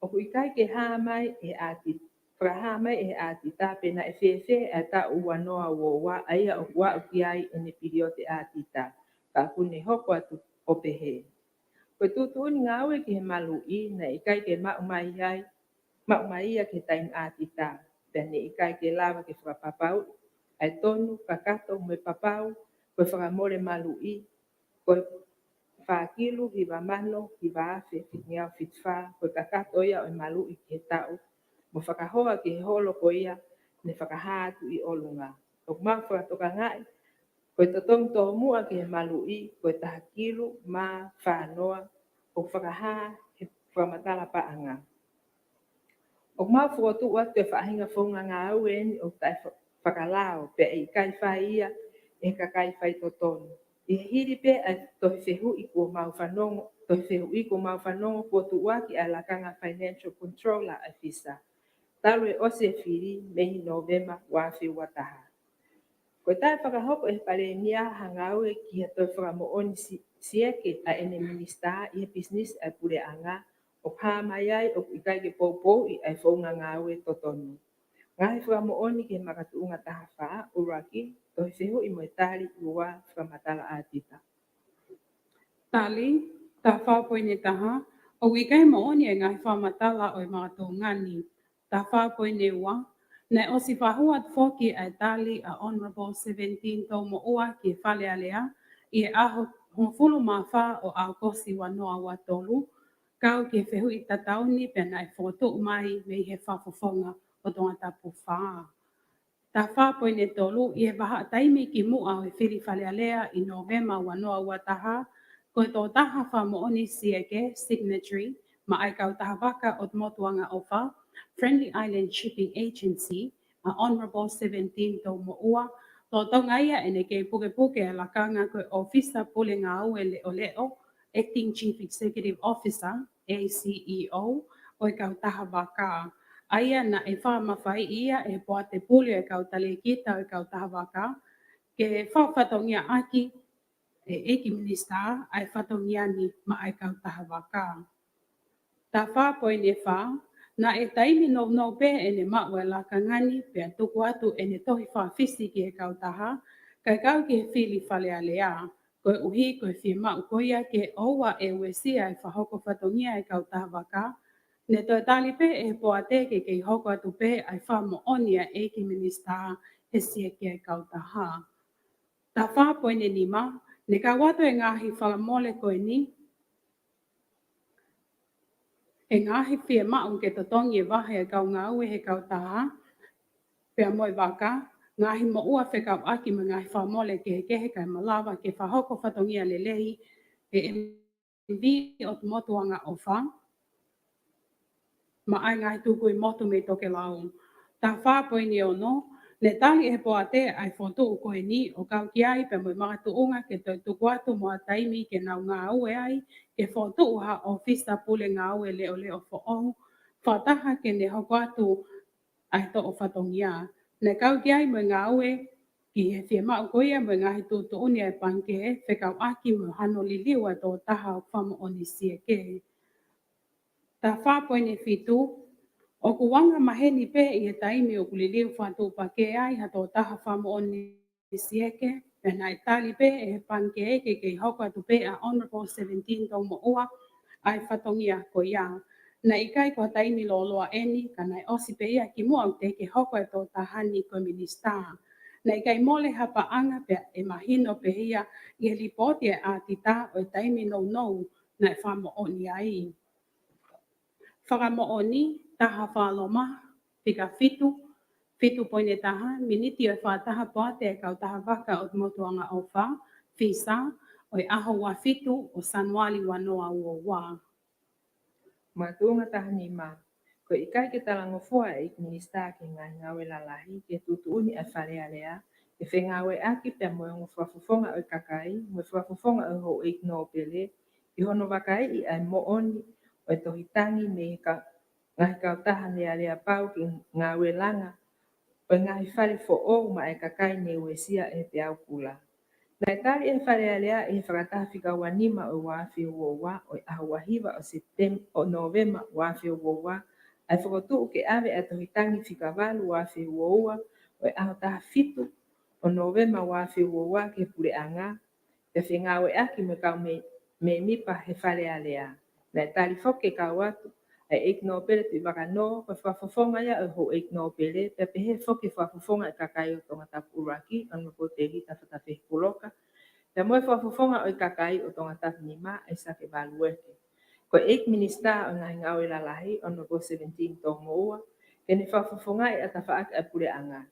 O ku ikai ke haa mai e ati praha mai e ati tape na e fefe a ta ua noa wo wa aia o wa uki ai e ne piriote ati ta. Ka kune hoko atu o pehe. Koe tutu ni ngā ue ki he malu i na ikai ke maumai ia ke taim ati ta. Pene ikai ke lava ke whakapapau, ai tonu, kakato, me papau, koe whakamore malu i, koe whakilu, hiwa mano, hiwa afe, whitngiau whitwha, koe kakato ia o malu i ke tau, mo whakahoa ke he holo ko ia, ne whakahātu i olunga. O mau whakatoka ngai, koe totong tō mua ke he malu i, koe tahakilu, mā, whanoa, o whakahā, he whamatala paanga. O mau whakatu atu e whaahinga whaunga ngā aue ni o tai whakalao, pe e kai whai ia, e ka kai whai totonu. I he hiri pe a tohi whehu i kua mau whanongo, tohi whehu i kua mau whanongo kua tu waki a lakanga Financial Controller a FISA. Taru e ose e whiri, mehi November, wafi wataha. Koe tai whakahoko e pare nia hangaue ki he toi whakamooni sieke a ene minister i he business a pure anga, o pāmai ai o ikai ke poupou i ai whaunga ngāue totonu. Ngā he whakamooni ki he makatuunga taha wha, uraki, tohi whehu i moe tari ua whakamatala ātita. Tali, ta whapoine taha, o ikai mooni e ngai whamatala o i makatuunga ni. Ta whapoine ua, nei o si whahua whoki ai tali a Honourable 17 tau mo ua ki whale alea, i e aho hongfulu maa wha o a kosi wanoa wa tolu, kau ke whehu i tatauni pena e whotu mai me he whafofonga o tonga tapu wha. Ta whapoine tolu, i e waha taimi ki mua o e whiri whale alea i November wanoa wa taha, koe tō taha wha mooni sieke, signatory, ma ai kau taha waka o motuanga o wha, Friendly Island Shipping Agency, a Honourable 17 tau mo ua, tō tonga ia ene ke puke a lakanga koe ofisa pule ngā ue leo, Acting Chief Executive Officer, ACEO, o i kau taha waka. Aia na e wha mawhai ia e poa te pule e kau tali kita o i kau taha waka, ke whawhatongia aki e eki minister ai whatongia ni ma ai kau taha waka. Ta whapoine wha, na e taimi no pe ene maua la kangani pe tuku atu ene tohi whawhisi ki e kau taha, kai kau ki he whili whale alea, koe uhi koe whi mau koia ke oua e uesia e whahoko whatongia e kau taha waka, ne toi tali pe e poa teke ke i hoko atu pe ai whamo onia e ki minister he sia ki e kau taha. Ta whapoine ni ma, ne ka wato e ngahi whalamole koe ni, e ngahi whia mau ke totongi e wahe e kau ngā ue he kau taha, pia moe waka, ngahi mo ua whekau aki me ngahi whamole ke he kehe kai malawa ke whahoko whatongia lelehi e MV o tu motuanga o wha, ma ai ngahi tuku i motu me toke lau. Ta whapoini o no, ne tali e poa te ai whotu u koe ni o kau ki ai pe moe mga tuunga ke toi tuku atu moa taimi ke nau ngā ue ai, ke whotu uha o fista pule ngā ue leo leo who'ohu, whataha ke ne hoko atu ai to o whatongia. Ne kau ki ai moe ngā ue ki he whia mau koia moe ngahi tūtu uni ai panke, whekau aki mo hano li liu ai tō taha o whamo oni sieke. Ta whapoine whitu, o kuwanga maheni pe i he taimi o kuliliu whatu pake ai ha tō taha whamo oni sieke, pena i tali pe e he panke eke ke i hoko atu pe a Honourable 17 tau mo ua, ai whatongia ko ia. Na ikai ko taimi lo loa eni, ka nai osi pe ia ki mua te ke hoko e tō tahani ko minister. Na ikai mole hapa anga pe e mahino pe ia i he lipoti e a tita o e taimi no na e whamo oni ai. Whakamooni, taha whaloma, whika whitu poine taha, miniti o whataha poate e kau taha waka o motuanga o wha, FISA, o i aho wa whitu o Sanwali wanoa ua wā. Mātuunga taha ni mā, ko ikai ke talango fua e minister ke ngai ngawe lalahi ke tutuuni a whare alea, ke whengawe aki pia moe ngu whafufonga o kakai, moe whafufonga o ho eik no pele, i hono wakai i ai mooni o tohitangi me ka ngahi kau taha ne alea pau ki ngawe langa, o ngahi whare fo o ma e kakai ne uesia e te au kula. Nai tari e whare alea e whakataha whika wanima o wawhi uowa o aho wahiwa o Novema wawhi uowa ai whakotu ke ave e tohitangi whika walu wawhi uowa o aho taha fitu o Novema wawhi uowa ke pure anga te whingawe aki me kau me mipa he whare alea. Nai tari whoke kau atu e eikno pere tu wakano ko whafofonga ia e ho eikno pere te pehe whoke whafofonga e kakai o tonga tapuraki anu ko te rita whatapehi puloka. Te moe whafofonga o i kakai o tonga tapnima e sake balueke. Ko eik minista o ngahi ngau i lalahi anu ko 17 tonga ua ke ni whafofonga e atafaak e pure anga.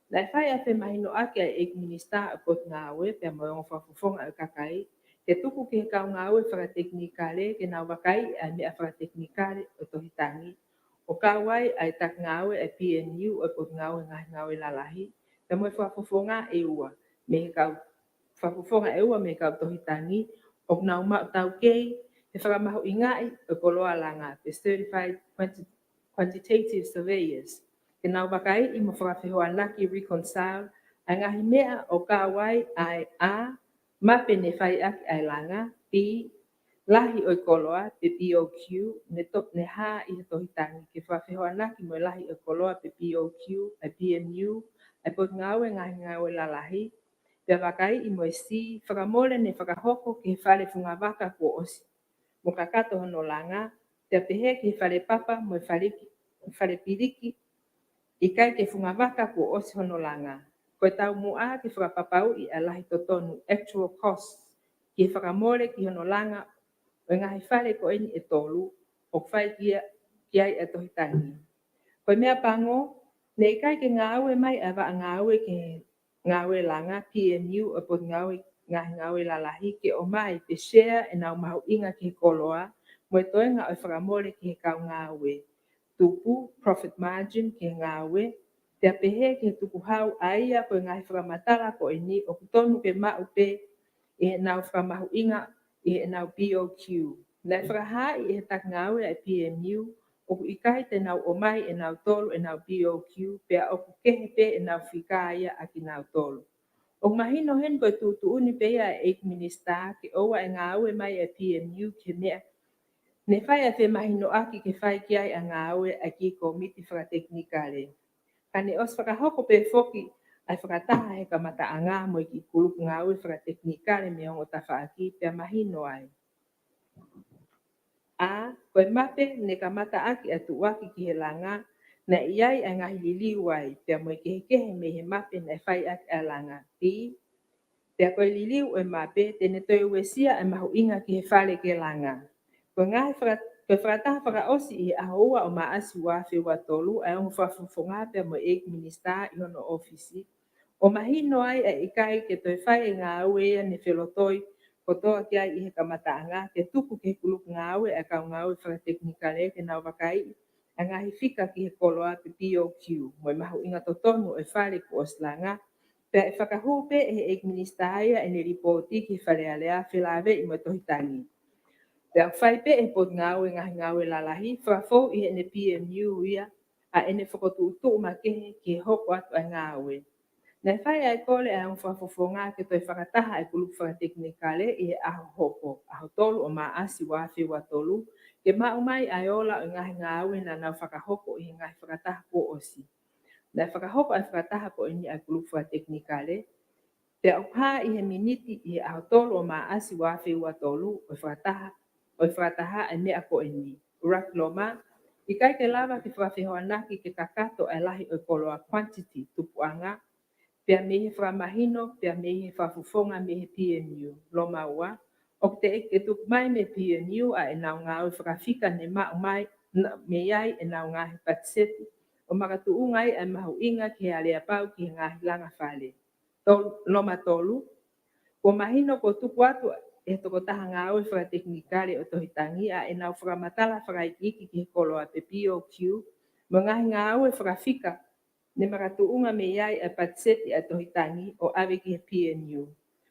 Nai whai a te mahino ake a eik minista o kot ngawe te moe o whafofonga o kakai ke tuku ke kau ngawe whakateknikare ke nau wakai a mea whakateknikare o tohitangi. O kawai ai tak ngawe e PNU o pot ngawe ngahi ngawe lalahi. Te moe whafofonga e ua. Me he kau whafofonga e ua me kau tohitangi. O nau mau tau kei te whakamahu ingai o koloa langa. The Certified Quantitative Surveyors. Ke nau wakai i mo whakawhihoan laki reconcile. Ai ngahi mea o kawai ai a mape ne whai aki ai langa, P, lahi o koloa, pe POQ, ne top ne ha i he tohitangi, ke whawhihoanaki mo lahi o koloa pe POQ, ai PMU, ai pot ngawe ngawe lalahi, pe wakai i mo si, whakamole ne whakahoko ke whare funga waka ko osi. Mo kakato hono langa, te pehe ke whare papa mo whare piriki, i kai ke funga waka ko osi hono langa. Koe tau mua ke whakapapau i alahi totonu actual cost ki whakamore ki hono langa o ngahi whare ko eni e tolu o whai ki ai e tohitangi. Koe mea pango, ne kai ke ngāwe mai awa ngāwe ke ngāwe langa PMU o pot ngāwe ngahi ngāwe lalahi ke o mai te share e nau mahu inga ki koloa mo e toenga o whakamore ki he kau ngāwe. Tupu, profit margin ki ngāwe, te pehe ke tuku hau aia koe ngai whakamatala ko e ni o kutonu ke maupe i he nau whakamahu inga i he nau POQ. Nei whakaha i he tak ngawe ai PMU o ku ikai te nau o mai e nau tolu e nau POQ pea o ku kehe pe e nau whikaia a ki nau tolu. O mahino hen koe tutuuni pe ia e minista ke owa e ngawe mai e PMU ke mea ne whai a te mahino aki ke whai ki ai a ngawe a ki komiti whakateknikare. Kane os whakahoko pe foki ai whakataha he kamata anga mo i ki kulupu ngawe whakateknikare me ongo tawhaaki pia mahino ai. A, koe mape ne kamata aki atu waki ki he langa na iai a ngahi liliu ai pia mo i kehe me he mape na whai aki a langa. P, pia koe liliu e mape tene toi uesia e mahu inga ki he whare ke langa. Koe ngahi koe whakataha whakaosi i ahoua o maasi wafi wa tolu ai ongo whafufonga pia mo eik minista i hono ofisi. O mahino ai a ikai ke toi whai e ngā ue ne whelotoi ko toa ki ai i he kamataanga ke tuku ke kulupu ngā ue a kau ngā ue whakateknikare ke nau wakai a ngahi whika ki he koloa pe POQ. Mo mahu inga totonu e whare ko oslanga pia e whakahupe e he eik minista aia e ne ripoti ki whare alea whilawe i mo tohitangi. Pea whai pe e pot ngawe ngawe lalahi, whakafou i he ne PMU ia, a ene whakotuutu ma kehe ki hoko atu a ngawe. Nei whai ai kole a un whafofonga ke toi whakataha e kulupu whakateknikale i he aho hoko, aho tolu o maasi wafi wa tolu, ke mau mai ai ola o ngahi ngawe na nau whakahoko i he ngahi whakataha ko osi. Nei whakahoko ai whakataha ko ini ai kulupu whakateknikale, pea ukha i he miniti i he aho tolu o maasi wafi wa tolu o whakataha ai mea ko ini. Urak loma, i kai ke lava ki whakawhihoanaki ke kakato ai lahi o koloa quantity tupuanga, pia mehe whakamahino, pia mehe whafufonga mehe PMU. Loma ua, o te eke tuk mai me PMU a e nau ngāu whakawhika ne mau mai me iai e nau ngāhi patseti, o makatu ungai ai mahu inga ki alea pau ki ngāhi langa whale. Loma tolu, ko mahino ko tuku atu e toko taha ngāu whakateknikare o tohitangi a e nau whakamatala whakaikiki ki he koloa pe POQ, mo ngahi ngāu whakawhika ne makatuunga me iai a patseti a tohitangi o awe ki he PNU.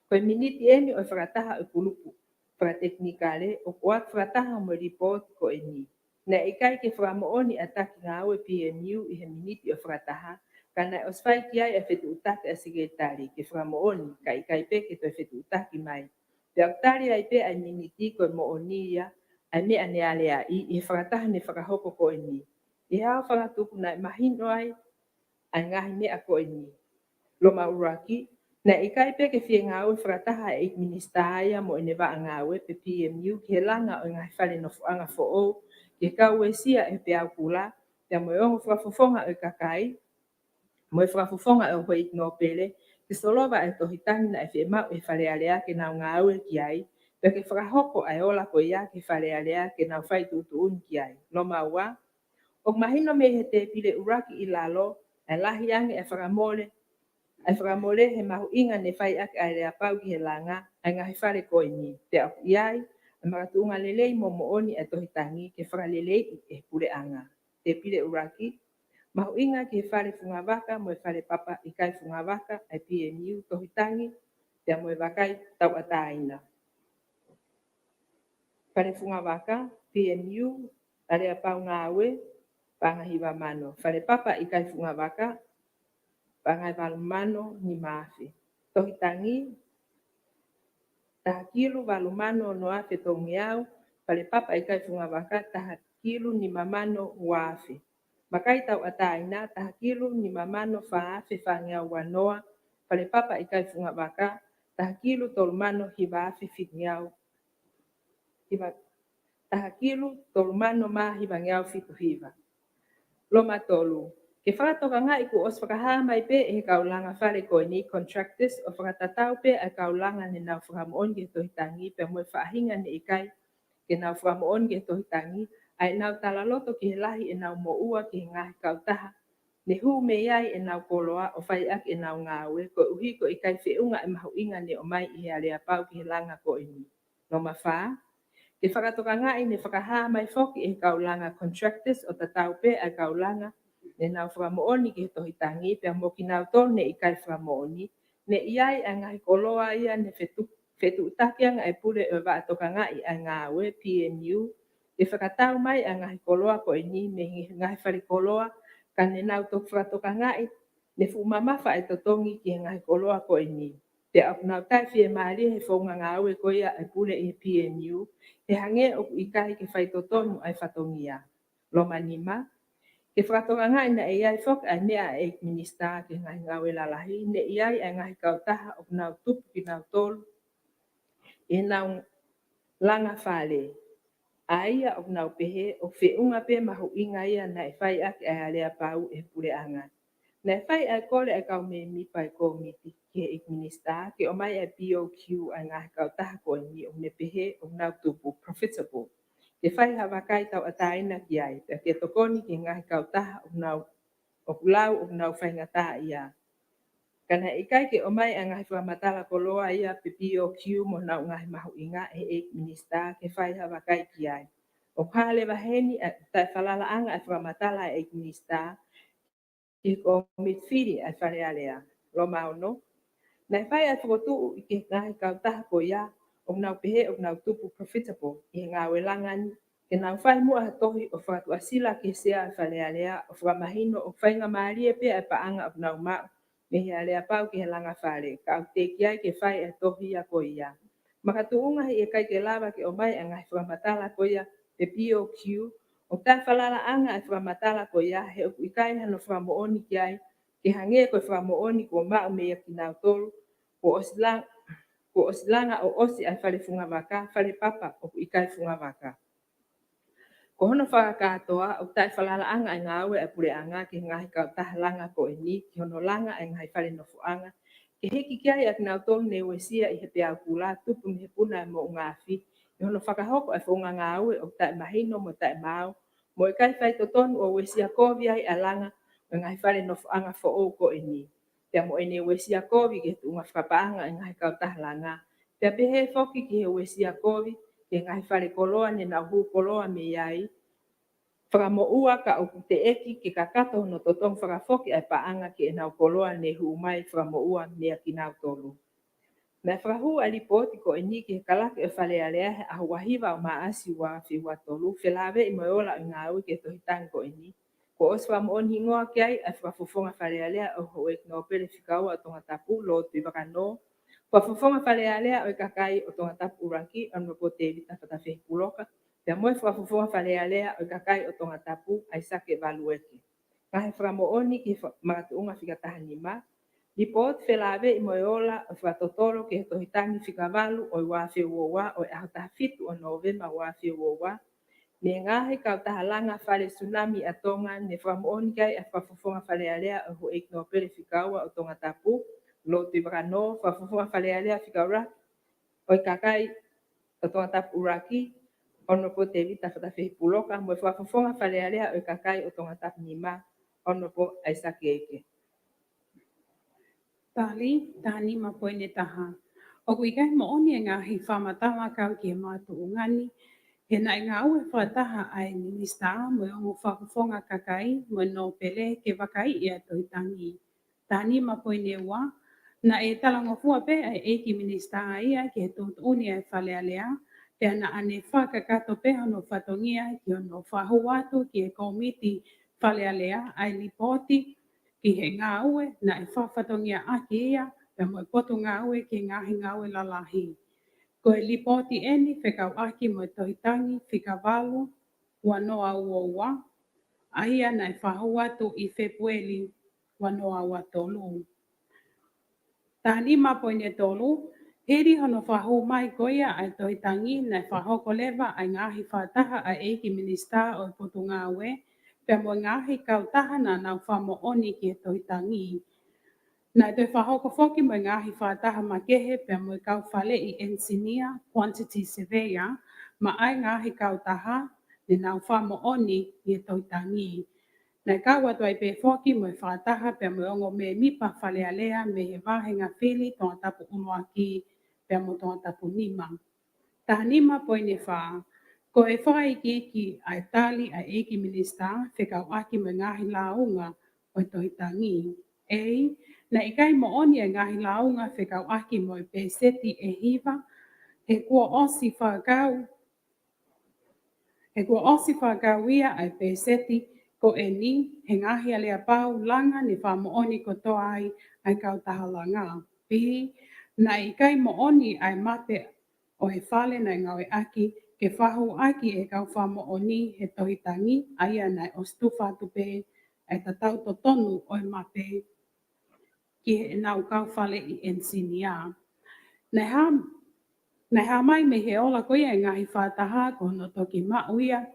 Koe miniti eni o whakataha o kulupu whakateknikare o kuat whakataha mo report ko eni. Na ikai ke whakamooni a taki ngāwe PNU i he miniti o whakataha Kana os fai ki ai e fetu utaki a sekretari ke whakamooni ka ikai pe ke toi fetu utaki mai. Te aktari ai pe ai miniti ko mooni ia ai me ane ale a i whakataha ne whakahoko ko ni. I hao whakatuku na mahino ai ngahi mea ko ni. Lo mauraki, na ikai pe ke fie ngau whakataha e ministaia mo ene wa ngau pe PMU ke langa o ngahi whale no fuanga fo o ke kau e sia e pe au kula te mo yongo whakafofonga o kakai mo e whakafofonga o hoi no pele ke solova e tohitani na e fie mau e whale alea ke nau ngau e ki ai pe ke whakahoko ai ola ko ia ke whale alea ke nau whai tutuun ki ai. Lo maua, o mahino me he te pile uraki i lalo e lahi ange e whakamole ai whakamole he mahu inga ne whai ake ai rea pau ki he langa ai ngahi whare koe ni. Te au iai, a maratunga lelei mo mooni e tohitangi ke whakalelei e pule anga. Te pile uraki, mahu inga ki he whare whungawaka mo e whare papa i kai whungawaka ai PMU tohitangi te mo e wakai tau ataina. Whare whungawaka, PMU, area pau ngawe, pangahiwa mano. Whare papa i kai whungawaka, pangai valumano ni maafi. Tohitangi, tahakilu valumano no afe tongiau, pale papa ikai whungawaka, tahakilu ni mamano wafe. Makai tau ataina, tahakilu ni mamano faafe whangiau wanoa, pale papa ikai whungawaka, tahakilu tolmano hiwafe fitngiau. Tahakilu tolmano ma hiwangiau fitu hiwa. Loma tolu. Ke whakatoka ngā iku os whakaha mai pe e kaulanga whare koe ni contractors o whakatatau pe e kaulanga ne nau whakamoon ke tohitangi pe moe whaahinga ne ikai ke nau whakamoon ke tohitangi ai nau talaloto ki he lahi e nau mo ua ki he ngahi kautaha ne hu me iai e nau koloa o whai ak e nau ngāwe ko uhi ko ikai whiunga e mahu inga ne o mai i he alea pau ki he langa ko ini. Loma whaa. Ke whakatoka ngai ne whakaha mai whoki e kaulanga contractors o tatau pe e kaulanga ne nau whakamooni ki he tohitangi pe mo ki nau tol ne ikai whakamooni ne iai a ngai koloa ia ne whetu utakianga e pule e wa toka ngai a ngawe PMU e whakatau mai a ngai koloa ko ini me ngai whare koloa ka ne nau tok whakatoka ngai ne whumamafa e totongi ki he ngai koloa ko ini. Te au nau tai whie maari he whaunga ngawe ko ia e pule i PMU he hange o ikai ke whai totonu ai whatongia. Loma nima, ke whakatoka ngai na e iai whok ai mea e minista ke ngai ngawe lalahi, ne iai ai ngai kautaha o nau tupu ki nau tolu, e nau langa whale. Aia o nau pehe o whiunga pe mahu inga ia na e whai ake ai alea pau e pule anga. Na e whai ai kore ai kau me mipa e komiti ki he minista ke o mai e POQ ai ngai kautaha ko ni o ne pehe o nau tupu profitable. Ke whai hawakai tau ataina ki ai, pe ke tokoni ki ngahi kautaha o nau o kulau o nau whaingata ia. Kana ikai ke o mai a ngahi whamatala koloa ia pe POQ mo nau ngahi mahu inga e minista ke whai hawakai ki ai. O kale waheni a tai whalala anga e whamatala e minista ki komit whiri ai whare alea. Lo mauno. Nai whai ai whakotu i ke ngahi kautaha ko ia o nau pehe o nau tupu profitable i ngā welangani ke nau whai mua tohi o whakatu asila ke sea whale alea o whakamahino o whainga maarie pe ai paanga o nau mau me he alea pau ki he langa whare ka au te ki ai ke whai ai tohi a ko ia. Makatuunga hi e kai ke lava ke o mai a ngai whakamatala ko ia pe POQ o tai whalala anga ai whakamatala ko ia he o ikai hano whakamooni ki ai ke hange ko whakamooni ko mau me ia ki nau tolu ko osilanga o osi ai whare whungawaka, whare papa o ikai whungawaka. Ko hono whakatoa o tai whalala anga ai ngāwe e pure anga ki ngahi kautaha langa ko e ni, ki hono langa ai ngai whare nofu anga. Ke heki kiai ak nau tolu ne wesia i he pe au kula tupu me he puna e mo ngafi. Ki hono whakahoko ai whunga ngāwe o tai mahino mo tai mau. Mo ikai whai totonu o wesia kovi ai alanga o ngai whare nofu anga fo o ko e ni. Te mo ene wesia kovi ke tu unga whakapaanga i ngai kautaha langa. Te pehe foki ki he wesia kovi ke ngai whare koloa ne nau hu koloa me iai. Whakamo ua ka o te eki ke kakato no totong whakafoki ai paanga ki e nau koloa ne hu mai whakamo ua mea ki nau tolu. Me whakahu a ripoti ko e ni ki he kalake e whale alea he ahu wahiwa o maasi wa whiwa tolu. Whilawe i moe ola i ngā ui ke tohitang ko e ni. Ko os wha moon hingoa ki ai whafufonga whalealea o hoe no pere whikaua o tonga tapu lo tui wakano. Whafufonga whalealea o kakai o tonga tapu uraki anu po te vita whatawhi puloka. Te moe whafufonga whalealea o kakai o tonga tapu ai sake valueke. Kahe whamooni ki makatuunga whikatahani ma. Report whelave i moeola o whatotoro ki he tohitangi whikavalu o i wawhi uowa o i ahota fitu o Novemba wawhi uowa. Me ngahe kau tahalanga whale tsunami a tonga ne whamooni kai a whafufonga whalealea o ho no pere whikaua o tonga tapu. Lo tui wakano whafufonga whalealea whikaura o i kakai o tonga tapu uraki. Ono po te vita whatawhi puloka mo whafufonga whalealea o i kakai o tonga tapu nima. Ono po aisake eke. Tali, tani ma poine taha. O kui kai mo oni ngā hi whamatama kau ki e mātu ungani. He nai ngā ue whataha ai minista mo o whakufonga kakai mo no pele ke wakai i a tohitangi. Tani ma poine ua. Na e talangofua pe ai eiki minista ia ki he tūt uni ai whalealea. Te ana ane whakakato pe hono whatongia ki hono whahuatu ki e komiti whalealea ai lipoti. Ki he ngā ue na e whawhatongia aki ia, pe mo e poto ngā ue ki ngahi ngā ue lalahi. Ko e lipoti eni whekau aki mo e tohitangi, whikawalu, wanoa ua, aia na e whahuatu i Februari wanoa ua tolu. Tāni ma poine tolu, heri hono whahu mai koia ai tohitangi na e whahoko lewa ai ngahi whataha ai eiki minista o poto ngā ue, pe mo ngahi kau taha na nau whamo oni ki e tohitangi. Na te whahoko whoki mo ngahi whataha makehe pe mo kau whale i engineer, quantity surveyor, ma ai ngahi kau taha ne nau whamo oni ki e tohitangi. Na kau atu ai pe whoki mo whataha pe mo ongo me mipa whalealea me he wahenga whili tonga tapu unuaki pe mo tonga tapu nima. Taha nima poine wha. Ko e whai ki ai tali ai eiki minista, whekau aki mo ngahi launga o tohitangi. Ei, na ikai mo oni e ngahi launga whekau aki mo pe seti e hiva, he kua osi whakau. He kua osi whakau ia ai pe seti ko e ni, he ngahi alea pau langa ni wha mo oni ko toa ai kau tahalanga. Pihi, na ikai mo oni ai mate o he whale na ngawe aki, ke whahu aki e kau whamo oni he tohitangi, aia nai o stufa tupe e tatau to tonu o i mape ki he nau kau whale i ensinia. Nei ha mai me he ola koia e ngahi whataha ko no toki mauia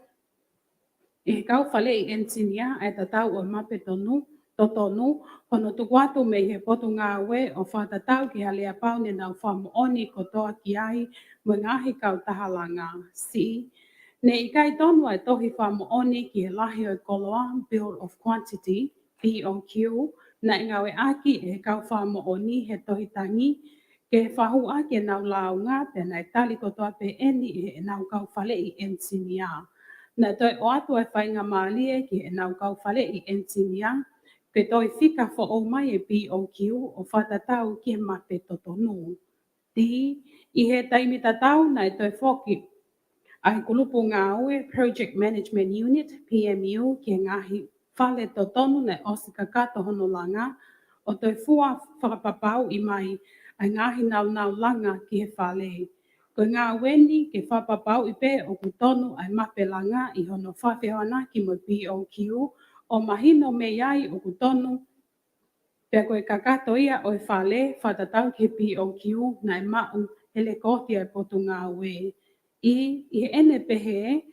e kau whale i ensinia e tatau o i mape tonu, totonu, hono tukwatu me he potu ngā ue o whatatau ki halea pau ne nau whamo oni ko toa ki ai mo ngahi kau tahalanga. Si, ne i kai tonu ai tohi whamo oni ki he lahi o koloa, Bill of Quantity, BOQ, na i ngawe aki e kau whamo oni he tohitangi, ke whahu aki e nau launga, pe nai tali kotoa pe eni e nau kau whale i ensinia. Na toi o atu ai whainga maalie ki e nau kau whale i ensinia, ke toi whika fo o mai e BOQ o whatatau ki he mape totonu. Ti, i he taimi tatau na e toi whoki ai kulupu ngā ue Project Management Unit, PMU, ki ngahi whale totonu na osika kato hono langa, o toi fua whakapapau i mai ai ngahi nau langa ki he whale. Ko ngā weni ke whapapau i pe o kutonu ai mape langa i hono whawhewana ki mo BOQ, o mahino me iai o kutonu, pia koe kakato ia o e whale whatatau ki BOQ na e mau hele koti ai potu ngā ue. I ene pehe,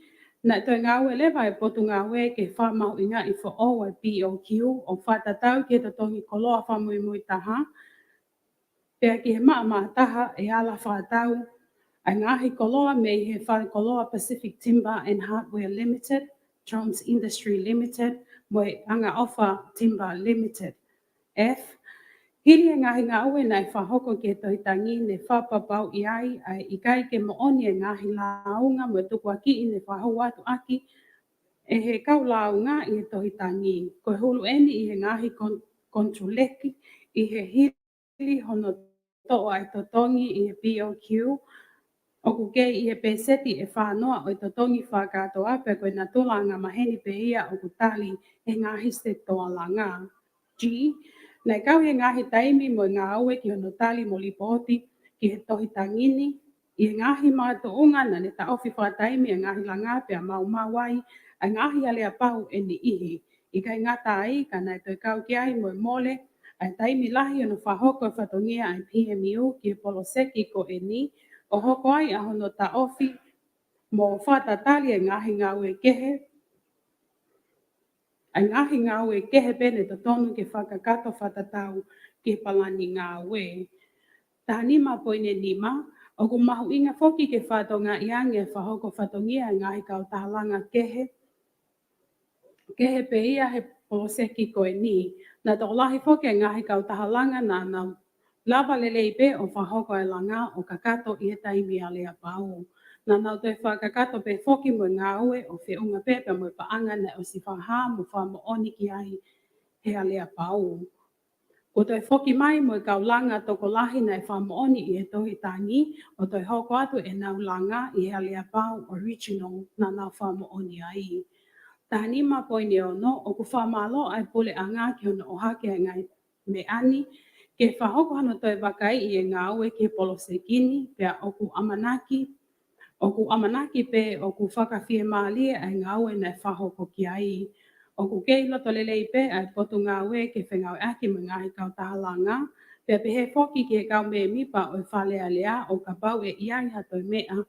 na toi ngā ue lewa e potu ngā ue ke whamau inga i wha o ai BOQ o whatatau ki he totongi koloa whamui mui taha, pia ki he maa taha e ala whatau ai ngahi koloa me he whare koloa Pacific Timber and Hardware Limited, Jones Industry Limited, mo e anga offer Timber Limited. F. Hiri e ngahi ngā ue nei whahoko ke tohitangi ne whapapau i ai i kai ke mo oni e ngahi launga mo tuku aki i ne whahu atu aki e he kau launga i he tohitangi. Ko hulu eni i he ngahi kontroleki i he hiri hono toa ai totongi i he BOQ O ku ke i e peseti e whanoa o i totongi whakato ape koe na tolanga maheni pe ia o ku tali e ngahi se toa langa. G. Nei kau he ngahi taimi mo ngā aue ki hono tali mo lipoti ki he tohi tangini i ngahi mga toonga na ne ta ofi whataimi e ngahi langa pe a mau mawai a ngahi alea pau e ni ihi. I kai ngata ai ka nai toi kau ki ai mo mole a taimi lahi ono whahoko e whatongia ai PMU ki e poloseki ko e ni o hoko ai a hono ta ofi mo whatatali e ngahi ngau e kehe. A ngahi ngau e kehe pene to tonu ke whakakato whatatau ke palani ngau e. Tahani ma poine nima, o ku mahu inga foki ke whatonga iange whahoko whatongia e ngahi kau tahalanga kehe. Kehe pe ia he poloseki ko e ni. Na to lahi foki e ngahi kau tahalanga na nau lava lelei pe o whahoko e langa o kakato i e taimi a lea pau. Na nau te whakakato pe foki mo ngā ue o whiunga pepe mo paanga na o si whaha mo whamo oni ki ai he a lea pau. Ko toi foki mai mo kau langa toko lahi na e whamo oni i e tohi tangi o toi hoko atu e nau langa i he a lea pau original na nau whamo oni ai. Tahani ma poine ono o ku whamalo ai pule anga ki hono o hake ngai me ani ke whahoko hano toi wakai i e ngā ue ke polosekini pea o ku amanaki pe o ku whakawhie maalie ai ngā ue na whahoko ki ai. O ku kei loto lelei pe ai potu ngā ue ke whengau aki mo ngahi kau tahalanga pea pehe foki ke kau me mipa o whalea lea o ka pau e iai hatoi mea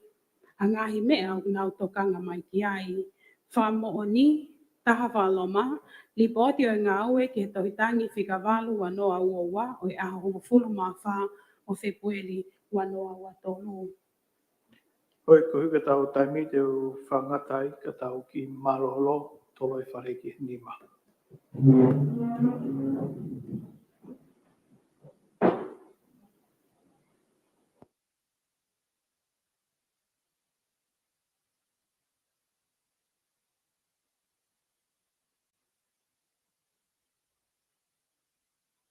a ngahi mea o ngau tokanga mai ki ai. Whamo oni, taha whaloma, li poti o ngā ue ke tohitangi whikawalu wanoa uowa o e aho hongo fulu mawha o Februari wanoa ua tolu. Hoi ko huka tau taimi te u whangatai ka tau ki maloholo tolo e whare ki nima.